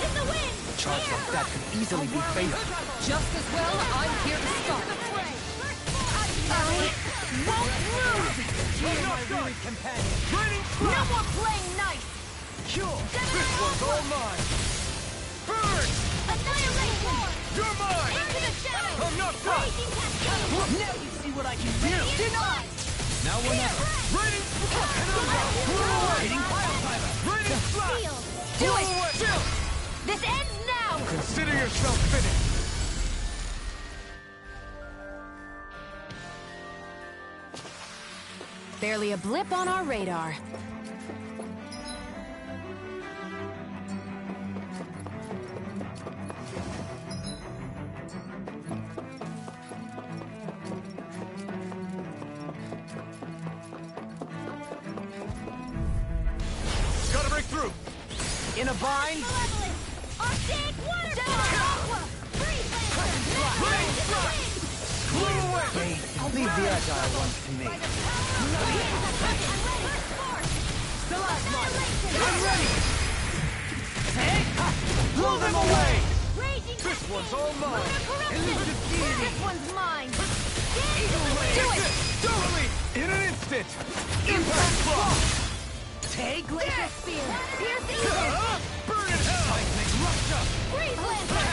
in the wind! Charge like that could easily be fatal. Just as well, I'm here to start. I won't lose! I'm not done! Companion. No more playing nice! Cure! This one's all mine! Burn! Annihilation! You're mine! Into the shadows! I'm not done! Raging cascade! Now you see what I can do! Denied! Now we're not! Raining Penumbra! Hitting pile driver! Raining flash! Seal! Do it! Chill! This ends now! Consider yourself finished! Barely a blip on our radar. Gotta break through! In a bind! Malevolent! Arctic waterfall! Freeze Lancer! Blue away! Leave the agile ones to me. I'm ready! Blow them away! This one's all mine! Elusive deity! This one's mine! Do it! Totally! In an instant! Impact block! Take Laser Spear! Pierce Evil! Burn in hell! Seismic Russia! Freeze Lancer!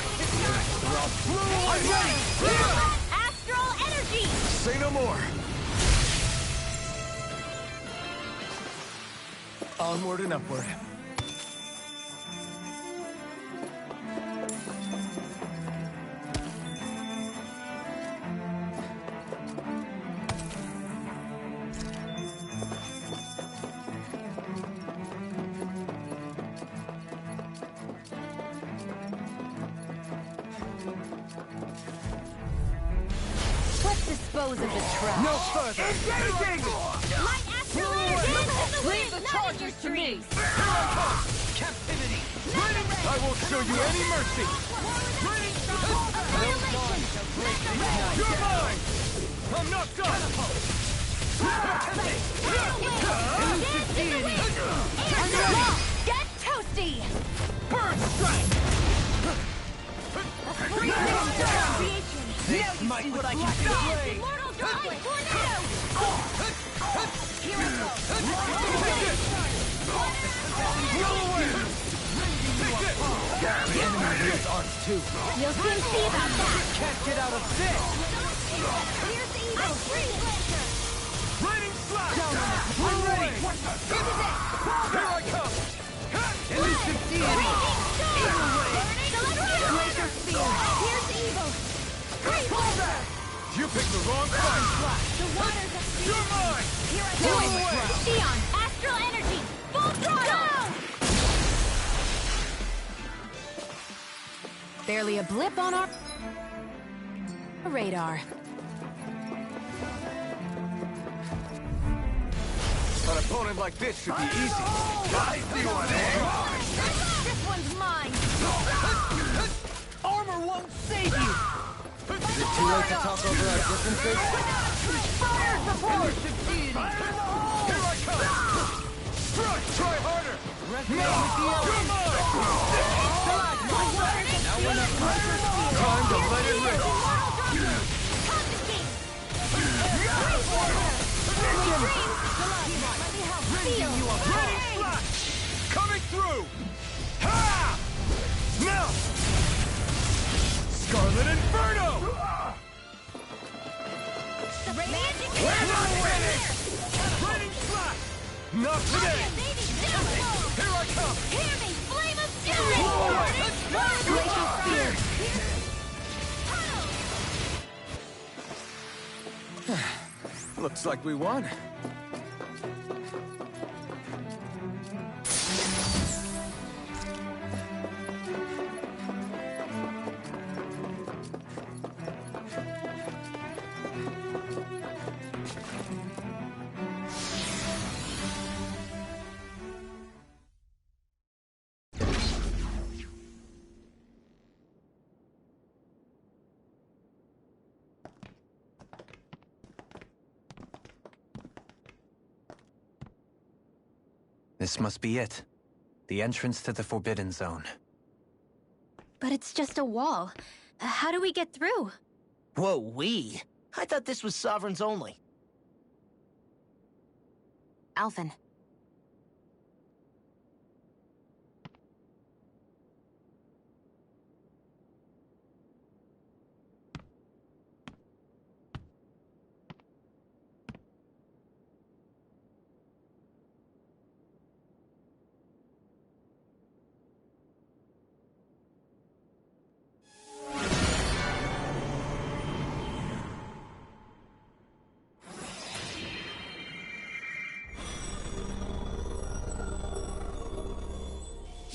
I'm ready! Astral Energy! Say no more! Onward and upward. Let's dispose of the trap. No further! Engaging! Light Astral Energy! Leave the charges to me! Here I come! Captivity! I won't show you any mercy! You're mine! I'm not done! Elusive deity! I'm ready! Get toasty! Burn strike! This might be what I can display! Immortal Drive! Tornado! Here I go! Blow away! The enemy wields arts too. You'll soon see about that! Can't get out of this! Here's Evil! Freeze Lancer! Raining slash! I'm ready! Here I come! Elusive deity! Evil ray! Laser Spear! Here's Evil! Freeze Lancer! You picked the wrong fight! The waters of sea! You're mine! Here I go! Xion! Astral Energy! Full throttle! Barely a blip on our radar. An opponent like this should be easy. I see one, This one's mine! Armor won't save you! Is it too late to talk over our differences? Fire support! Elusive deity! Here I come! Try harder! No! You're mine! Now we're not time to let it rip! Coming through! Ha! Now An inferno! We're not winning! Lightning slash! Not today! Here I come! Hear me! Flame of fury! Glacial spear! Looks like we won. This must be it. The entrance to the Forbidden Zone. But it's just a wall. How do we get through? Whoa, we? I thought this was Sovereigns only. Alphen.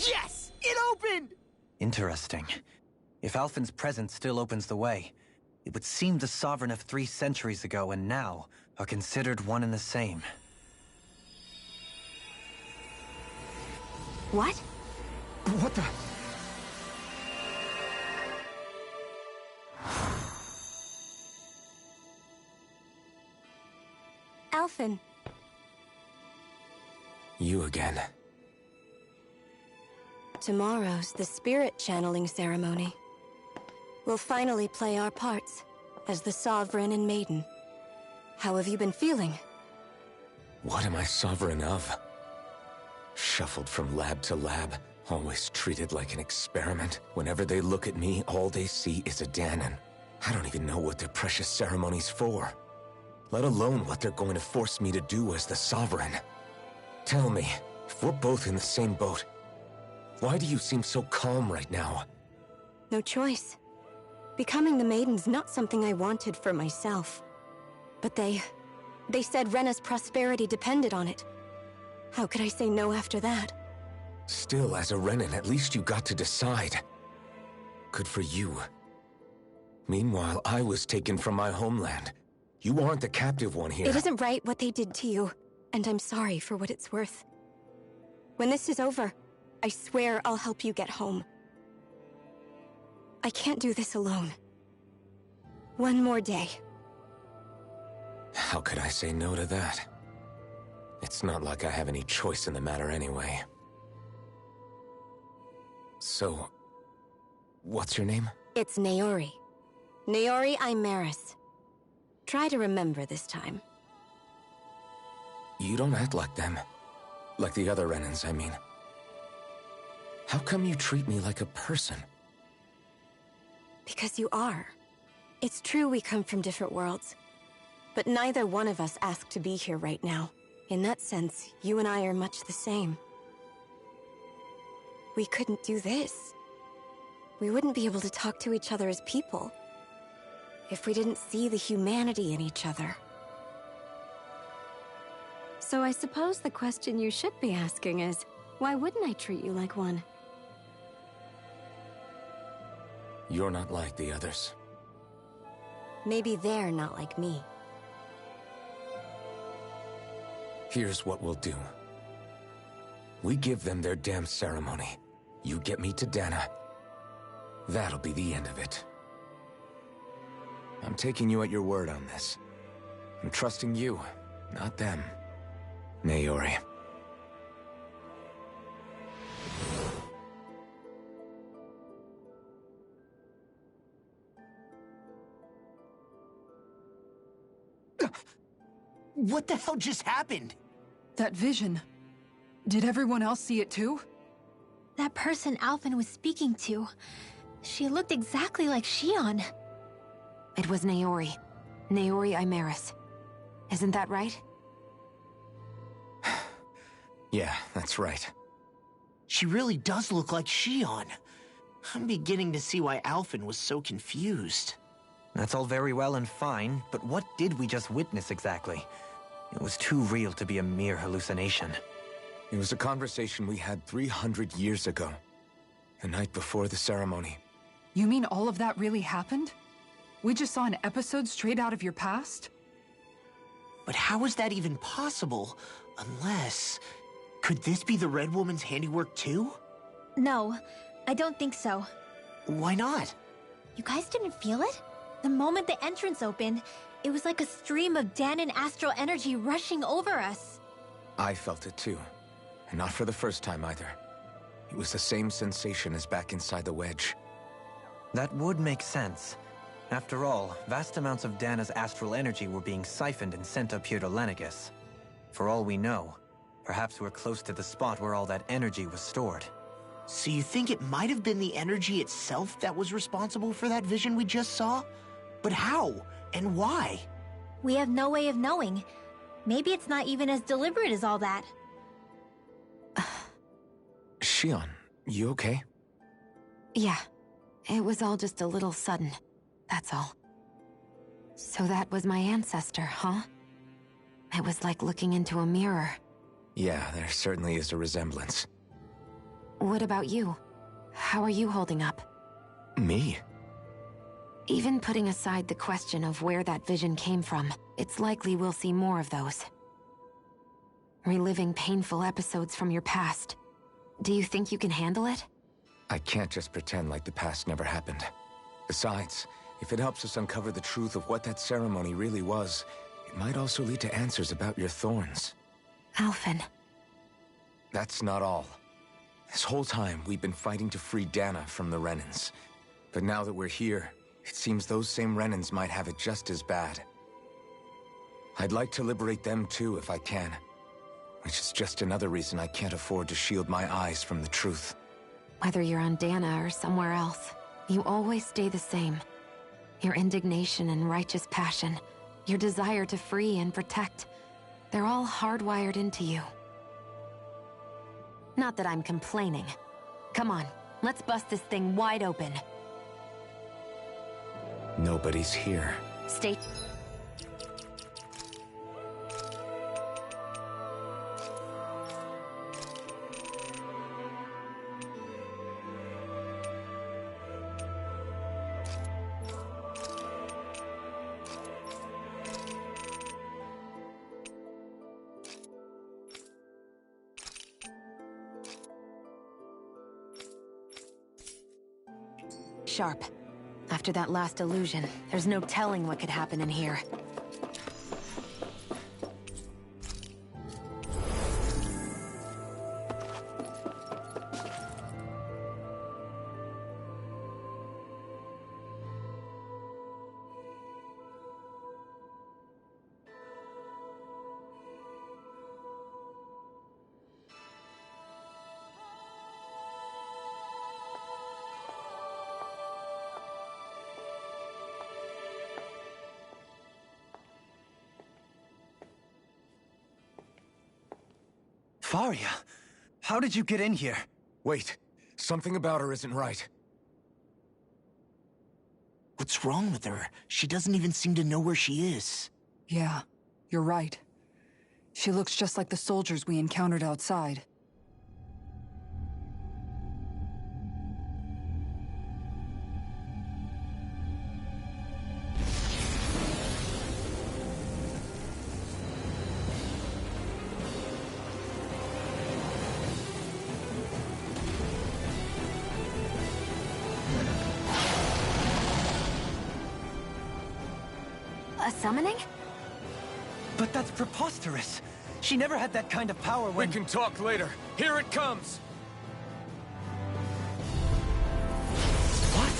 Yes! It opened! Interesting. If Alphen's presence still opens the way, it would seem the Sovereign of 3 centuries ago and now are considered one and the same. What? What the? Alphen. You again. Tomorrow's the spirit channeling ceremony. We'll finally play our parts as the Sovereign and Maiden. How have you been feeling? What am I sovereign of? Shuffled from lab to lab, always treated like an experiment. Whenever they look at me, all they see is a Dahnan. I don't even know what their precious ceremony's for, let alone what they're going to force me to do as the Sovereign. Tell me, if we're both in the same boat, why do you seem so calm right now? No choice. Becoming the Maiden's not something I wanted for myself. But they said Rena's prosperity depended on it. How could I say no after that? Still, as a Renan, at least you got to decide. Good for you. Meanwhile, I was taken from my homeland. You aren't the captive one here. It isn't right what they did to you, and I'm sorry for what it's worth. When this is over, I swear I'll help you get home. I can't do this alone. One more day. How could I say no to that? It's not like I have any choice in the matter anyway. So, what's your name? It's Naori. Naori Imaris. Try to remember this time. You don't act like them. Like the other Renans, I mean. How come you treat me like a person? Because you are. It's true we come from different worlds. But neither one of us asked to be here right now. In that sense, you and I are much the same. We couldn't do this. We wouldn't be able to talk to each other as people if we didn't see the humanity in each other. So I suppose the question you should be asking is, why wouldn't I treat you like one? You're not like the others. Maybe they're not like me. Here's what we'll do. We give them their damn ceremony. You get me to Dana. That'll be the end of it. I'm taking you at your word on this. I'm trusting you, not them. Naori. What the hell just happened? That vision. Did everyone else see it too? That person Alphen was speaking to. She looked exactly like Shion. It was Naori. Naori Imaris. Isn't that right? Yeah, that's right. She really does look like Shion. I'm beginning to see why Alphen was so confused. That's all very well and fine, but what did we just witness exactly? It was too real to be a mere hallucination. It was a conversation we had 300 years ago. The night before the ceremony. You mean all of that really happened? We just saw an episode straight out of your past? But how is that even possible? Unless... Could this be the Red Woman's handiwork too? No, I don't think so. Why not? You guys didn't feel it? The moment the entrance opened, it was like a stream of Danon astral energy rushing over us. I felt it too. And not for the first time either. It was the same sensation as back inside the wedge. That would make sense. After all, vast amounts of Dana's astral energy were being siphoned and sent up here to Lenegis. For all we know, perhaps we're close to the spot where all that energy was stored. So you think it might have been the energy itself that was responsible for that vision we just saw? But how? And why? We have no way of knowing. Maybe it's not even as deliberate as all that. Shion, you okay? Yeah. It was all just a little sudden. That's all. So that was my ancestor, huh? It was like looking into a mirror. Yeah, there certainly is a resemblance. What about you? How are you holding up? Me? Even putting aside the question of where that vision came from, it's likely we'll see more of those. Reliving painful episodes from your past. Do you think you can handle it? I can't just pretend like the past never happened. Besides, if it helps us uncover the truth of what that ceremony really was, it might also lead to answers about your thorns. Alphen. That's not all. This whole time, we've been fighting to free Dana from the Renans. But now that we're here, it seems those same Renans might have it just as bad. I'd like to liberate them too if I can. Which is just another reason I can't afford to shield my eyes from the truth. Whether you're on Dana or somewhere else, you always stay the same. Your indignation and righteous passion, your desire to free and protect, they're all hardwired into you. Not that I'm complaining. Come on, let's bust this thing wide open. Nobody's here. Stay... Sharp. After that last illusion, there's no telling what could happen in here. Faria, how did you get in here? Wait, something about her isn't right. What's wrong with her? She doesn't even seem to know where she is. Yeah, you're right. She looks just like the soldiers we encountered outside. A summoning? But that's preposterous. She never had that kind of power when... We can talk later. Here it comes! What?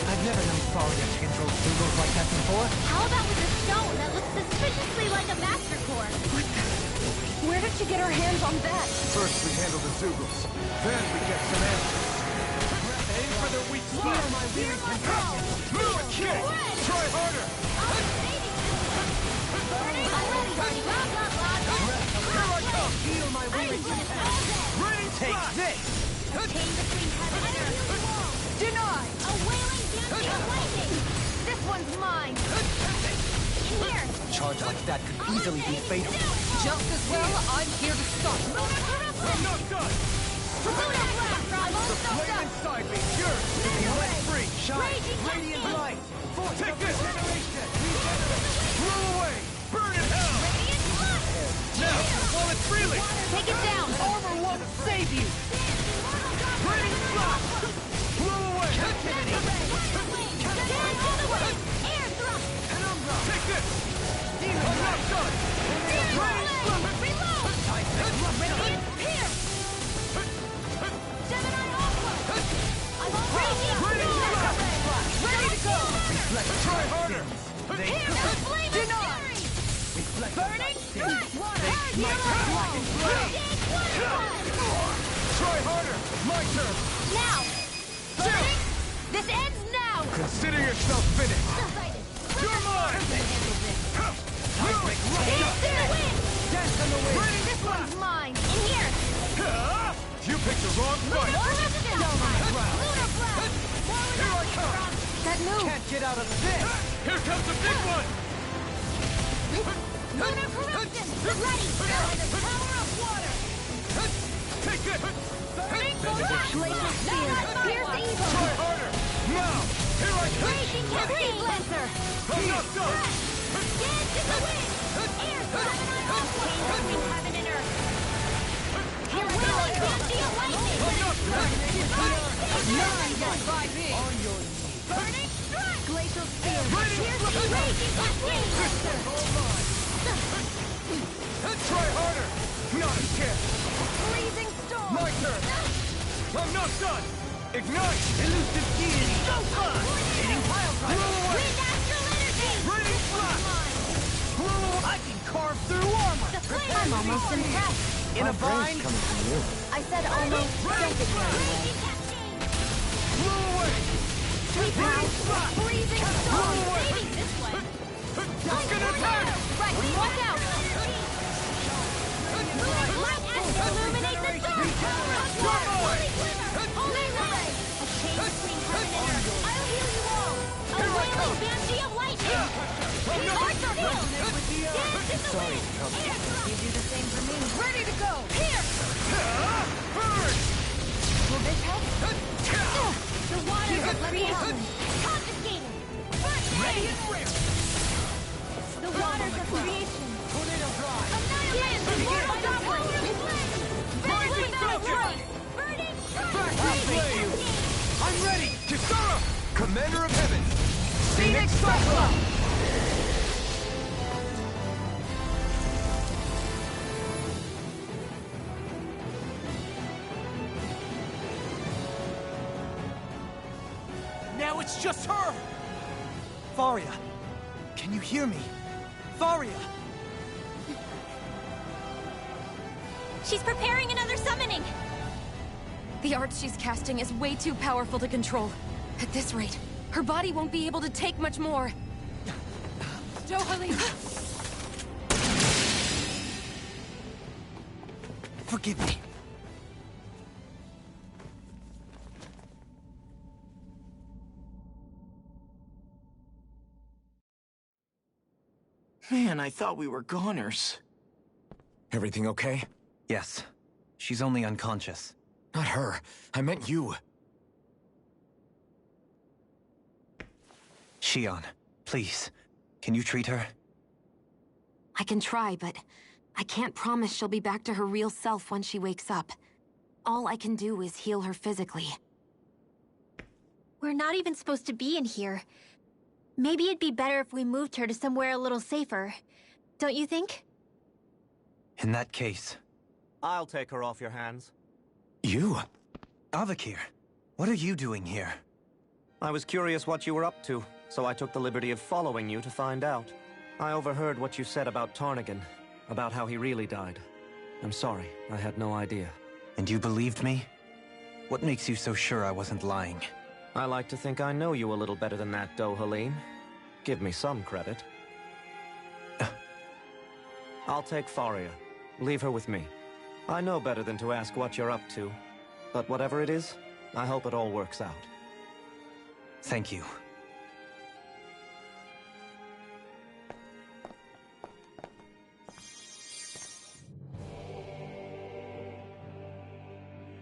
I've never known Faria to control Zugos like that before. How about with a stone that looks suspiciously like a master core? What the... Where did she get her hands on that? First we handle the Zugos, then we get some answers. Aim for the weak spot. weary companion! Move it, kid! Try harder! Here I come! Feel my weary companion! Ready, take this! Deny! A wailing dancing of lightning! This one's mine! In here! A charge like that could easily be fatal. Just as well, I'm here to stop. I'm not done! The flame inside me, yours! Be let free! Shine! Radiant light! Take this! Blow away! Burn in hell! Now, while it's freely! Take it down! Armor won't save you! Radiant flash! Blow away! Captivity! Air thrust! Take this! I'm not done! Reload! Radiant pierce! Gemini Aqua! I'm on ready to go! Try harder! Here, the flame is fury! Burning strike! Try harder! My turn! Now! Burning! This ends now! Consider yourself finished! You're mine! Dance in the wind! This one's mine! In here! You picked the wrong fight! Lunar blast! Here I come! That move! Can't get out of this! Here comes the big one! Lunar corruption! Ready! By the power of water! Take it! Burning glacial spear! Pierce evil! Try harder! Now! Here I come! Raging cascade lancer! I'm not done! Dance in the wind! Air Gemini Aqua! Between heaven and earth! Your willing banshee of lightning! I'm not done! None done by me! On your knees! Burning strike! Glacial spear! Piercing raging cascade lancer! Try harder! Not a chance! Freezing storm! My turn! I'm not done! Ignite! Elusive deity! Showtime! Hitting pile driver! Blow away! Wind astral energy! Ready flash! Blow away! I can carve through armor! The flame! I'm almost impressed! In a vine? I said almost. Don't get carried away. Blow away! Sweet mouth! Freezing storm! Saving this one! It's gonna attack! Right, watch out! Light astral illuminate the storm! Holy ray! A chain between heaven and earth! I'll heal you all! A wailing banshee of lightning! Archer hill! Dance in the wind! Air thrust! You do the same for me. Ready to go! Here! Burn! Will this help? The waters of creation! Confiscated! Ready and rear! The waters of creation! Tornado drive! Annihilate the mortal goblin! Rising Falcon! Burning Back to play! I'm ready! Kisara! Commander of Heaven! Phoenix Cyclone! Now it's just her! Faria! Can you hear me? Faria! She's preparing another summoning! The art she's casting is way too powerful to control. At this rate, her body won't be able to take much more. Dohalim! Forgive me. Man, I thought we were goners. Everything okay? Yes. She's only unconscious. Not her. I meant you. Shion, please. Can you treat her? I can try, but I can't promise she'll be back to her real self when she wakes up. All I can do is heal her physically. We're not even supposed to be in here. Maybe it'd be better if we moved her to somewhere a little safer. Don't you think? In that case... I'll take her off your hands. You? Avakir, what are you doing here? I was curious what you were up to, so I took the liberty of following you to find out. I overheard what you said about Tarnigan, about how he really died. I'm sorry, I had no idea. And you believed me? What makes you so sure I wasn't lying? I like to think I know you a little better than that, Dohalim. Give me some credit. I'll take Faria. Leave her with me. I know better than to ask what you're up to. But whatever it is, I hope it all works out. Thank you.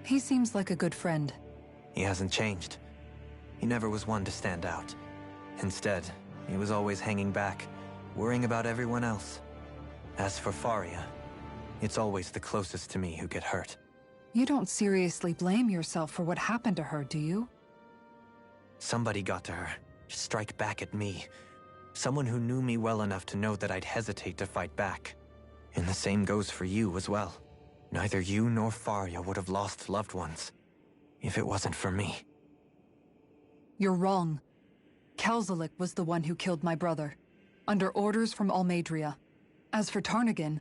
He seems like a good friend. He hasn't changed. He never was one to stand out. Instead, he was always hanging back, worrying about everyone else. As for Faria, it's always the closest to me who get hurt. You don't seriously blame yourself for what happened to her, do you? Somebody got to her, to strike back at me. Someone who knew me well enough to know that I'd hesitate to fight back. And the same goes for you as well. Neither you nor Faria would have lost loved ones, if it wasn't for me. You're wrong. Kelzelik was the one who killed my brother, under orders from Almadria. As for Tarnagan,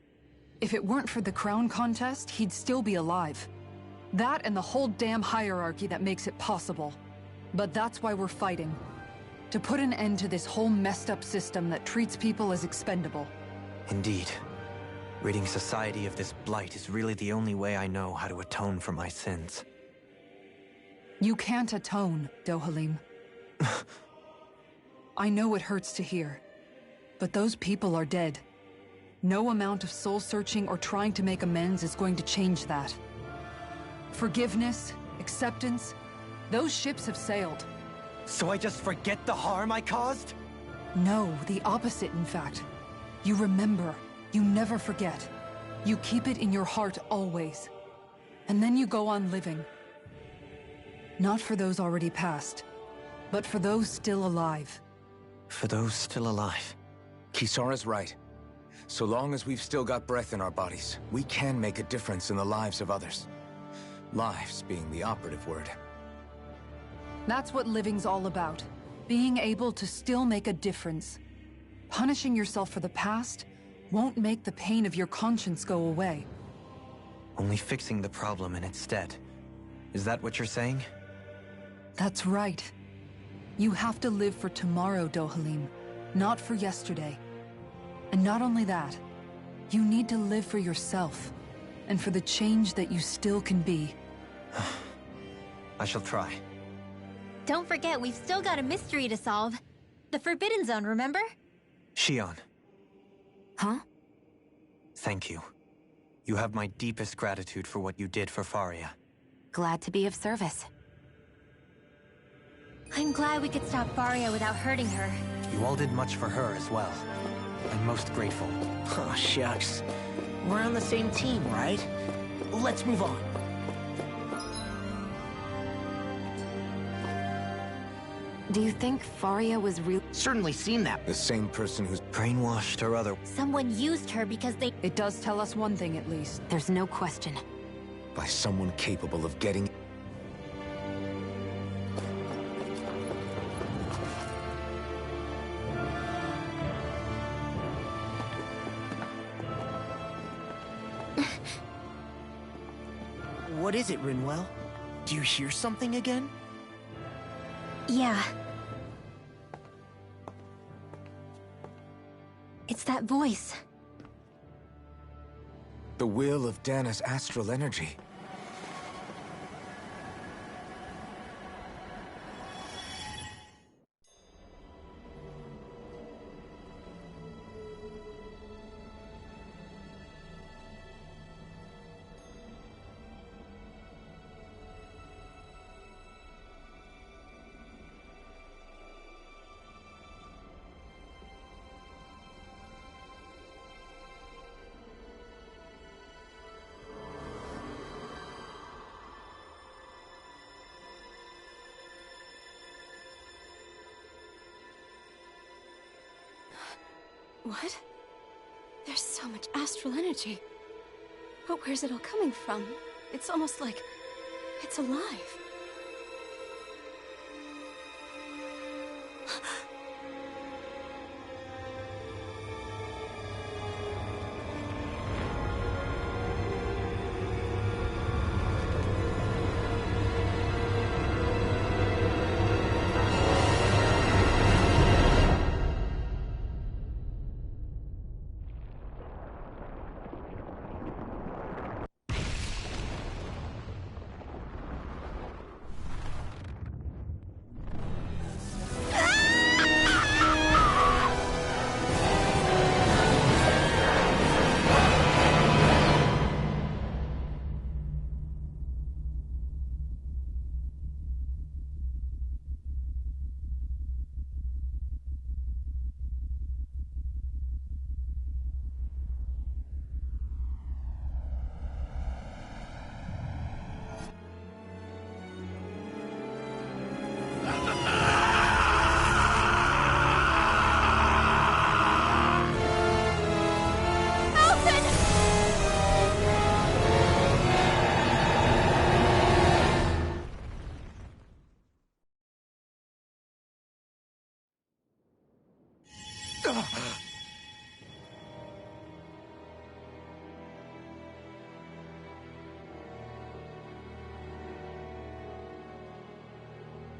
if it weren't for the crown contest, he'd still be alive. That and the whole damn hierarchy that makes it possible. But that's why we're fighting. To put an end to this whole messed up system that treats people as expendable. Indeed. Ridding society of this blight is really the only way I know how to atone for my sins. You can't atone, Dohalim. I know it hurts to hear, but those people are dead. No amount of soul-searching or trying to make amends is going to change that. Forgiveness, acceptance, those ships have sailed. So I just forget the harm I caused? No, the opposite, in fact. You remember. You never forget. You keep it in your heart always. And then you go on living. Not for those already passed, but for those still alive. For those still alive. Kisara's right. So long as we've still got breath in our bodies, we can make a difference in the lives of others. Lives being the operative word. That's what living's all about. Being able to still make a difference. Punishing yourself for the past won't make the pain of your conscience go away. Only fixing the problem in its stead. Is that what you're saying? That's right. You have to live for tomorrow, Dohalim, not for yesterday. And not only that, you need to live for yourself, and for the change that you still can be. I shall try. Don't forget, we've still got a mystery to solve. The Forbidden Zone, remember? Shion. Huh? Thank you. You have my deepest gratitude for what you did for Faria. Glad to be of service. I'm glad we could stop Faria without hurting her. You all did much for her as well. I'm most grateful. Oh, shucks. We're on the same team, right? Let's move on. Do you think Faria was real? Certainly seen that. The same person who's brainwashed or other. Someone used her because they... It does tell us one thing at least. There's no question. by someone capable of getting... What is it, Rinwell? Do you hear something again? Yeah. It's that voice. The will of Dana's astral energy. What? There's so much astral energy. But where's it all coming from? It's almost like it's alive.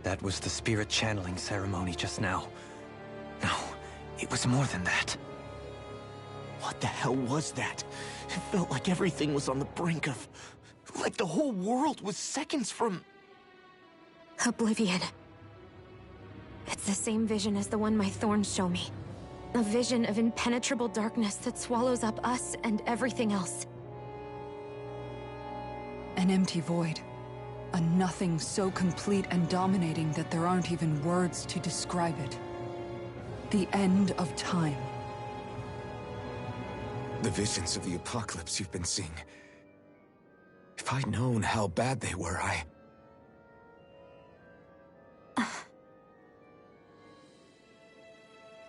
That was the spirit channeling ceremony just now. No, it was more than that. What the hell was that? It felt like everything was on the brink of... like the whole world was seconds from... Oblivion. It's the same vision as the one my thorns show me. A vision of impenetrable darkness that swallows up us and everything else. An empty void. A nothing so complete and dominating that there aren't even words to describe it. The end of time. The visions of the apocalypse you've been seeing. If I'd known how bad they were,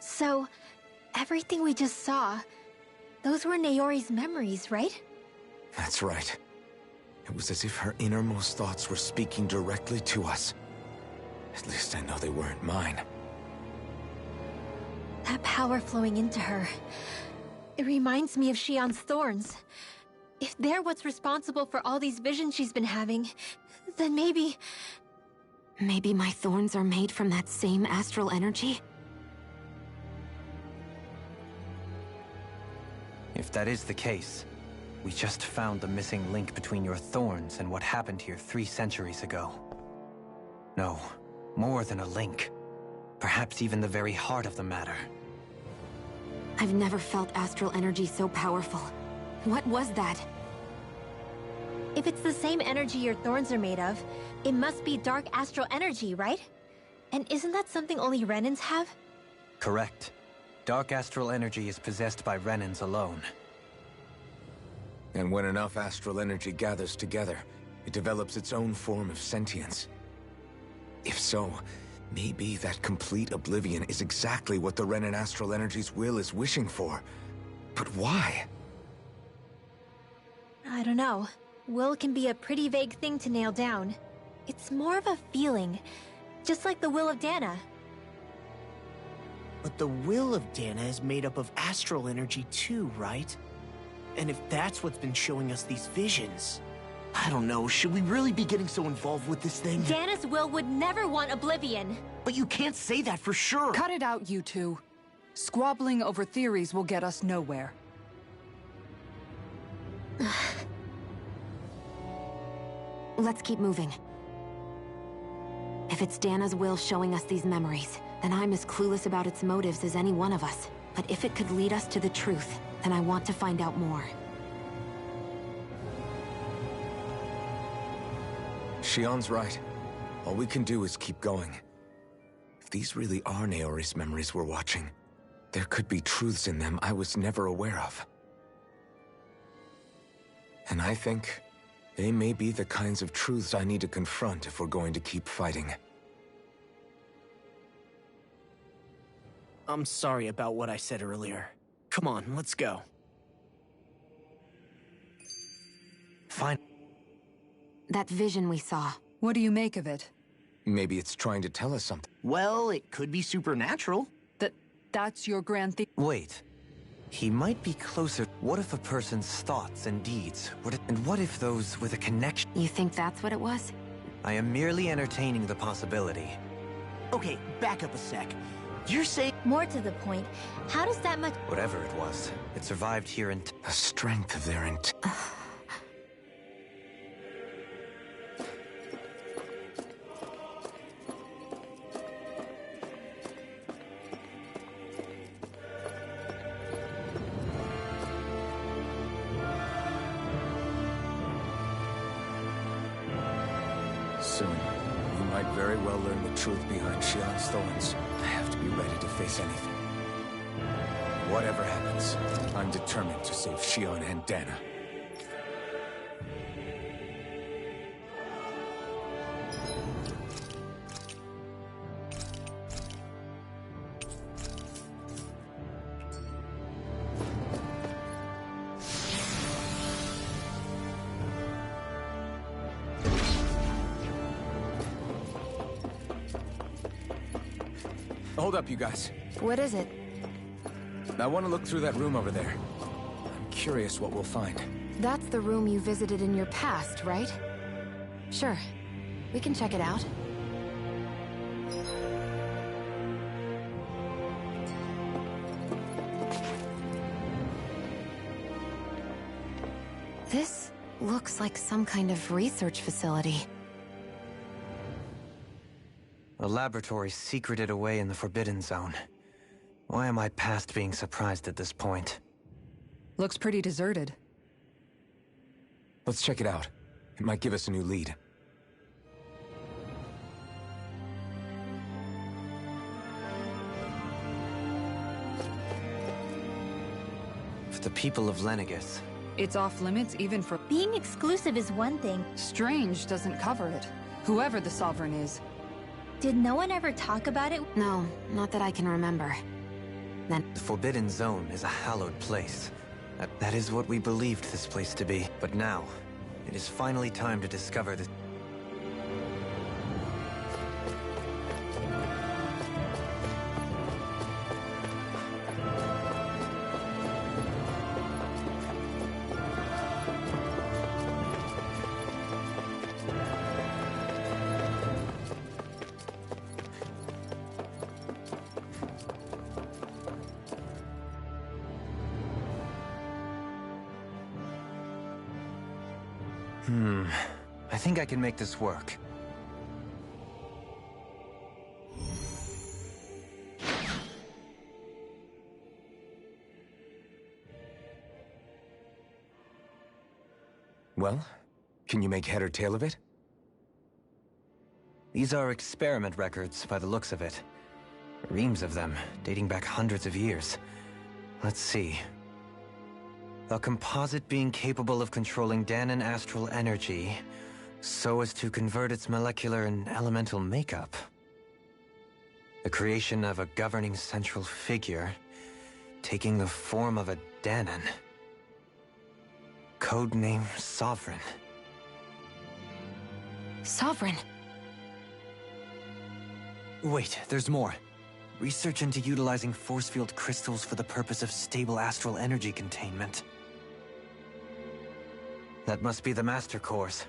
So, everything we just saw, those were Naori's memories, right? That's right. It was as if her innermost thoughts were speaking directly to us. At least I know they weren't mine. That power flowing into her. It reminds me of Shion's thorns. If they're what's responsible for all these visions she's been having, then maybe... Maybe my thorns are made from that same astral energy? If that is the case, we just found the missing link between your thorns and what happened here 3 centuries ago. No, more than a link. Perhaps even the very heart of the matter. I've never felt astral energy so powerful. What was that? If it's the same energy your thorns are made of, it must be dark astral energy, right? And isn't that something only Renans have? Correct. Dark astral energy is possessed by Renans alone. And when enough astral energy gathers together, it develops its own form of sentience. If so, maybe that complete oblivion is exactly what the Renan astral energy's will is wishing for. But why? I don't know. Will can be a pretty vague thing to nail down. It's more of a feeling, just like the will of Dana. But the will of Dana is made up of astral energy too, right? And if that's what's been showing us these visions... I don't know, should we really be getting so involved with this thing? Dana's will would never want oblivion. But you can't say that for sure. Cut it out, you two. Squabbling over theories will get us nowhere. Let's keep moving. If it's Dana's will showing us these memories, then I'm as clueless about its motives as any one of us. But if it could lead us to the truth, then I want to find out more. Shion's right. All we can do is keep going. If these really are Naori's memories we're watching, there could be truths in them I was never aware of. And I think they may be the kinds of truths I need to confront if we're going to keep fighting. I'm sorry about what I said earlier. Come on, let's go. Fine. That vision we saw. What do you make of it? Maybe it's trying to tell us something. Well, it could be supernatural. That's your grand theory? Wait. He might be closer. What if a person's thoughts and deeds were to... And what if those with a connection... You think that's what it was? I am merely entertaining the possibility. Okay, back up a sec. You're saying... More to the point, how does that much... Whatever it was, it survived here in... The strength of their intent. Soon, we might very well learn the truth behind Shion's thorns. I have to be ready to face anything. Whatever happens, I'm determined to save Shion and Dana. Hold up, you guys. What is it? I want to look through that room over there. I'm curious what we'll find. That's the room you visited in your past, right? Sure. We can check it out. looks like some kind of research facility. A laboratory secreted away in the Forbidden Zone. Why am I past being surprised at this point? Looks pretty deserted. Let's check it out. It might give us a new lead. For the people of Lenegis. It's off limits even for... Being exclusive is one thing. Strange doesn't cover it. Whoever the Sovereign is. Did no one ever talk about it? No, not that I can remember. Then... The Forbidden Zone is a hallowed place. That is what we believed this place to be. But now, it is finally time to discover this. I think I can make this work. Well, can you make head or tail of it? These are experiment records by the looks of it. Reams of them, dating back hundreds of years. Let's see. A composite being capable of controlling Danan astral energy so as to convert its molecular and elemental makeup. The creation of a governing central figure taking the form of a Danan. Codename Sovereign. Sovereign? Wait, there's more. Research into utilizing force field crystals for the purpose of stable astral energy containment. That must be the Master Course.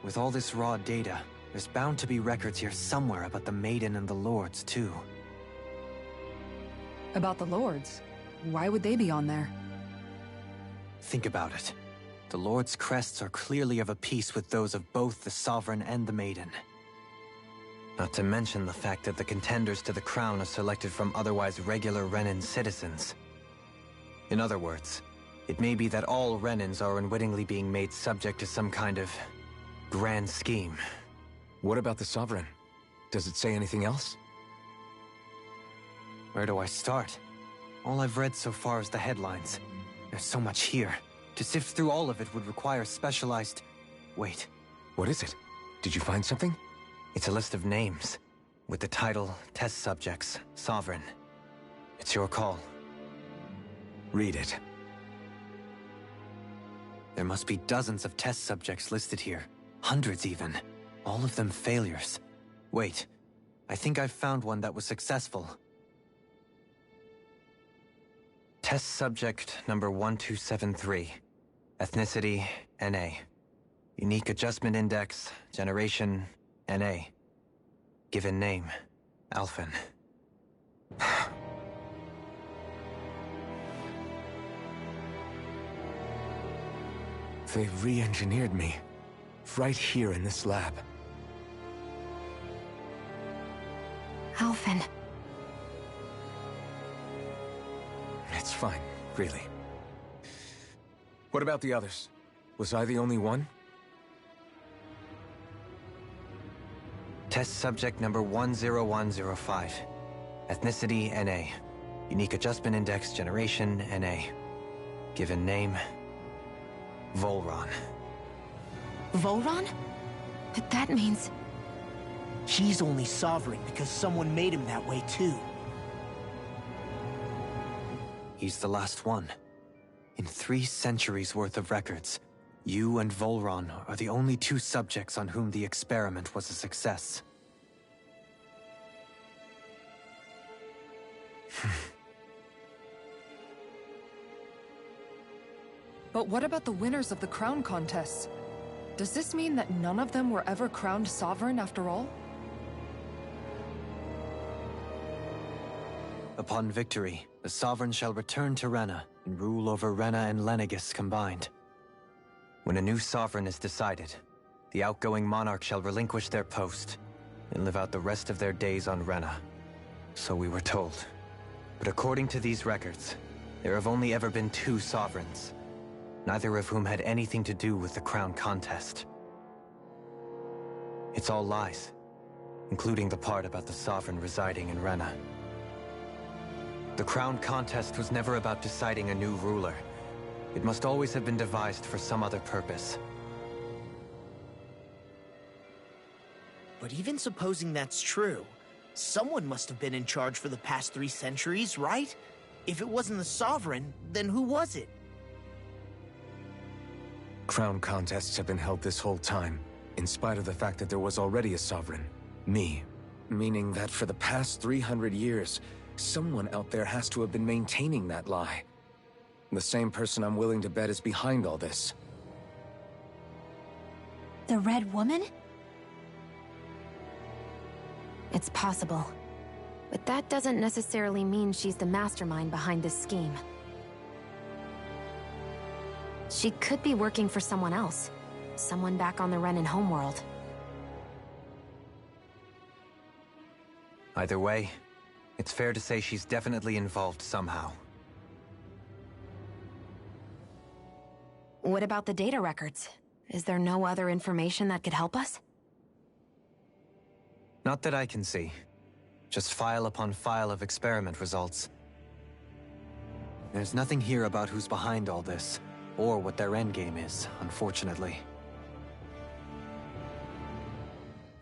With all this raw data, there's bound to be records here somewhere about the Maiden and the Lords, too. About the Lords? Why would they be on there? Think about it. The Lord's crests are clearly of a piece with those of both the Sovereign and the Maiden. Not to mention the fact that the contenders to the crown are selected from otherwise regular Renan citizens. In other words, it may be that all Renans are unwittingly being made subject to some kind of grand scheme. What about the Sovereign? Does it say anything else? Where do I start? All I've read so far is the headlines. There's so much here. To sift through all of it would require specialized... Wait. What is it? Did you find something? It's a list of names, with the title, Test Subjects, Sovereign. It's your call. Read it. There must be dozens of test subjects listed here. Hundreds even. All of them failures. Wait, I think I've found one that was successful. Test subject number 1273. Ethnicity, NA. Unique adjustment index, generation, NA. Given name, Alphen. They've re-engineered me. Right here in this lab. Alphen. It's fine, really. What about the others? Was I the only one? Test subject number 10105. Ethnicity, NA. Unique adjustment index, generation, NA. Given name, Volron. Volron? But that means... He's only sovereign because someone made him that way too. He's the last one. In 3 centuries worth of records, you and Volron are the only 2 subjects on whom the experiment was a success. But what about the winners of the crown contests? Does this mean that none of them were ever crowned sovereign after all? Upon victory, the Sovereign shall return to Rena, and rule over Rena and Lenegis combined. When a new sovereign is decided, the outgoing monarch shall relinquish their post and live out the rest of their days on Rena. So we were told. But according to these records, there have only ever been 2 sovereigns, neither of whom had anything to do with the crown contest. It's all lies, including the part about the sovereign residing in Rena. The crown contest was never about deciding a new ruler. It must always have been devised for some other purpose. But even supposing that's true, someone must have been in charge for the past 3 centuries, right? If it wasn't the Sovereign, then who was it? Crown contests have been held this whole time, in spite of the fact that there was already a sovereign. Me. Meaning that for the past 300 years, someone out there has to have been maintaining that lie. The same person I'm willing to bet is behind all this. The Red Woman? It's possible. But that doesn't necessarily mean she's the mastermind behind this scheme. She could be working for someone else. Someone back on the Renan homeworld. Either way, it's fair to say she's definitely involved somehow. What about the data records? Is there no other information that could help us? Not that I can see. Just file upon file of experiment results. There's nothing here about who's behind all this, or what their endgame is, unfortunately.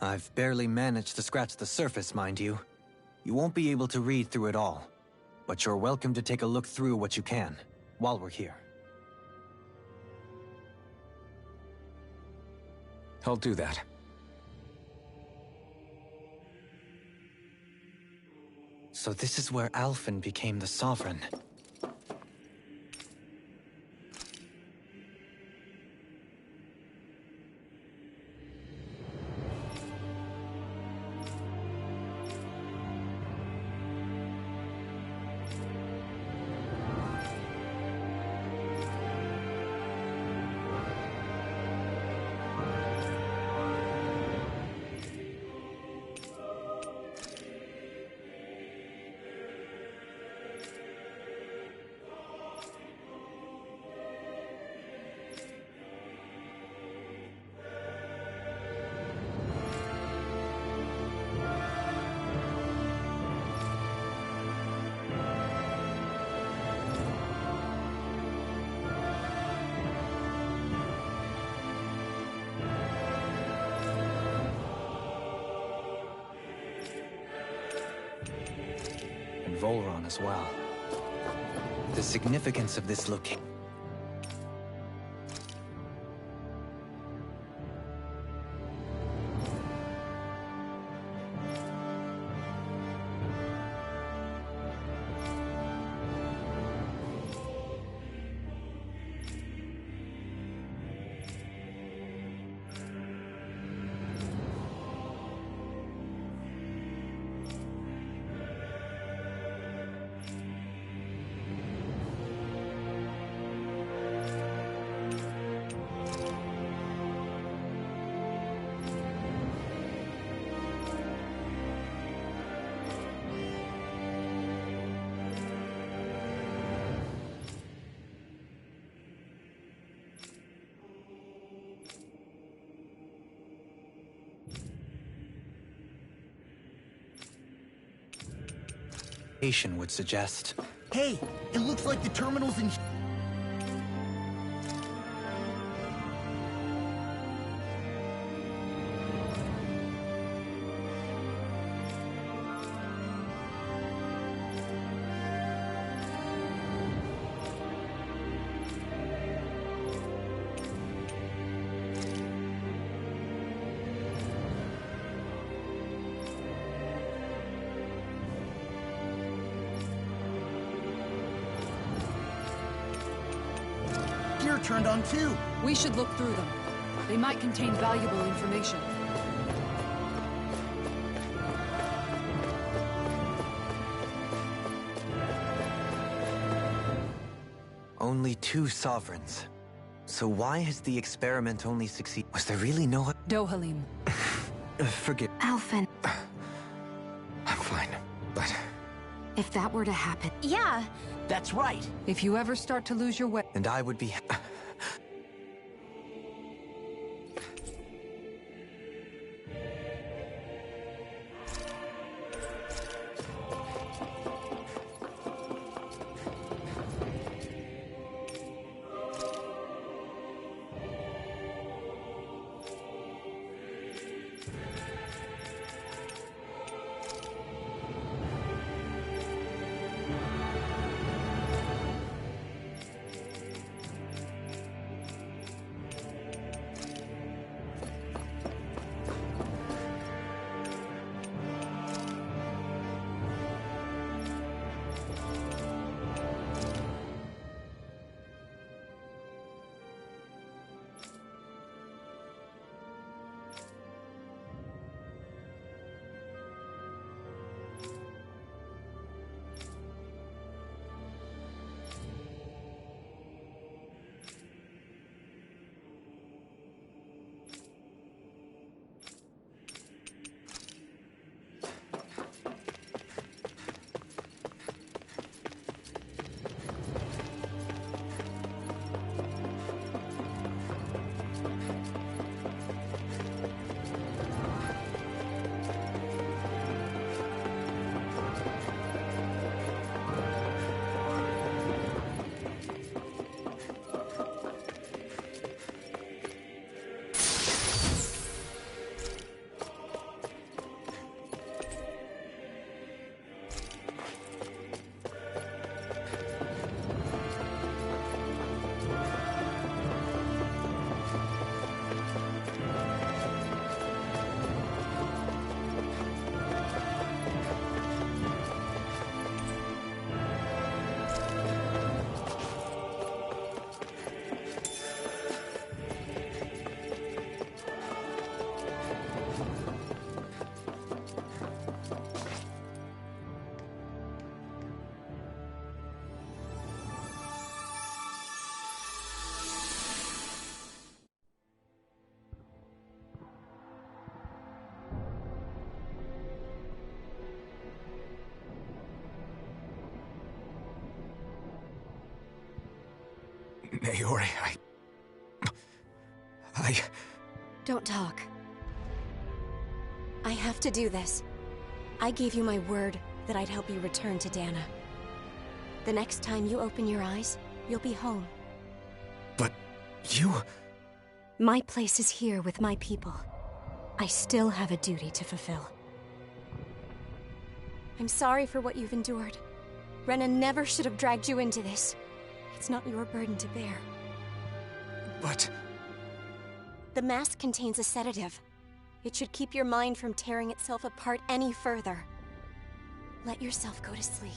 I've barely managed to scratch the surface, mind you. You won't be able to read through it all, but you're welcome to take a look through what you can, while we're here. I'll do that. So this is where Alphen became the Sovereign. Volron as well. The significance of this location. Would suggest. Hey, it looks like the terminal's in... turned on too. We should look through them. They might contain valuable information. 2 sovereigns. So why has the experiment only succeeded? Was there really no... Dohalim. Forgive... Alphen. I'm fine, but... If that were to happen... Yeah. That's right. If you ever start to lose your way... And I would be... Naori, I... Don't talk. I have to do this. I gave you my word that I'd help you return to Dana. The next time you open your eyes, you'll be home. But you... My place is here with my people. I still have a duty to fulfill. I'm sorry for what you've endured. Rena never should have dragged you into this. It's not your burden to bear. But... The mask contains a sedative. It should keep your mind from tearing itself apart any further. Let yourself go to sleep.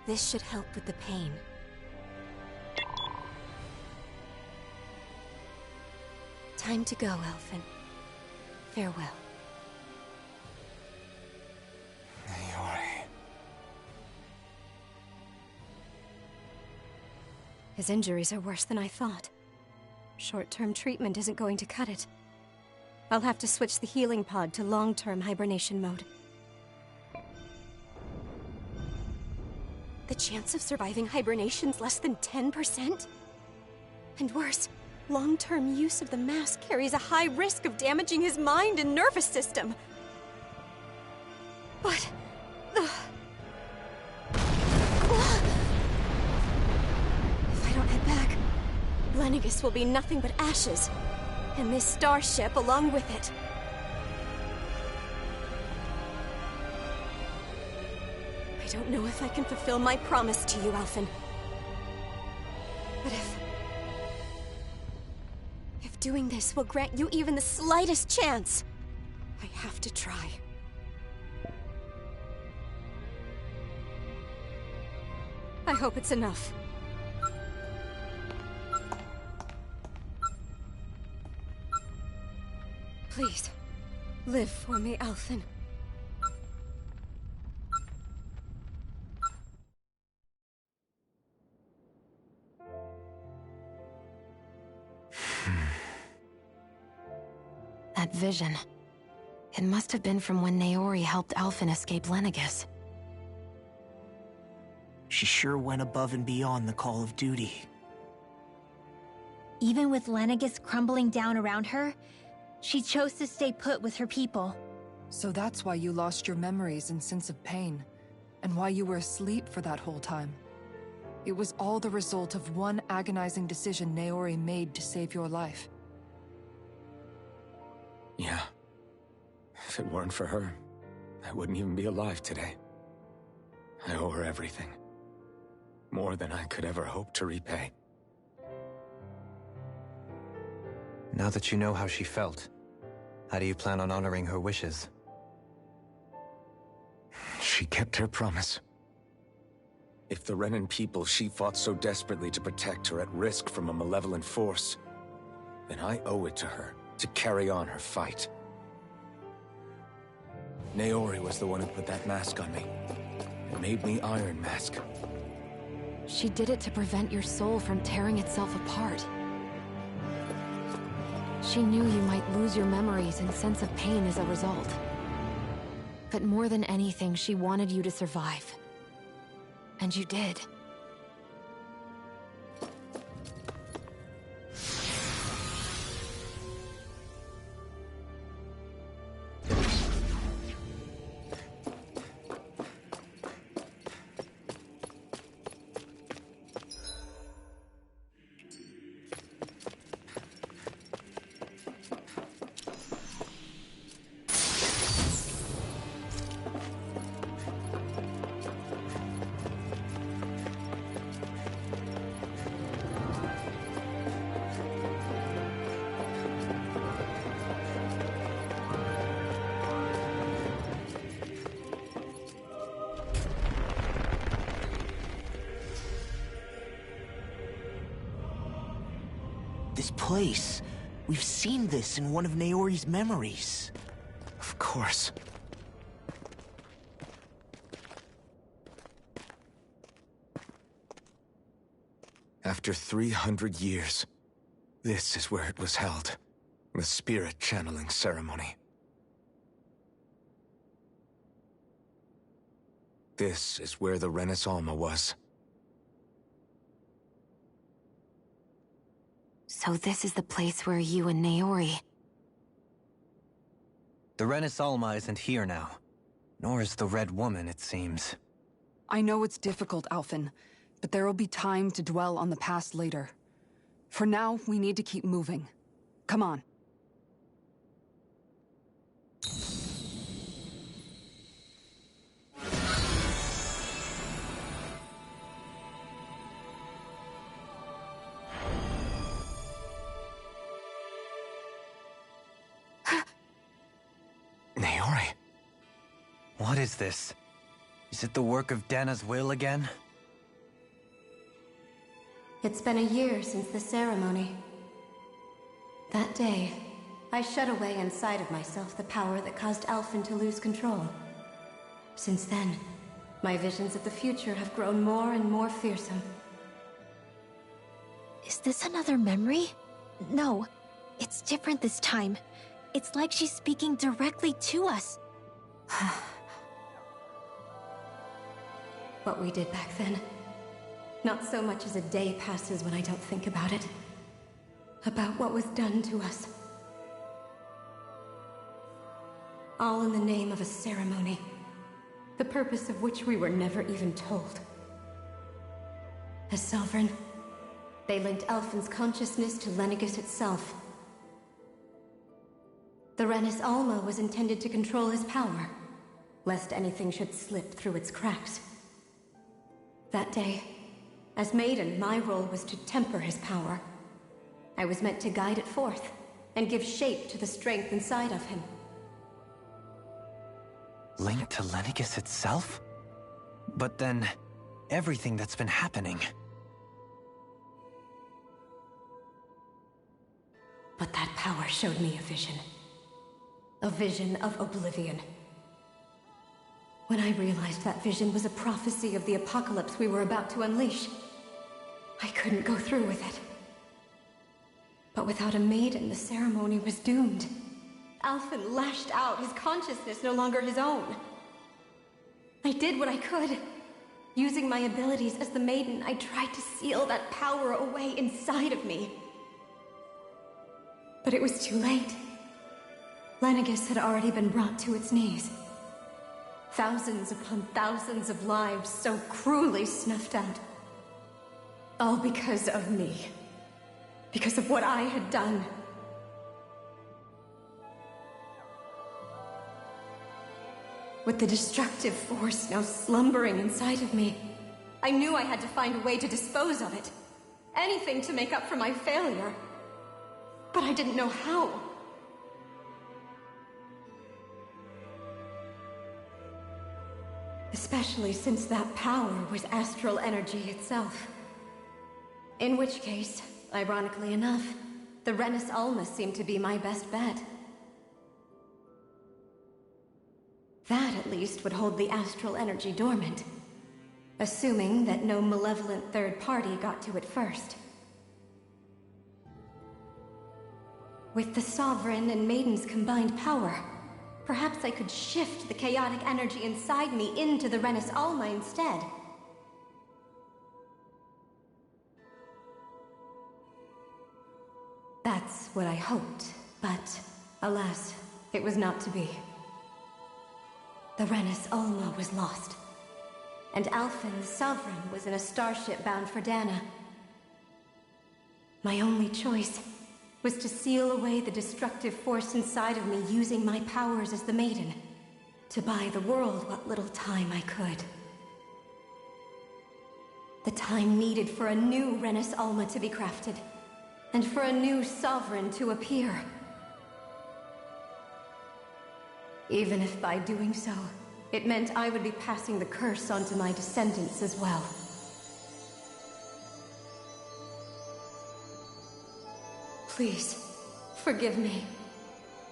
This should help with the pain. Time to go, Alphen. Farewell. Naori... His injuries are worse than I thought. Short-term treatment isn't going to cut it. I'll have to switch the healing pod to long-term hibernation mode. The chance of surviving hibernation's less than 10%? And worse, long-term use of the mask carries a high risk of damaging his mind and nervous system. But... If I don't head back, Lenegis will be nothing but ashes, and this starship along with it. I don't know if I can fulfill my promise to you, Alphen. But if doing this will grant you even the slightest chance, I have to try. I hope it's enough. Please, live for me, Alphen. vision. It must have been from when Naori helped Alphen escape Lenegis. She sure went above and beyond the call of duty. Even with Lenegis crumbling down around her, she chose to stay put with her people. So that's why you lost your memories and sense of pain, and why you were asleep for that whole time. It was all the result of one agonizing decision Naori made to save your life. Yeah. If it weren't for her, I wouldn't even be alive today. I owe her everything. More than I could ever hope to repay. Now that you know how she felt, how do you plan on honoring her wishes? She kept her promise. If the Renan people she fought so desperately to protect are at risk from a malevolent force, then I owe it to her to carry on her fight. Naori was the one who put that mask on me. It made me Iron Mask. She did it to prevent your soul from tearing itself apart. She knew you might lose your memories and sense of pain as a result. But more than anything, she wanted you to survive. And you did. This place. We've seen this in one of Naori's memories. Of course. After 300 years, this is where it was held. The spirit channeling ceremony. This is where the Renis Alma was. So this is the place where you and Naori... The Renis Alma isn't here now. Nor is the Red Woman, it seems. I know it's difficult, Alphen, but there will be time to dwell on the past later. For now, we need to keep moving. Come on. Naori. What is this? Is it the work of Dana's will again? It's been a year since the ceremony. That day, I shut away inside of myself the power that caused Alphen to lose control. Since then, my visions of the future have grown more and more fearsome. Is this another memory? No, it's different this time. It's like she's speaking directly to us. What we did back then. Not so much as a day passes when I don't think about it. About what was done to us. All in the name of a ceremony. The purpose of which we were never even told. As Sovereign, they linked Alphen's consciousness to Lenegis itself. The Renis Alma was intended to control his power, lest anything should slip through its cracks. That day, as Maiden, my role was to temper his power. I was meant to guide it forth, and give shape to the strength inside of him. Linked to Lenegis itself? But then, everything that's been happening... But that power showed me a vision. A vision of oblivion. When I realized that vision was a prophecy of the apocalypse we were about to unleash, I couldn't go through with it. But without a maiden, the ceremony was doomed. Alphen lashed out, his consciousness no longer his own. I did what I could. Using my abilities as the Maiden, I tried to seal that power away inside of me. But it was too late. Lenegis had already been brought to its knees. Thousands upon thousands of lives so cruelly snuffed out. All because of me. Because of what I had done. With the destructive force now slumbering inside of me, I knew I had to find a way to dispose of it. Anything to make up for my failure. But I didn't know how. Especially since that power was astral energy itself. In which case, ironically enough, the Renis Alma seemed to be my best bet. That, at least, would hold the astral energy dormant. Assuming that no malevolent third party got to it first. With the Sovereign and Maiden's combined power, perhaps I could shift the chaotic energy inside me into the Renis Alma instead. That's what I hoped, but alas, it was not to be. The Renis Alma was lost, and Alphen, the Sovereign, was in a starship bound for Dana. My only choice was to seal away the destructive force inside of me using my powers as the Maiden, to buy the world what little time I could. The time needed for a new Renis Alma to be crafted, and for a new Sovereign to appear. Even if by doing so, it meant I would be passing the curse on to my descendants as well. Please, forgive me.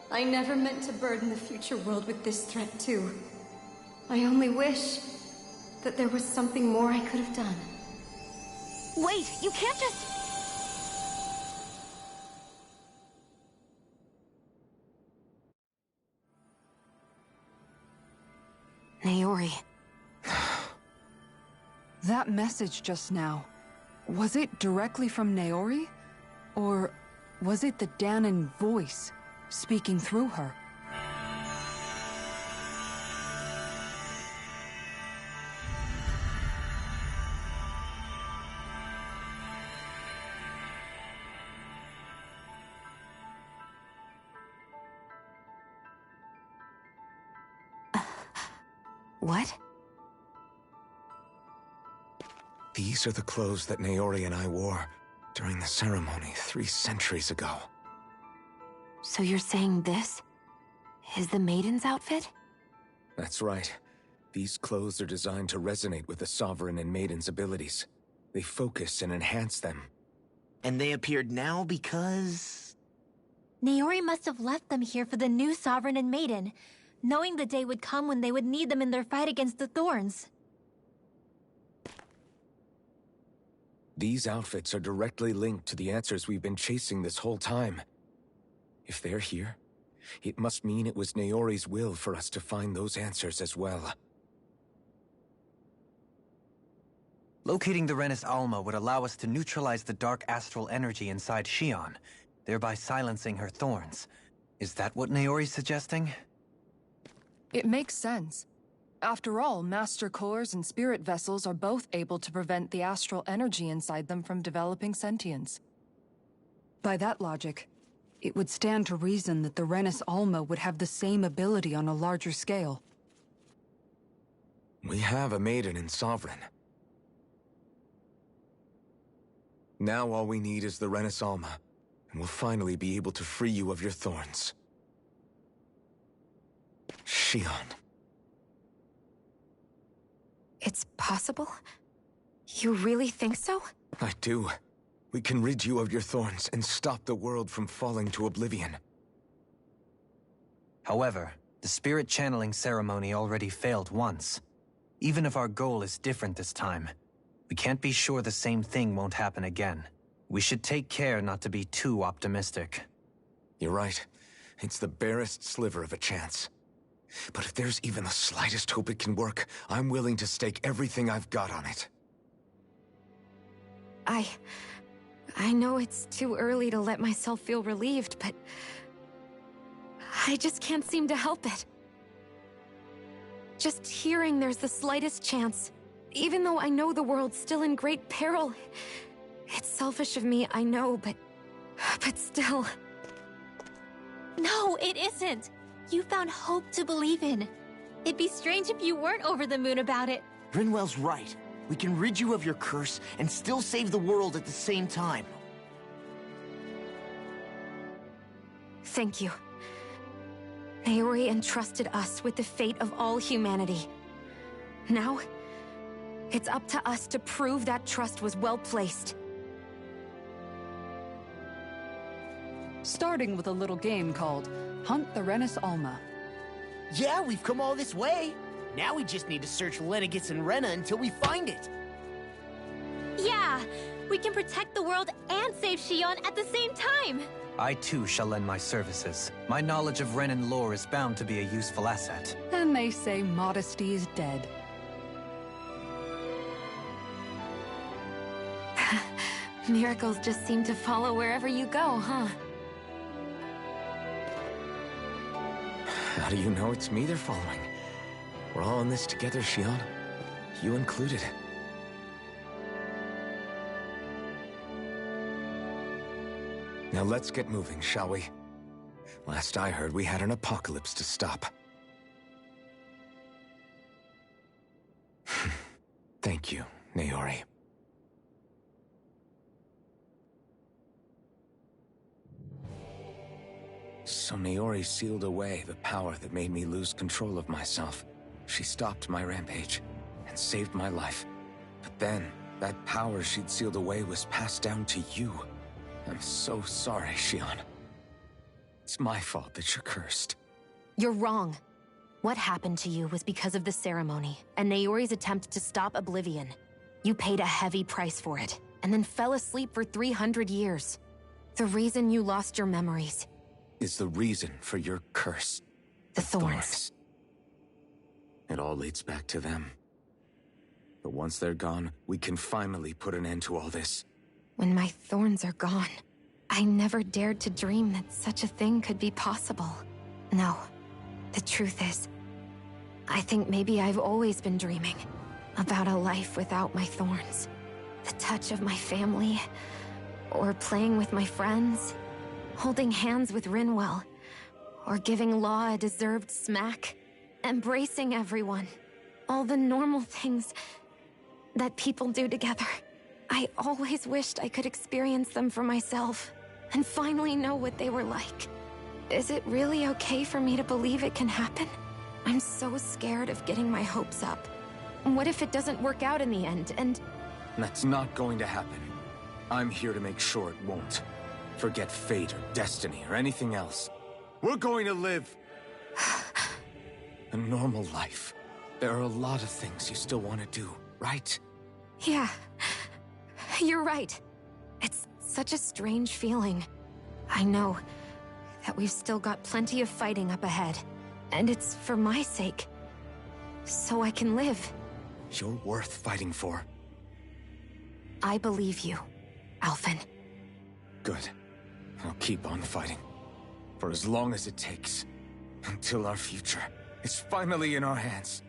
I never meant to burden the future world with this threat too. I only wish that there was something more I could have done. Wait, you can't just... Naori. That message just now, was it directly from Naori? Or was it the Danan voice speaking through her? What? These are the clothes that Naori and I wore during the ceremony 3 centuries ago. So you're saying this is the Maiden's outfit? That's right. These clothes are designed to resonate with the Sovereign and Maiden's abilities. They focus and enhance them. And they appeared now because... Naori must have left them here for the new Sovereign and Maiden, knowing the day would come when they would need them in their fight against the Thorns. These outfits are directly linked to the answers we've been chasing this whole time. If they're here, it must mean it was Naori's will for us to find those answers as well. Locating the Renis Alma would allow us to neutralize the dark astral energy inside Xion, thereby silencing her thorns. Is that what Naori's suggesting? It makes sense. After all, Master Cores and Spirit Vessels are both able to prevent the astral energy inside them from developing sentience. By that logic, it would stand to reason that the Renis Alma would have the same ability on a larger scale. We have a Maiden and Sovereign. Now all we need is the Renis Alma, and we'll finally be able to free you of your thorns. Xion. It's possible? You really think so? I do. We can rid you of your thorns and stop the world from falling to oblivion. However, the spirit channeling ceremony already failed once. Even if our goal is different this time, we can't be sure the same thing won't happen again. We should take care not to be too optimistic. You're right. It's the barest sliver of a chance. But if there's even the slightest hope it can work, I'm willing to stake everything I've got on it. I know it's too early to let myself feel relieved, but I just can't seem to help it. Just hearing there's the slightest chance, even though I know the world's still in great peril. It's selfish of me, I know, but still. No, it isn't. You found hope to believe in. It'd be strange if you weren't over the moon about it. Rinwell's right. We can rid you of your curse and still save the world at the same time. Thank you. Naori entrusted us with the fate of all humanity. Now, it's up to us to prove that trust was well placed. Starting with a little game called Hunt the Rennis Alma. Yeah, we've come all this way. Now we just need to search Lenegis and Rena until we find it. Yeah, we can protect the world and save Shion at the same time. I too shall lend my services. My knowledge of Renan lore is bound to be a useful asset. And they say modesty is dead. Miracles just seem to follow wherever you go, huh? How do you know it's me they're following? We're all in this together, Shion. You included. Now let's get moving, shall we? Last I heard, we had an apocalypse to stop. Thank you, Naori. So Naori sealed away the power that made me lose control of myself. She stopped my rampage and saved my life. But then, that power she'd sealed away was passed down to you. I'm so sorry, Shion. It's my fault that you're cursed. You're wrong. What happened to you was because of the ceremony, and Naori's attempt to stop Oblivion. You paid a heavy price for it, and then fell asleep for 300 years. The reason you lost your memories is the reason for your curse. The thorns. It all leads back to them. But once they're gone, we can finally put an end to all this. When my thorns are gone, I never dared to dream that such a thing could be possible. No, the truth is, I think maybe I've always been dreaming about a life without my thorns. The touch of my family, or playing with my friends, holding hands with Rinwell, or giving Law a deserved smack, embracing everyone. All the normal things that people do together. I always wished I could experience them for myself, and finally know what they were like. Is it really okay for me to believe it can happen? I'm so scared of getting my hopes up. What if it doesn't work out in the end, and... That's not going to happen. I'm here to make sure it won't. Forget fate or destiny or anything else. We're going to live a normal life. There are a lot of things you still want to do, right? Yeah, you're right. It's such a strange feeling. I know that we've still got plenty of fighting up ahead, and it's for my sake, so I can live. You're worth fighting for. I believe you, Alphen. Good. I'll keep on fighting. For as long as it takes. Until our future is finally in our hands.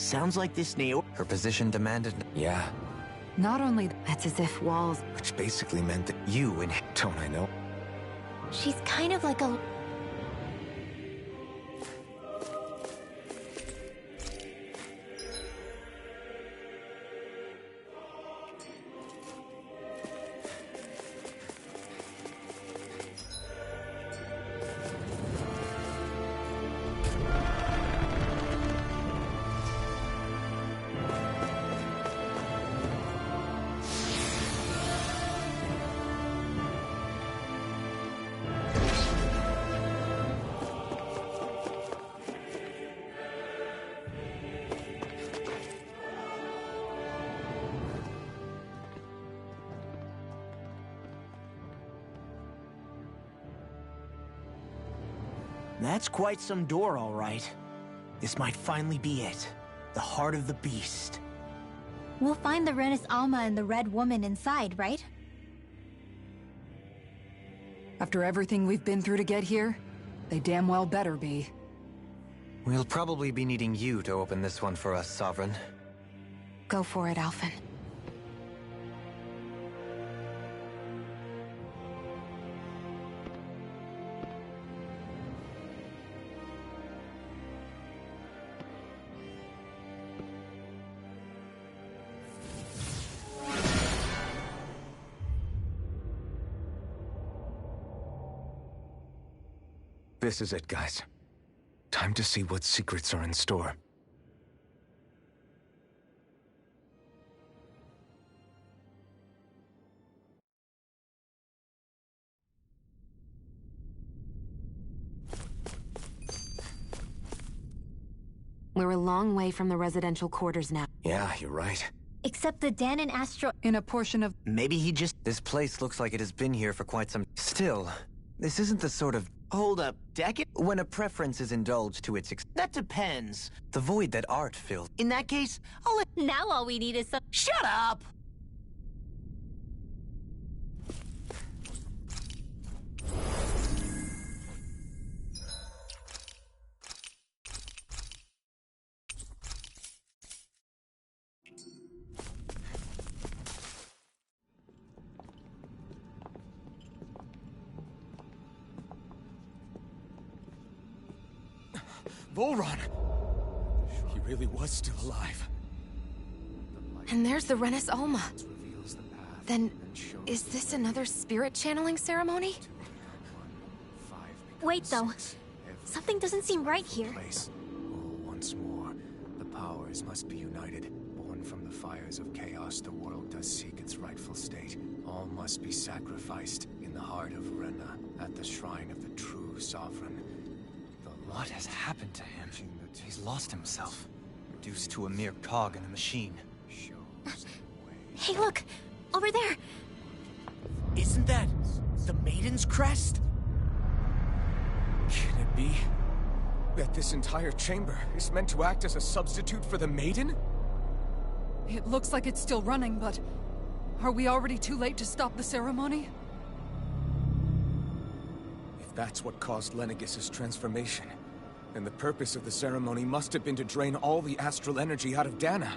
Sounds like this Neo... Her position demanded... Yeah. Not only... That's as if walls... Which basically meant that you and... Don't I know? She's kind of like a... That's quite some door, all right. This might finally be it. The heart of the beast. We'll find the Renis Alma and the Red Woman inside, right? After everything we've been through to get here, they damn well better be. We'll probably be needing you to open this one for us, Sovereign. Go for it, Alphen. This is it, guys. Time to see what secrets are in store. We're a long way from the residential quarters now. Yeah, you're right. Except the Danon Astro... In a portion of... Maybe he just... This place looks like it has been here for quite some... Still, this isn't the sort of... Hold up, decade? When a preference is indulged to its That depends. The void that art fills. In that case, I'll let... Now all we need is some... Shut up! Volron! He really was still alive. And there's the Renis Alma. Then, is this another spirit channeling ceremony? Wait, though. Something doesn't seem right here. Once more, the powers must be united. Born from the fires of chaos, the world does seek its rightful state. All must be sacrificed in the heart of Rena, at the shrine of the true sovereign. What has happened to him? He's lost himself, reduced to a mere cog in the machine. Hey, look! Over there! Isn't that the Maiden's crest? Can it be that this entire chamber is meant to act as a substitute for the Maiden? It looks like it's still running, but... Are we already too late to stop the ceremony? If that's what caused Lenegis' transformation, then the purpose of the ceremony must have been to drain all the astral energy out of Dana.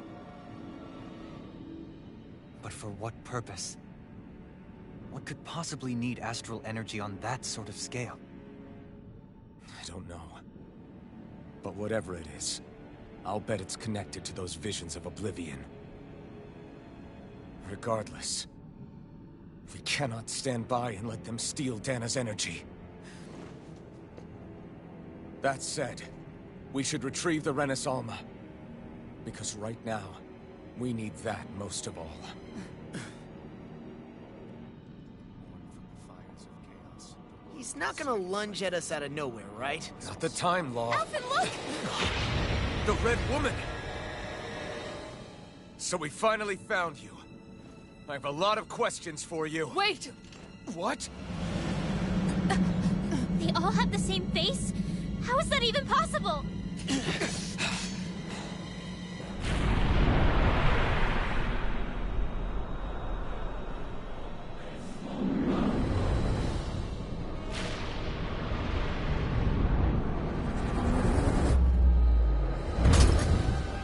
But for what purpose? What could possibly need astral energy on that sort of scale? I don't know. But whatever it is, I'll bet it's connected to those visions of oblivion. Regardless, we cannot stand by and let them steal Dana's energy. That said, we should retrieve the Renis Alma. Because right now, we need that most of all. He's not gonna lunge at us out of nowhere, right? Not the time, Law. Alphen, look! The Red Woman! So we finally found you. I have a lot of questions for you. Wait! What? They all have the same face? How is that even possible?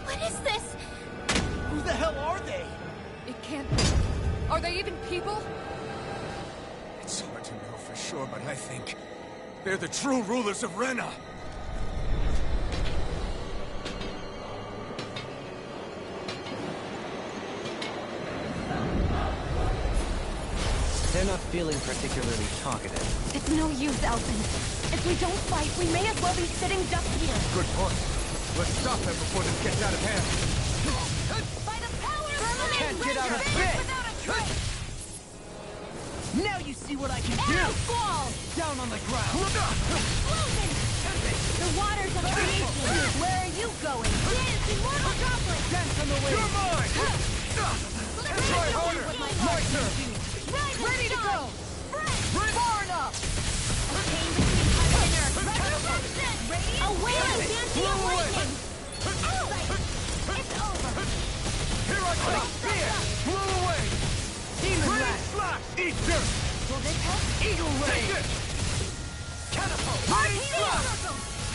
What is sure, but I think they're the true rulers of Rena. They're not feeling particularly talkative. It's no use, Elfin. If we don't fight, we may as well be sitting ducks here. Good point. Let's stop them before this gets out of hand. By the power of Can't get out of bed. without a trace! Now you see what I can do! Arrow squall! Down on the ground! Explosion! The waters of creation! Where are you going? Dance, immortal droplet! Dance on the wind! You're mine! Try harder! My turn! Ready to go! Far enough! Chain between heaven and earth! Resurrection! A wailing dancing of lightning! It's over! Here I come! Here! Blow away! Demon slash! Eat dirt! Will this help? Eagle ray! Take it! Catapult! Rain slash!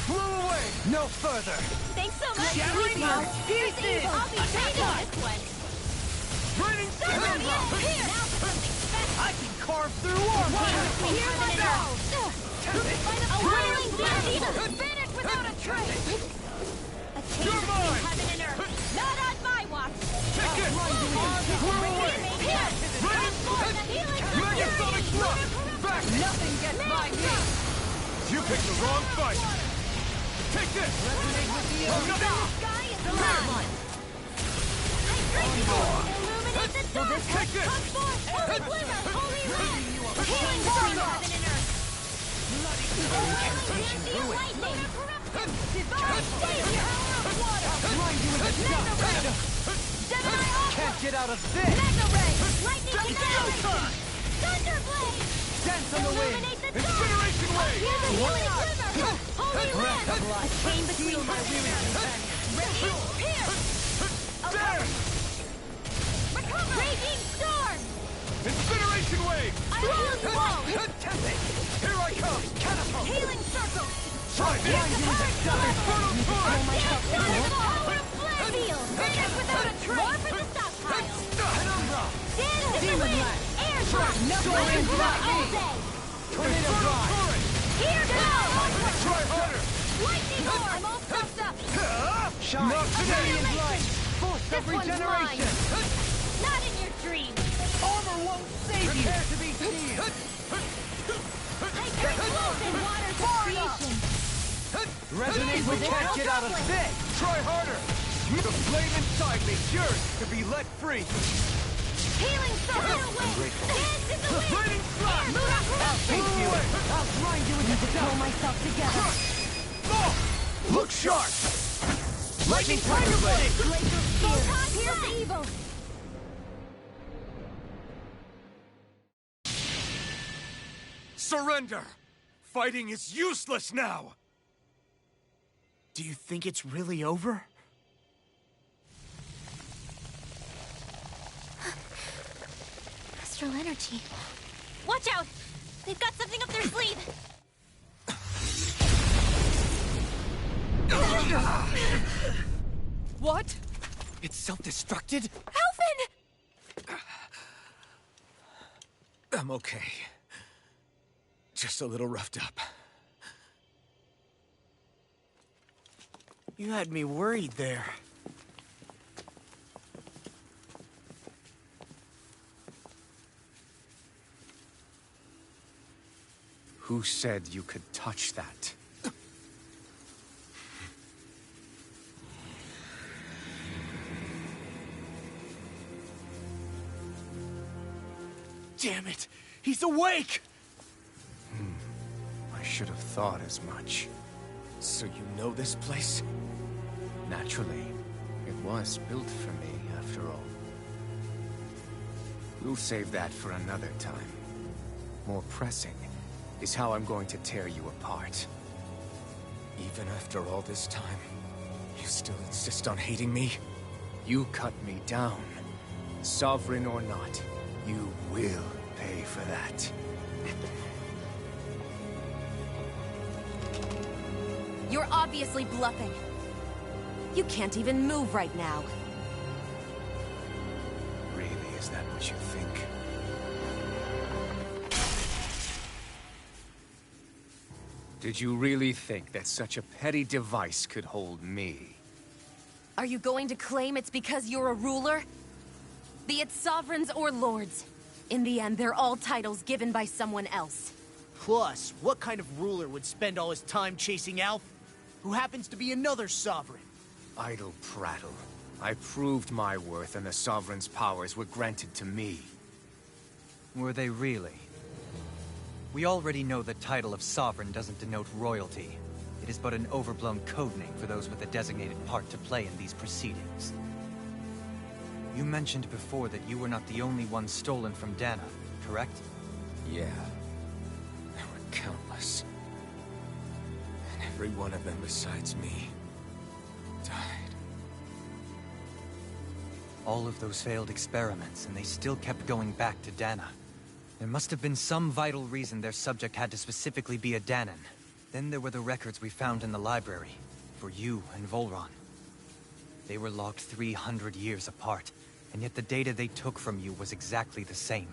Blow away! No further! Thanks so much! Shattering Evil. earth Here's pieces! evil! I'll be training this one! Raining Here! Now for something special! I can carve through armor! Hear my bow! A wailing dancing! Finish without a trace! A chain between heaven and earth! Not on my watch! Take it! Blow away! Here! Transform the healing Megasonic thrust! Back! Nothing gets by me! You picked the wrong fight! Take this! Resonate with the earth! The sky is alive! I drink you! Illuminate the dark! Take this! Come forth! Holy glimmer! Holy red! Healing between heaven and earth! Incantation lightning! Divine savior! Water! Grind you into dust! Gemini Aqua! Can't get out of this! Mega ray! Lightning annihilation! Thunderblade! Dance on the wind! Illuminate the dark! Incineration wave! Hear the healing glimmer! Holy Breath red! of life! A chain between Heal my heaven weary and earth! Radiant pierce! There! Recover! Raging storm! Incineration wave! I will wall! Here I come! Catapult! Healing circle! Try this! Infernal torrent! The power of flame! Feel! Finish without a trace! More for the stockpile! Penumbra! Dance in the wind! Air drop! Soaring Fly all day! Tornado drive! Here goes! Try harder! Lightning orb! I'm all stuffed up! Shine! Not today! Radiant light! Force This of one's regeneration! Not in your dreams! Armor won't save you! Prepare to be sealed! Hyper-explosion! Waters of creation! Resonate with it! Can't get out of this! Try harder! The flame inside me yearns to be let free! Healing circle! Dance in the wind! Raining slash! Lunar I'll take you! I'll grind you into dust! Pull myself together. Oh! Look sharp! Lightning tiger blade! Glacial spear! Here's evil! Surrender! Fighting is useless now! Do you think it's really over? Astral energy. Watch out! They've got something up their sleeve! What? It self-destructed? Alvin! I'm okay. Just a little roughed up. You had me worried there. Who said you could touch that? Damn it! He's awake! I should have thought as much. So you know this place? Naturally. It was built for me, after all. We'll save that for another time. More pressing is how I'm going to tear you apart. Even after all this time, you still insist on hating me? You cut me down. Sovereign or not, you will pay for that. You're obviously bluffing. You can't even move right now. Really, is that what you think? Did you really think that such a petty device could hold me? Are you going to claim it's because you're a ruler? Be it sovereigns or lords. In the end, they're all titles given by someone else. Plus, what kind of ruler would spend all his time chasing Alf, who happens to be another sovereign? Idle prattle. I proved my worth and the sovereign's powers were granted to me. Were they really? We already know the title of sovereign doesn't denote royalty. It is but an overblown codename for those with a designated part to play in these proceedings. You mentioned before that you were not the only one stolen from Dana, correct? Yeah. There were countless. And every one of them besides me died. All of those failed experiments, and they still kept going back to Dana. There must have been some vital reason their subject had to specifically be a Danan. Then there were the records we found in the library, for you and Volron. They were logged 300 years apart, and yet the data they took from you was exactly the same.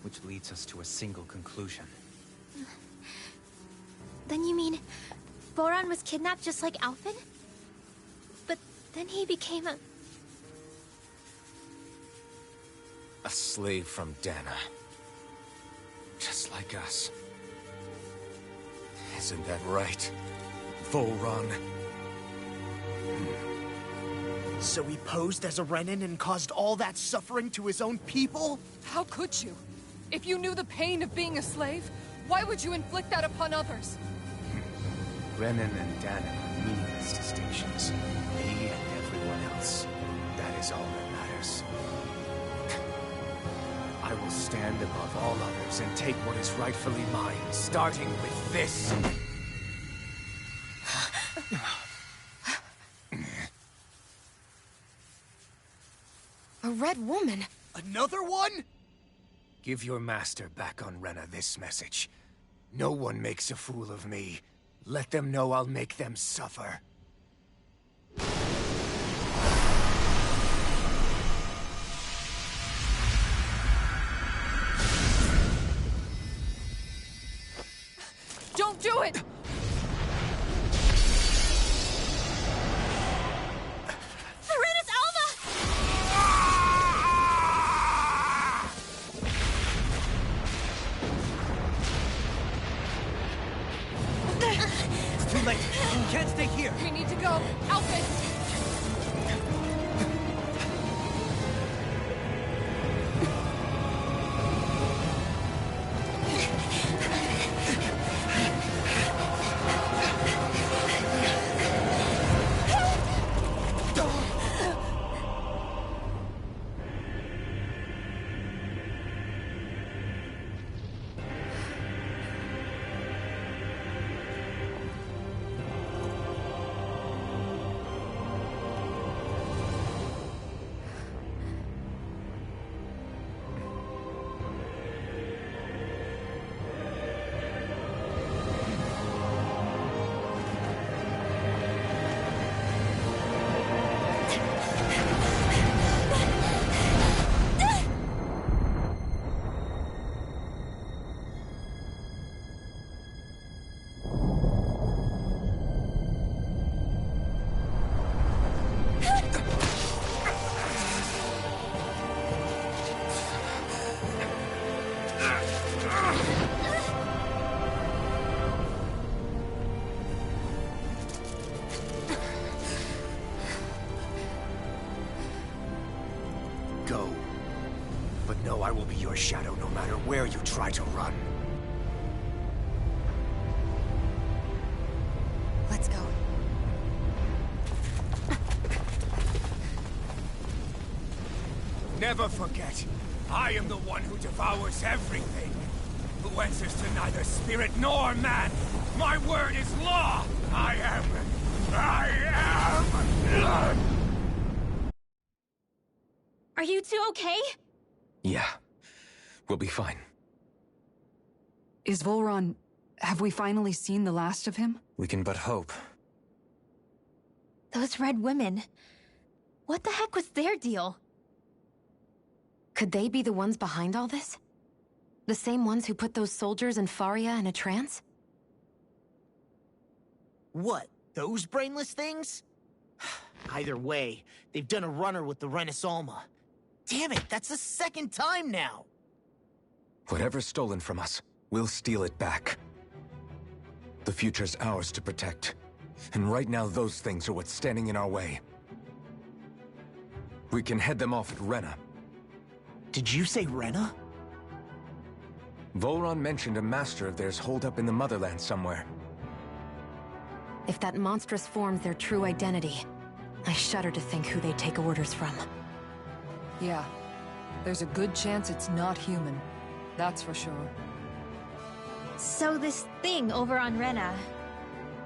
Which leads us to a single conclusion. Then you mean Voron was kidnapped just like Alphen? But then he became a slave from Dana. Just like us. Isn't that right, Volron? So he posed as a Renin and caused all that suffering to his own people? How could you? If you knew the pain of being a slave, why would you inflict that upon others? Renin and Dana are meaningless distinctions. Me and everyone else. That is all that matters. I will stand above all others and take what is rightfully mine, starting with this. A red woman? Another one? Give your master back on Rena this message. No one makes a fool of me. Let them know I'll make them suffer. Don't do it! Serenus Alva! It's too late. You can't stay here. We need to go. Alphen! Go. But know I will be your shadow no matter where you try to run. Let's go. Never forget, I am the one who devours everything. Who answers to neither spirit nor man. My word is law. I am. Are you two okay? Yeah. We'll be fine. Is Volron... have we finally seen the last of him? We can but hope. Those red women. What the heck was their deal? Could they be the ones behind all this? The same ones who put those soldiers in Faria in a trance? What, those brainless things? Either way, they've done a runner with the Renasolma. Damn it, that's the second time now! Whatever's stolen from us, we'll steal it back. The future's ours to protect. And right now, those things are what's standing in our way. We can head them off at Rena. Did you say Rena? Volron mentioned a master of theirs holed up in the motherland somewhere. If that monstrous form's their true identity, I shudder to think who they take orders from. Yeah. There's a good chance it's not human. That's for sure. So this thing over on Rena,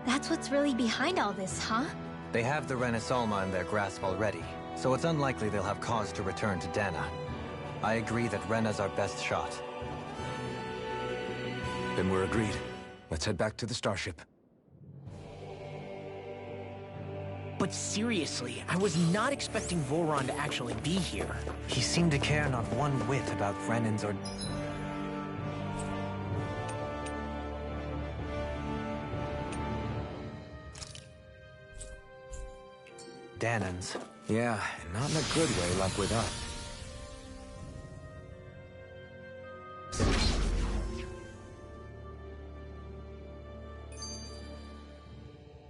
that's what's really behind all this, huh? They have the Renasolma in their grasp already, so it's unlikely they'll have cause to return to Dana. I agree that Rena's our best shot. Then we're agreed. Let's head back to the starship. But seriously, I was not expecting Volron to actually be here. He seemed to care not one whit about Renan's or... Danan's. Yeah, not in a good way like with us.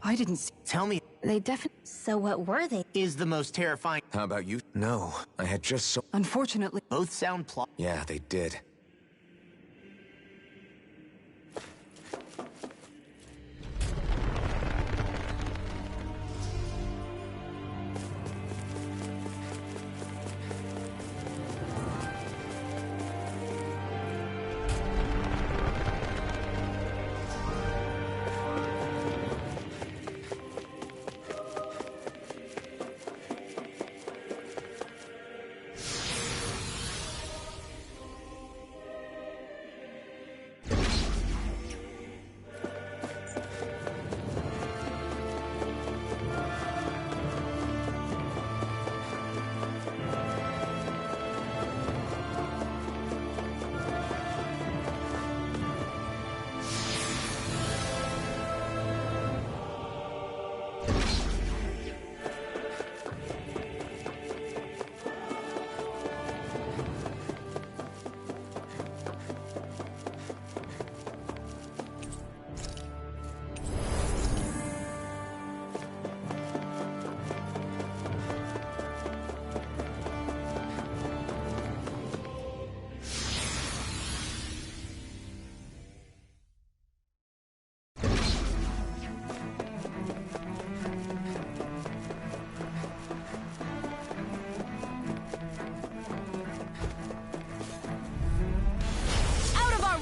I didn't see... Tell me... They definitely... So what were they? Is the most terrifying... How about you? No, I had just so... Unfortunately... Both sound plot... Yeah, they did.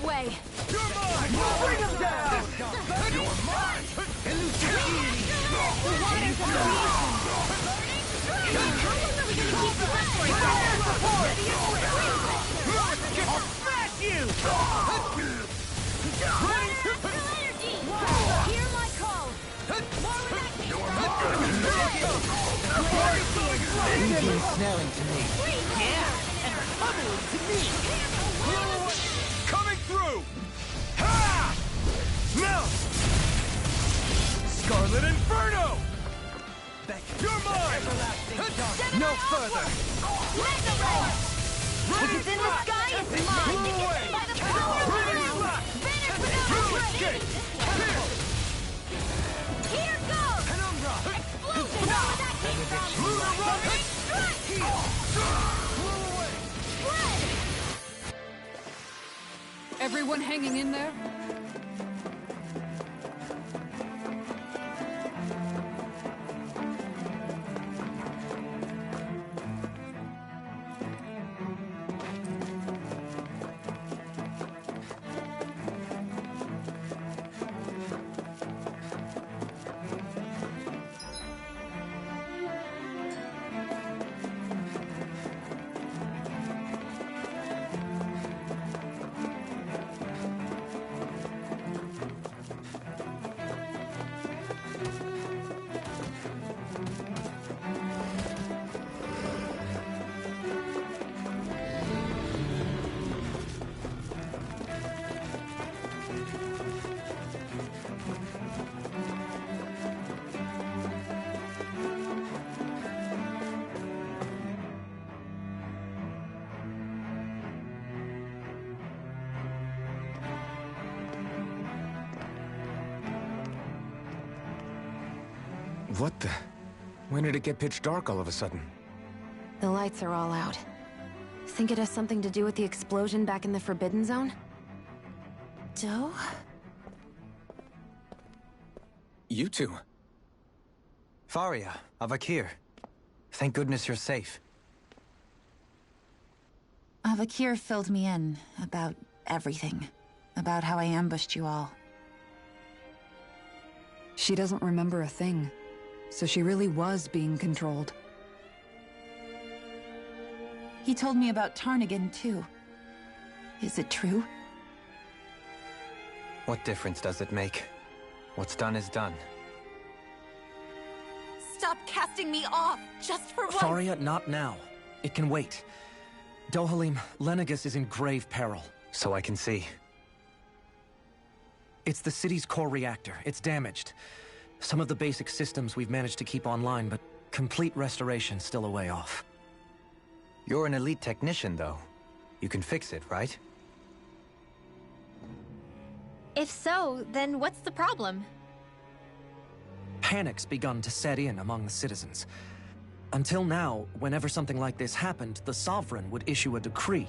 Way. You're mine! Bring him down! You're mine! I'll smash you! Hear my call! Anything snelling to me. Yeah, and huddling to me. Coming through! Ha! Melt! Scarlet Inferno! You're mine! No further! If it's in the sky, it's mine! By the power of escape! Here goes! Explosion! That came from! Everyone hanging in there? What the? When did it get pitch dark all of a sudden? The lights are all out. Think it has something to do with the explosion back in the Forbidden Zone? Doe? You two. Faria, Avakir. Thank goodness you're safe. Avakir filled me in about everything. About how I ambushed you all. She doesn't remember a thing, so she really was being controlled. He told me about Tarnigan, too. Is it true? What difference does it make? What's done is done. Stop casting me off, just for once! Faria, not now. It can wait. Dohalim, Lenegis is in grave peril. So I can see. It's the city's core reactor. It's damaged. Some of the basic systems we've managed to keep online, but complete restoration's still a way off. You're an elite technician, though. You can fix it, right? If so, then what's the problem? Panic's begun to set in among the citizens. Until now, whenever something like this happened, the Sovereign would issue a decree.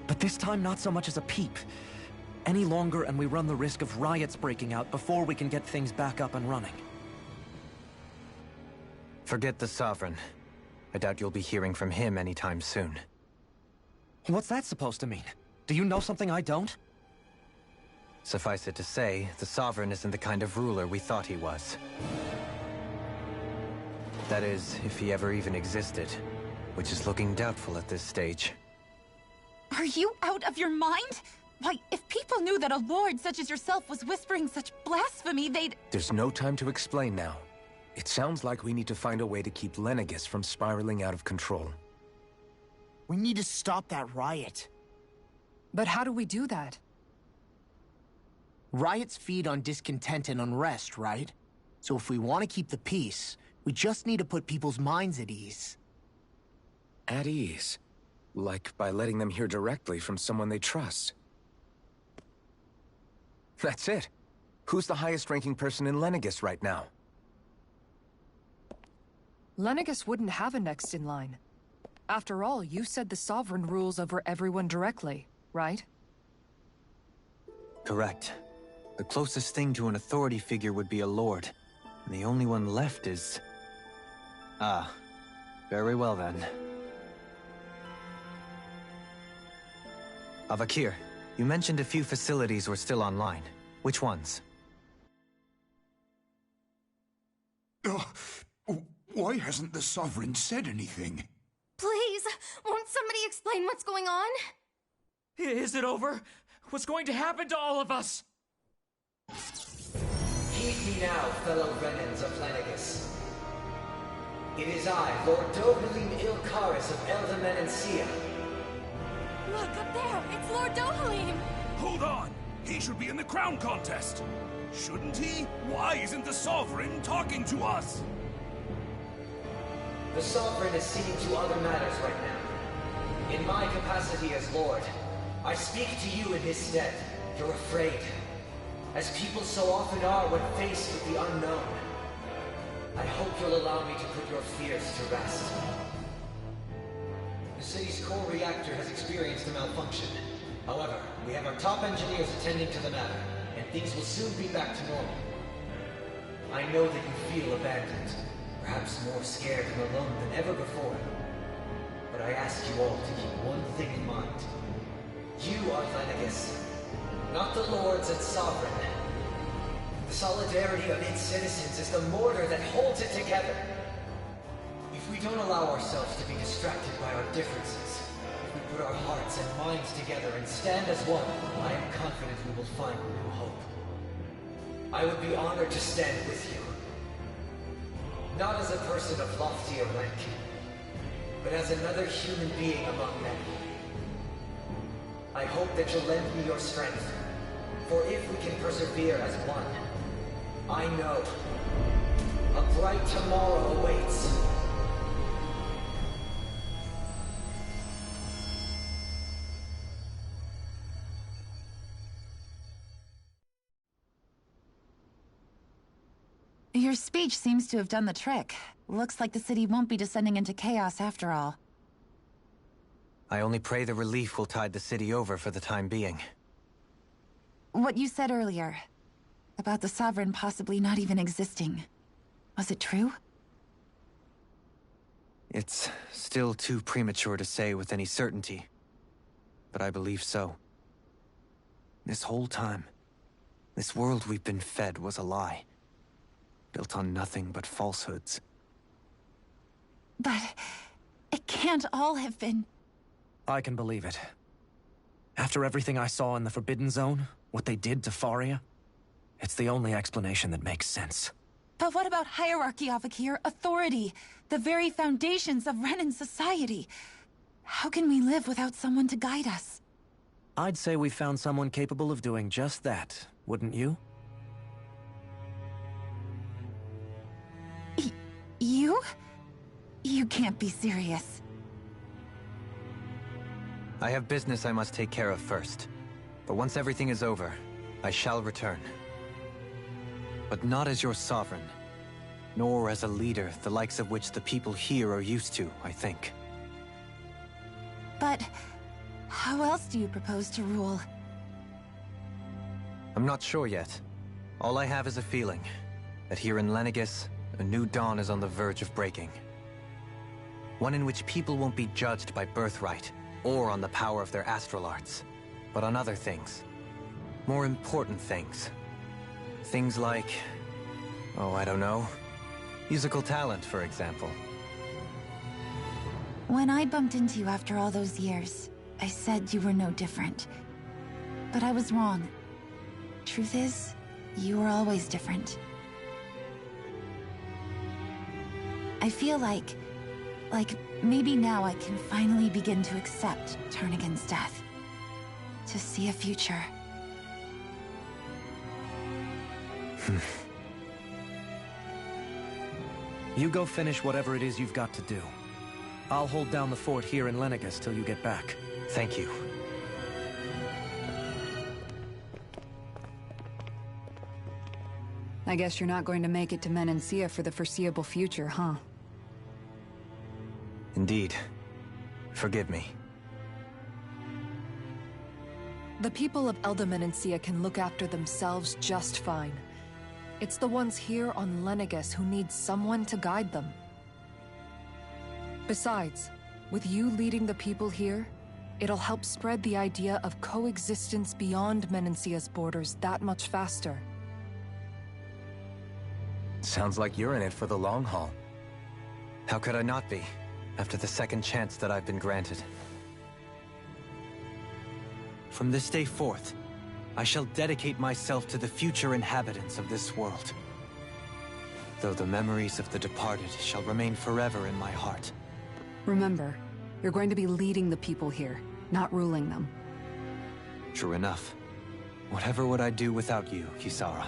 But this time, not so much as a peep. Any longer, and we run the risk of riots breaking out before we can get things back up and running. Forget the Sovereign. I doubt you'll be hearing from him anytime soon. What's that supposed to mean? Do you know something I don't? Suffice it to say, the Sovereign isn't the kind of ruler we thought he was. That is, if he ever even existed, which is looking doubtful at this stage. Are you out of your mind? Why, if people knew that a lord such as yourself was whispering such blasphemy, they'd... There's no time to explain now. It sounds like we need to find a way to keep Lenegis from spiraling out of control. We need to stop that riot. But how do we do that? Riots feed on discontent and unrest, right? So if we want to keep the peace, we just need to put people's minds at ease. At ease? Like by letting them hear directly from someone they trust. That's it. Who's the highest-ranking person in Lenegis right now? Lenegis wouldn't have a next in line. After all, you said the Sovereign rules over everyone directly, right? Correct. The closest thing to an authority figure would be a lord. And the only one left is... Ah. Very well then. Avakir, you mentioned a few facilities were still online. Which ones? Why hasn't the Sovereign said anything? Please, won't somebody explain what's going on? Is it over? What's going to happen to all of us? Heed me now, fellow Renans of Lenegis. It is I, Lord Dohalim Ilkaris of Eldaman and Sia. Look, up there! It's Lord Dohalim! Hold on! He should be in the crown contest! Shouldn't he? Why isn't the Sovereign talking to us? The Sovereign is seeing to other matters right now. In my capacity as Lord, I speak to you in his stead. You're afraid. As people so often are when faced with the unknown. I hope you'll allow me to put your fears to rest. The city's core reactor has experienced a malfunction. However, we have our top engineers attending to the matter, and things will soon be back to normal. I know that you feel abandoned, perhaps more scared and alone than ever before. But I ask you all to keep one thing in mind. You are Lenegis, not the lords and sovereign. The solidarity of its citizens is the mortar that holds it together. If we don't allow ourselves to be distracted by our differences, if we put our hearts and minds together and stand as one, I am confident we will find new hope. I would be honored to stand with you. Not as a person of loftier rank, but as another human being among men. I hope that you'll lend me your strength, for if we can persevere as one, I know a bright tomorrow awaits. Your speech seems to have done the trick. Looks like the city won't be descending into chaos after all. I only pray the relief will tide the city over for the time being. What you said earlier, about the Sovereign possibly not even existing, was it true? It's still too premature to say with any certainty, but I believe so. This whole time, this world we've been fed was a lie, built on nothing but falsehoods. But it can't all have been... I can believe it. After everything I saw in the Forbidden Zone, what they did to Faria, it's the only explanation that makes sense. But what about hierarchy, Avakir? Authority? The very foundations of Renan society? How can we live without someone to guide us? I'd say we found someone capable of doing just that, wouldn't you? You? You can't be serious. I have business I must take care of first. But once everything is over, I shall return. But not as your sovereign, nor as a leader the likes of which the people here are used to, I think. But how else do you propose to rule? I'm not sure yet. All I have is a feeling that here in Lenegis, a new dawn is on the verge of breaking. One in which people won't be judged by birthright or on the power of their astral arts, but on other things. More important things. Things like, oh, I don't know, musical talent, for example. When I bumped into you after all those years, I said you were no different. But I was wrong. Truth is, you were always different. I feel like maybe now I can finally begin to accept Turnagain's death. To see a future. You go finish whatever it is you've got to do. I'll hold down the fort here in Lenegis till you get back. Thank you. I guess you're not going to make it to Menancia for the foreseeable future, huh? Indeed. Forgive me. The people of Elda Menancia can look after themselves just fine. It's the ones here on Lenegis who need someone to guide them. Besides, with you leading the people here, it'll help spread the idea of coexistence beyond Menancia's borders that much faster. Sounds like you're in it for the long haul. How could I not be, after the second chance that I've been granted? From this day forth, I shall dedicate myself to the future inhabitants of this world. Though the memories of the departed shall remain forever in my heart. Remember, you're going to be leading the people here, not ruling them. True enough. Whatever would I do without you, Kisara?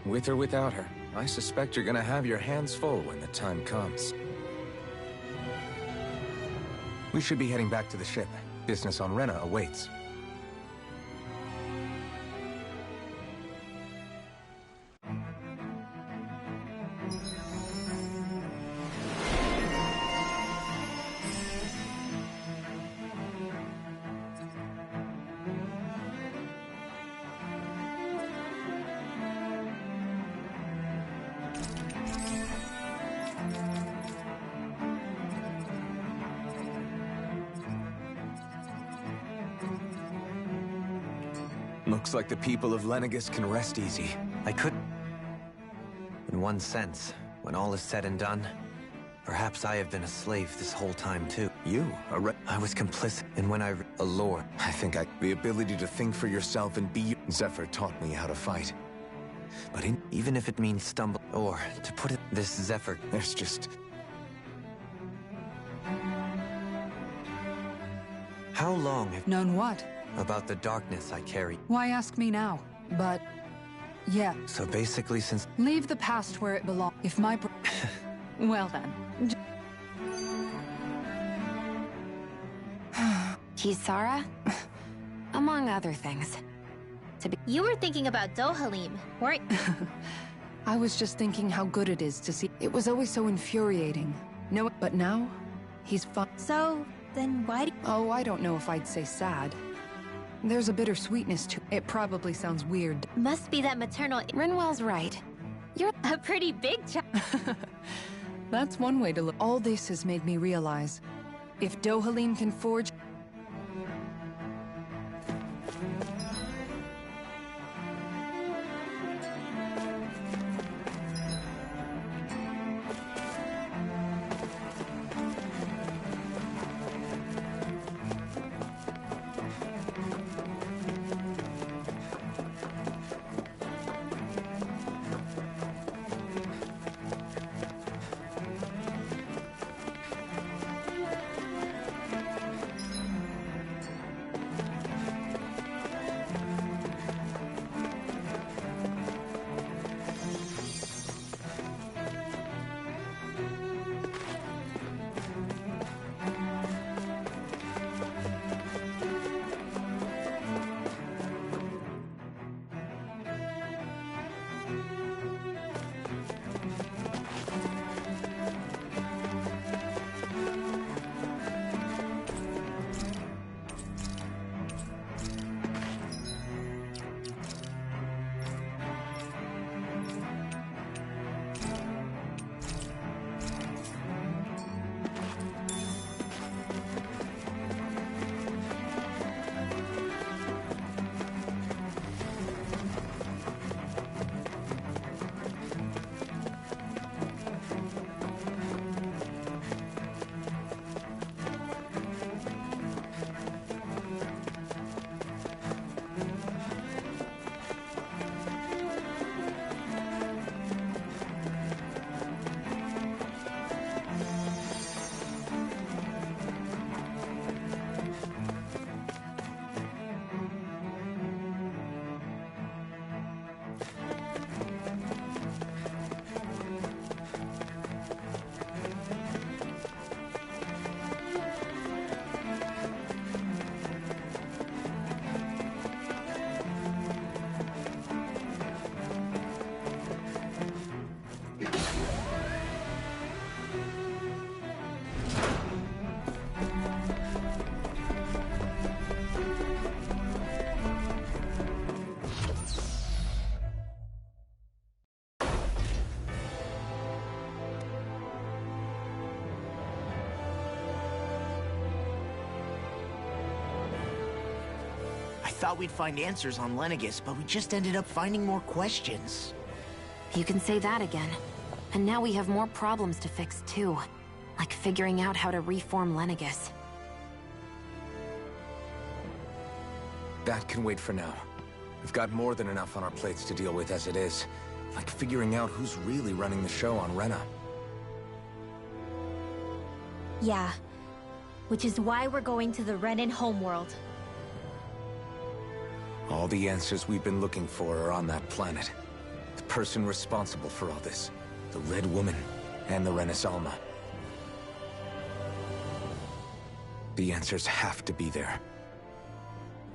With or without her, I suspect you're gonna have your hands full when the time comes. We should be heading back to the ship. Business on Rena awaits. Looks like the people of Lenegis can rest easy. I could... In one sense, when all is said and done, perhaps I have been a slave this whole time too. You? I was complicit in when a lord. I think the ability to think for yourself and be... Zephyr taught me how to fight. But even if it means stumble, or to put it, this Zephyr... There's just... How long have... Known what? About the darkness I carry. Why ask me now? But... yeah. So basically since... Leave the past where it belongs. If my well then. Kisara? Among other things. You were thinking about Dohalim, weren't I was just thinking how good it is to see. It was always so infuriating. No, but now, he's fine. So, then why do— Oh, I don't know if I'd say sad. There's a bittersweetness to it. Probably sounds weird. Must be that maternal— Rinwell's right. You're a pretty big child. That's one way to look. All this has made me realize, if Dohalim can forge— Thought we'd find answers on Lenegis, but we just ended up finding more questions. You can say that again. And now we have more problems to fix too. Like figuring out how to reform Lenegis. That can wait for now. We've got more than enough on our plates to deal with as it is. Like figuring out who's really running the show on Rena. Yeah. Which is why we're going to the Renan homeworld. All the answers we've been looking for are on that planet. The person responsible for all this. The Red Woman and the Renasalma. The answers have to be there.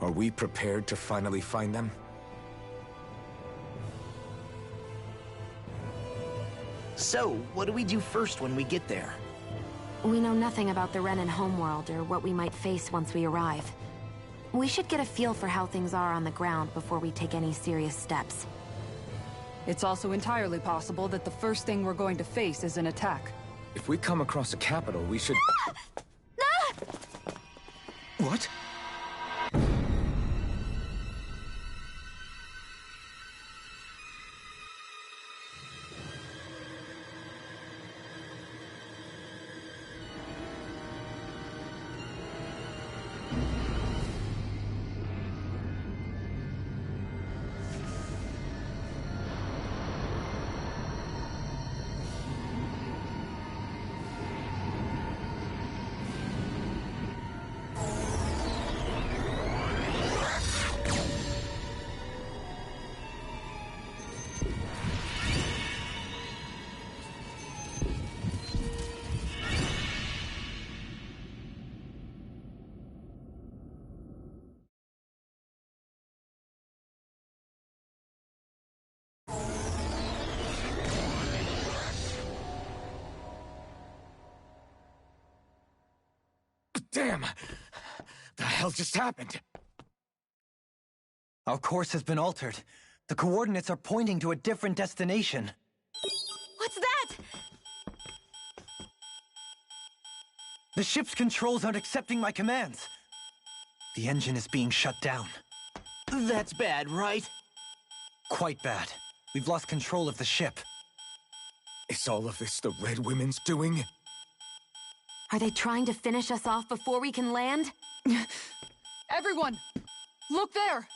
Are we prepared to finally find them? So, what do we do first when we get there? We know nothing about the Renan homeworld or what we might face once we arrive. We should get a feel for how things are on the ground before we take any serious steps. It's also entirely possible that the first thing we're going to face is an attack. If we come across a capital, we should... What? Damn! The hell just happened? Our course has been altered. The coordinates are pointing to a different destination. What's that? The ship's controls aren't accepting my commands. The engine is being shut down. That's bad, right? Quite bad. We've lost control of the ship. Is all of this the Red Women's doing? Are they trying to finish us off before we can land? Everyone! Look there!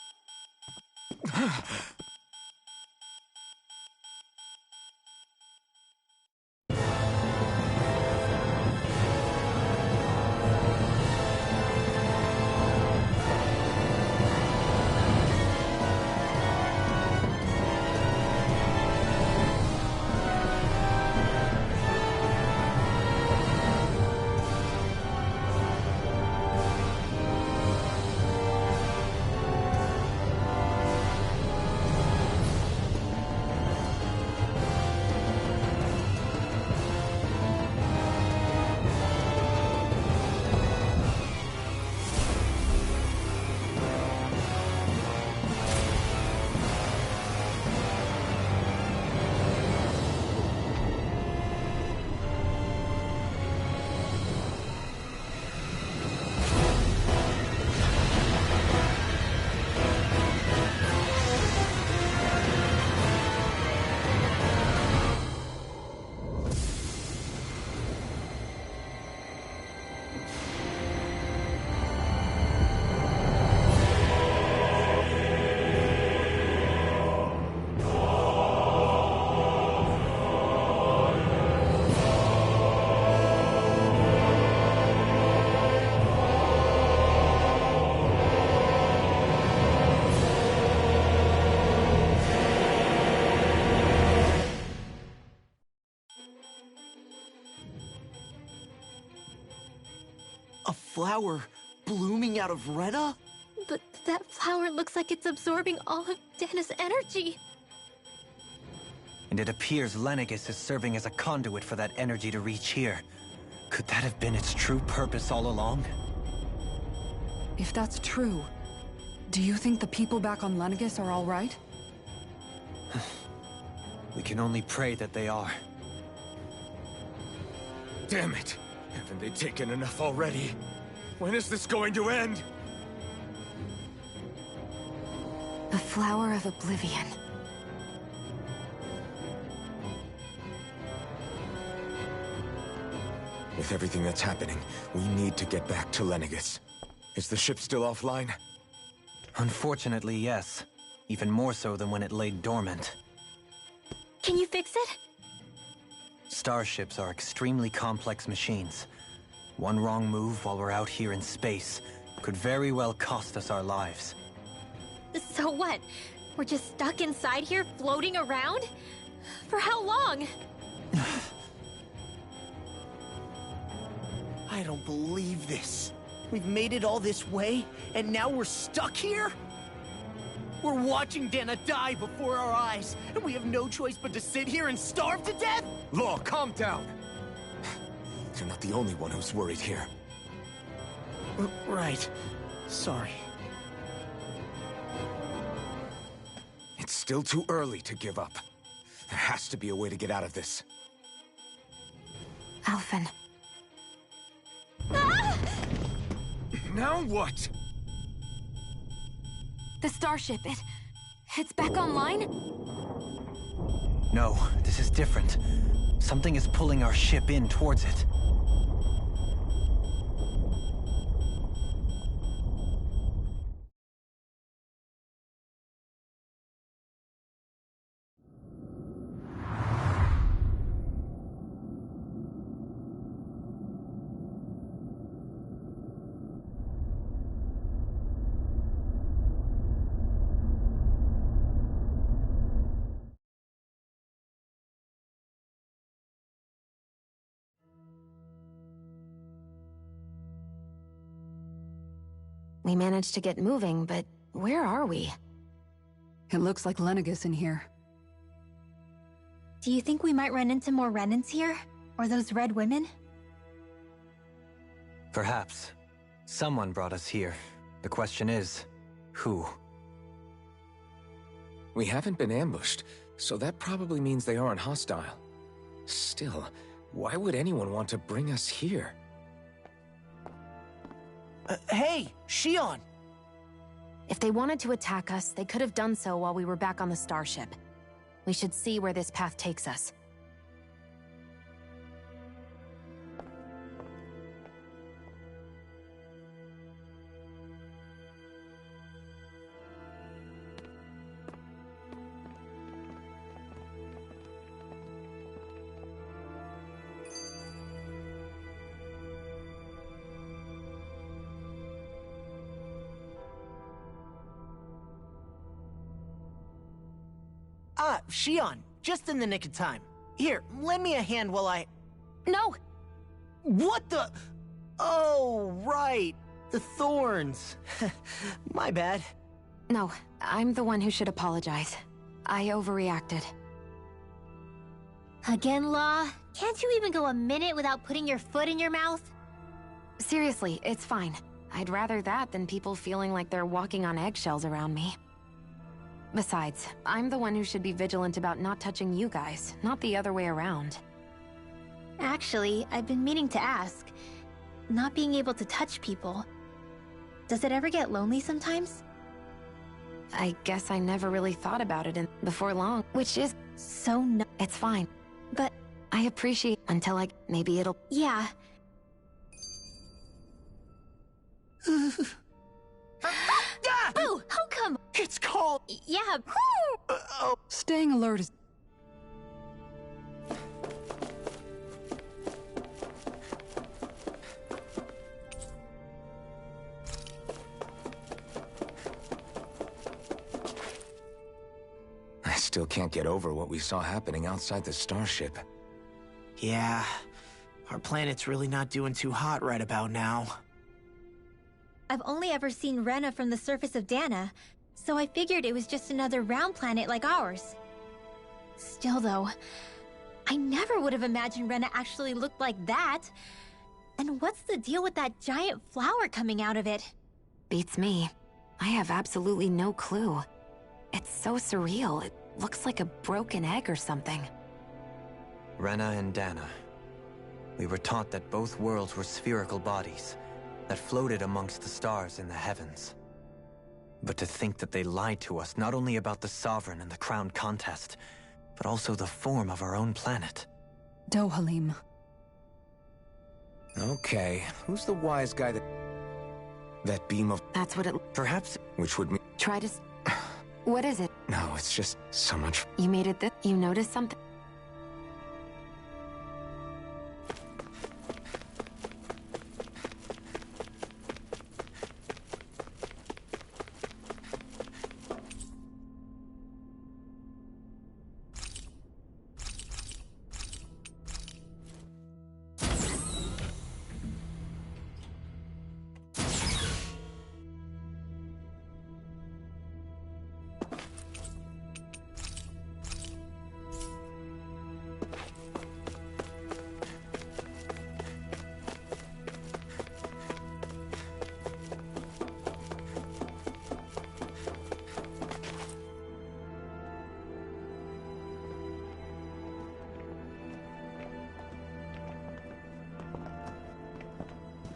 A flower blooming out of Rena? But that flower looks like it's absorbing all of Dana's energy. And it appears Lenegis is serving as a conduit for that energy to reach here. Could that have been its true purpose all along? If that's true, do you think the people back on Lenegis are all right? We can only pray that they are. Damn it! Haven't they taken enough already? When is this going to end? The Flower of Oblivion. With everything that's happening, we need to get back to Lenegis. Is the ship still offline? Unfortunately, yes. Even more so than when it lay dormant. Can you fix it? Starships are extremely complex machines. One wrong move while we're out here in space could very well cost us our lives. So what? We're just stuck inside here, floating around? For how long? I don't believe this. We've made it all this way, and now we're stuck here? We're watching Dana die before our eyes, and we have no choice but to sit here and starve to death? Law, calm down! You're not the only one who's worried here. Right. Sorry. It's still too early to give up. There has to be a way to get out of this. Alphen. Ah! Now what? The starship, it's back online? No, this is different. Something is pulling our ship in towards it. We managed to get moving, but where are we? It looks like Lenegis in here. Do you think we might run into more remnants here? Or those red women? Perhaps. Someone brought us here. The question is, who? We haven't been ambushed, so that probably means they aren't hostile. Still, why would anyone want to bring us here? Hey, Shion! If they wanted to attack us, they could have done so while we were back on the starship. We should see where this path takes us. Ah, Shion, just in the nick of time. Here, lend me a hand while I... No! What the... Oh, right. The thorns. My bad. No, I'm the one who should apologize. I overreacted. Again, Law? Can't you even go a minute without putting your foot in your mouth? Seriously, it's fine. I'd rather that than people feeling like they're walking on eggshells around me. Besides, I'm the one who should be vigilant about not touching you guys, not the other way around. Actually, I've been meaning to ask. Not being able to touch people, does it ever get lonely sometimes? I guess I never really thought about it before long, which is... So no... It's fine. But I appreciate until maybe it'll... Yeah. Oh, how come? It's called... Yeah. Staying alert is... I still can't get over what we saw happening outside the starship. Yeah, our planet's really not doing too hot right about now. I've only ever seen Rena from the surface of Dana, so I figured it was just another round planet like ours. Still though, I never would have imagined Rena actually looked like that. And what's the deal with that giant flower coming out of it? Beats me. I have absolutely no clue. It's so surreal. It looks like a broken egg or something. Rena and Dana. We were taught that both worlds were spherical bodies that floated amongst the stars in the heavens. But to think that they lied to us not only about the Sovereign and the Crown contest, but also the form of our own planet. Dohalim. Okay, who's the wise guy that beam of... That's what it... Perhaps... Which would mean... Try to... What is it? No, it's just so much... You made it You noticed something?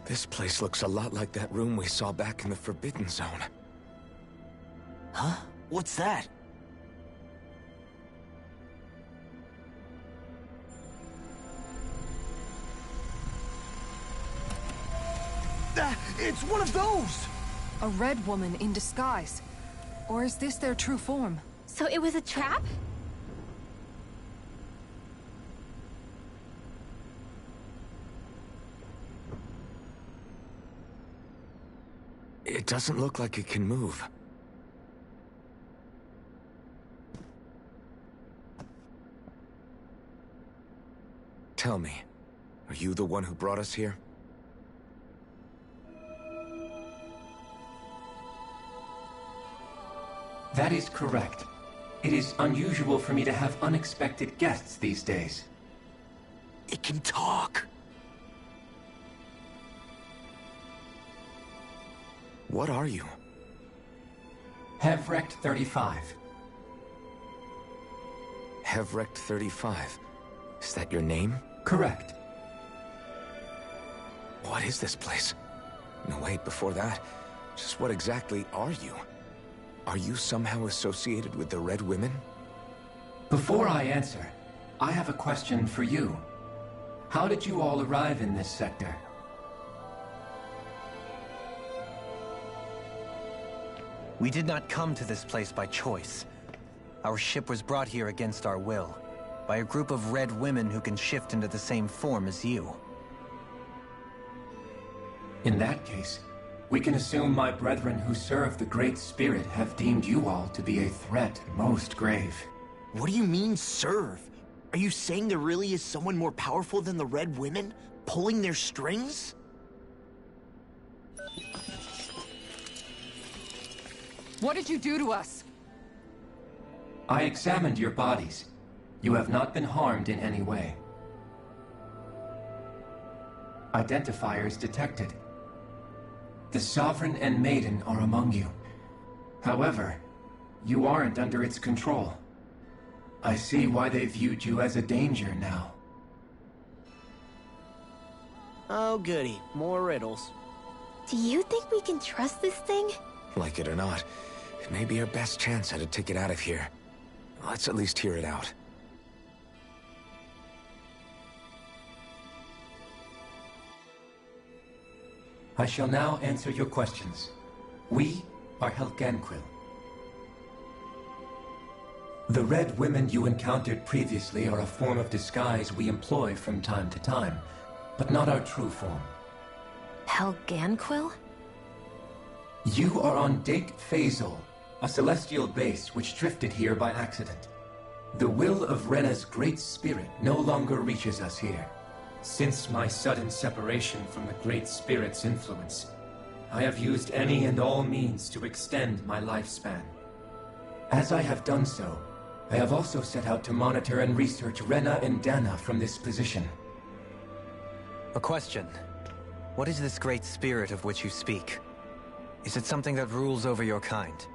This place looks a lot like that room we saw back in the Forbidden Zone. Huh? What's that? It's one of those! A red woman in disguise. Or is this their true form? So it was a trap? It doesn't look like it can move. Tell me, are you the one who brought us here? That is correct. It is unusual for me to have unexpected guests these days. It can talk. What are you? Hevrect 35. Hevrect 35. Is that your name? Correct. What is this place? No, wait, before that, just what exactly are you? Are you somehow associated with the Red Women? Before I answer, I have a question for you. How did you all arrive in this sector? We did not come to this place by choice. Our ship was brought here against our will, by a group of red women who can shift into the same form as you. In that case, we can assume my brethren who serve the Great Spirit have deemed you all to be a threat most grave. What do you mean, serve? Are you saying there really is someone more powerful than the Red Women, pulling their strings? What did you do to us? I examined your bodies. You have not been harmed in any way. Identifiers detected. The Sovereign and Maiden are among you. However, you aren't under its control. I see why they viewed you as a danger now. Oh goody, more riddles. Do you think we can trust this thing? Like it or not, it may be our best chance at a ticket out of here. Let's at least hear it out. I shall now answer your questions. We are Helganquil. The Red Women you encountered previously are a form of disguise we employ from time to time, but not our true form. Helganquil? You are on Dake Phasol, a celestial base which drifted here by accident. The will of Rena's Great Spirit no longer reaches us here. Since my sudden separation from the Great Spirit's influence, I have used any and all means to extend my lifespan. As I have done so, I have also set out to monitor and research Rena and Dana from this position. A question. What is this Great Spirit of which you speak? Is it something that rules over your kind?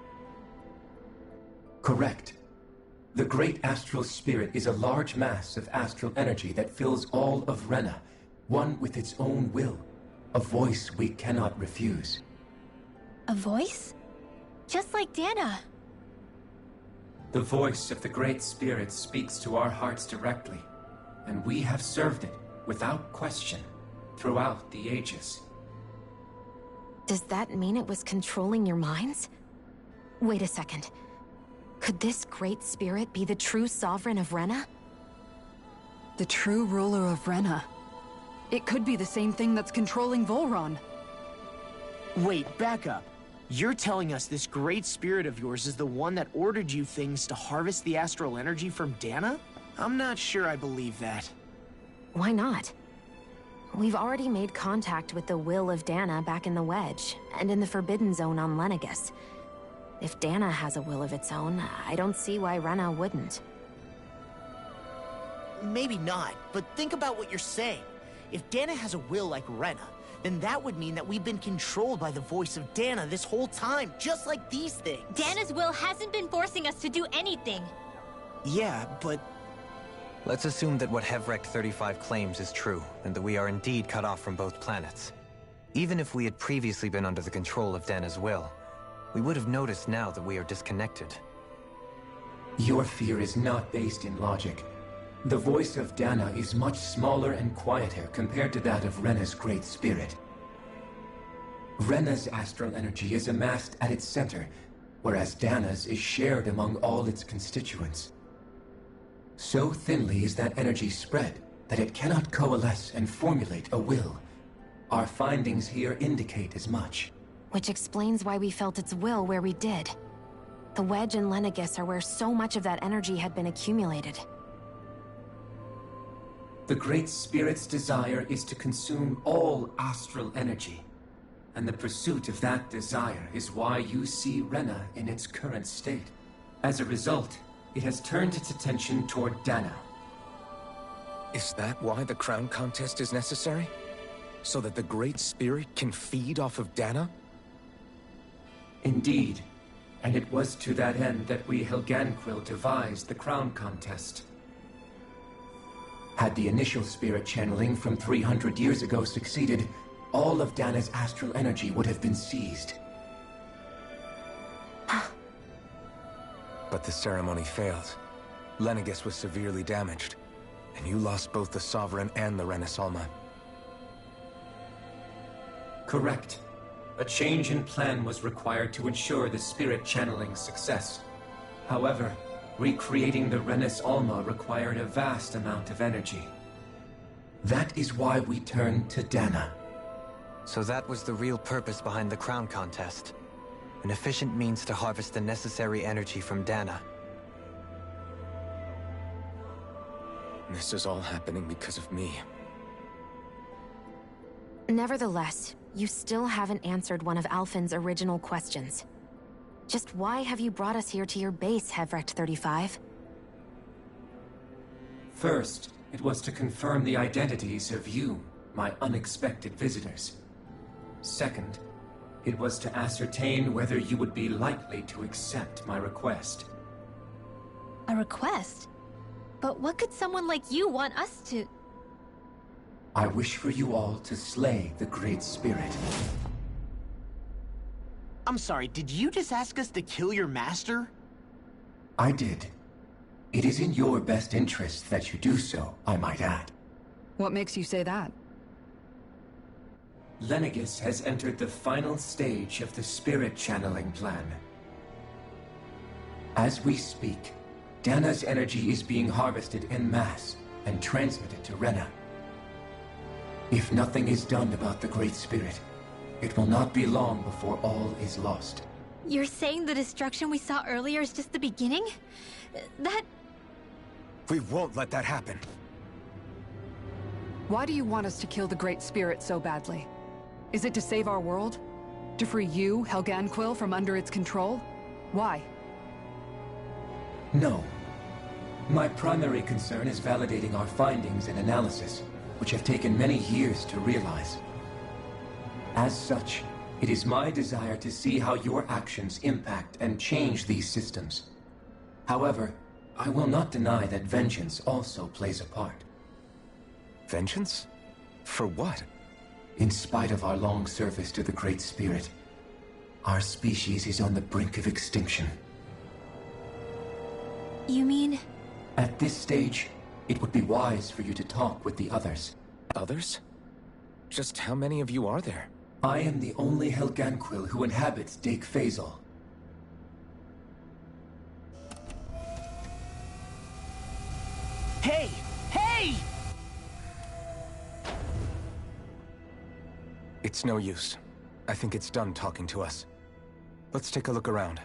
Correct. The Great Astral Spirit is a large mass of astral energy that fills all of Rena, one with its own will, a voice we cannot refuse. A voice? Just like Dana. The voice of the Great Spirit speaks to our hearts directly, and we have served it, without question, throughout the ages. Does that mean it was controlling your minds? Wait a second. Could this Great Spirit be the true Sovereign of Rena? The true ruler of Rena. It could be the same thing that's controlling Volron. Wait, back up. You're telling us this Great Spirit of yours is the one that ordered you things to harvest the astral energy from Dana? I'm not sure I believe that. Why not? We've already made contact with the will of Dana back in the Wedge, and in the Forbidden Zone on Lenegus. If Dana has a will of its own, I don't see why Rena wouldn't. Maybe not, but think about what you're saying. If Dana has a will like Rena, then that would mean that we've been controlled by the voice of Dana this whole time, just like these things. Dana's will hasn't been forcing us to do anything. Yeah, but... Let's assume that what Hevrect 35 claims is true, and that we are indeed cut off from both planets. Even if we had previously been under the control of Dana's will, we would have noticed now that we are disconnected. Your fear is not based in logic. The voice of Dana is much smaller and quieter compared to that of Rena's Great Spirit. Rena's astral energy is amassed at its center, whereas Dana's is shared among all its constituents. So thinly is that energy spread that it cannot coalesce and formulate a will. Our findings here indicate as much. Which explains why we felt its will where we did. The Wedge and Lenegus are where so much of that energy had been accumulated. The Great Spirit's desire is to consume all astral energy. And the pursuit of that desire is why you see Rena in its current state. As a result, it has turned its attention toward Dana. Is that why the crown contest is necessary? So that the Great Spirit can feed off of Dana? Indeed. And it was to that end that we Helganquil devised the crown contest. Had the initial spirit channeling from 300 years ago succeeded, all of Dana's astral energy would have been seized. But the ceremony failed. Lenegis was severely damaged, and you lost both the Sovereign and the Renaissance. Correct. A change in plan was required to ensure the spirit channeling's success. However, recreating the Renaissance required a vast amount of energy. That is why we turned to Dana. So that was the real purpose behind the crown contest. An efficient means to harvest the necessary energy from Dana. This is all happening because of me. Nevertheless, you still haven't answered one of Alphen's original questions. Just why have you brought us here to your base, Hevrecht 35? First, it was to confirm the identities of you, my unexpected visitors. Second, it was to ascertain whether you would be likely to accept my request. A request? But what could someone like you want us to... I wish for you all to slay the Great Spirit. I'm sorry, did you just ask us to kill your master? I did. It is in your best interest that you do so, I might add. What makes you say that? Lenegis has entered the final stage of the spirit channeling plan. As we speak, Dana's energy is being harvested en masse and transmitted to Rena. If nothing is done about the Great Spirit, it will not be long before all is lost. You're saying the destruction we saw earlier is just the beginning? That... We won't let that happen. Why do you want us to kill the Great Spirit so badly? Is it to save our world? To free you, Helganquil, from under its control? Why? No. My primary concern is validating our findings and analysis, which have taken many years to realize. As such, it is my desire to see how your actions impact and change these systems. However, I will not deny that vengeance also plays a part. Vengeance? For what? In spite of our long service to the Great Spirit, our species is on the brink of extinction. You mean? At this stage, it would be wise for you to talk with the others. Others? Just how many of you are there? I am the only Helganquil who inhabits Dake Faisal. Hey! Hey! It's no use. I think it's done talking to us. Let's take a look around.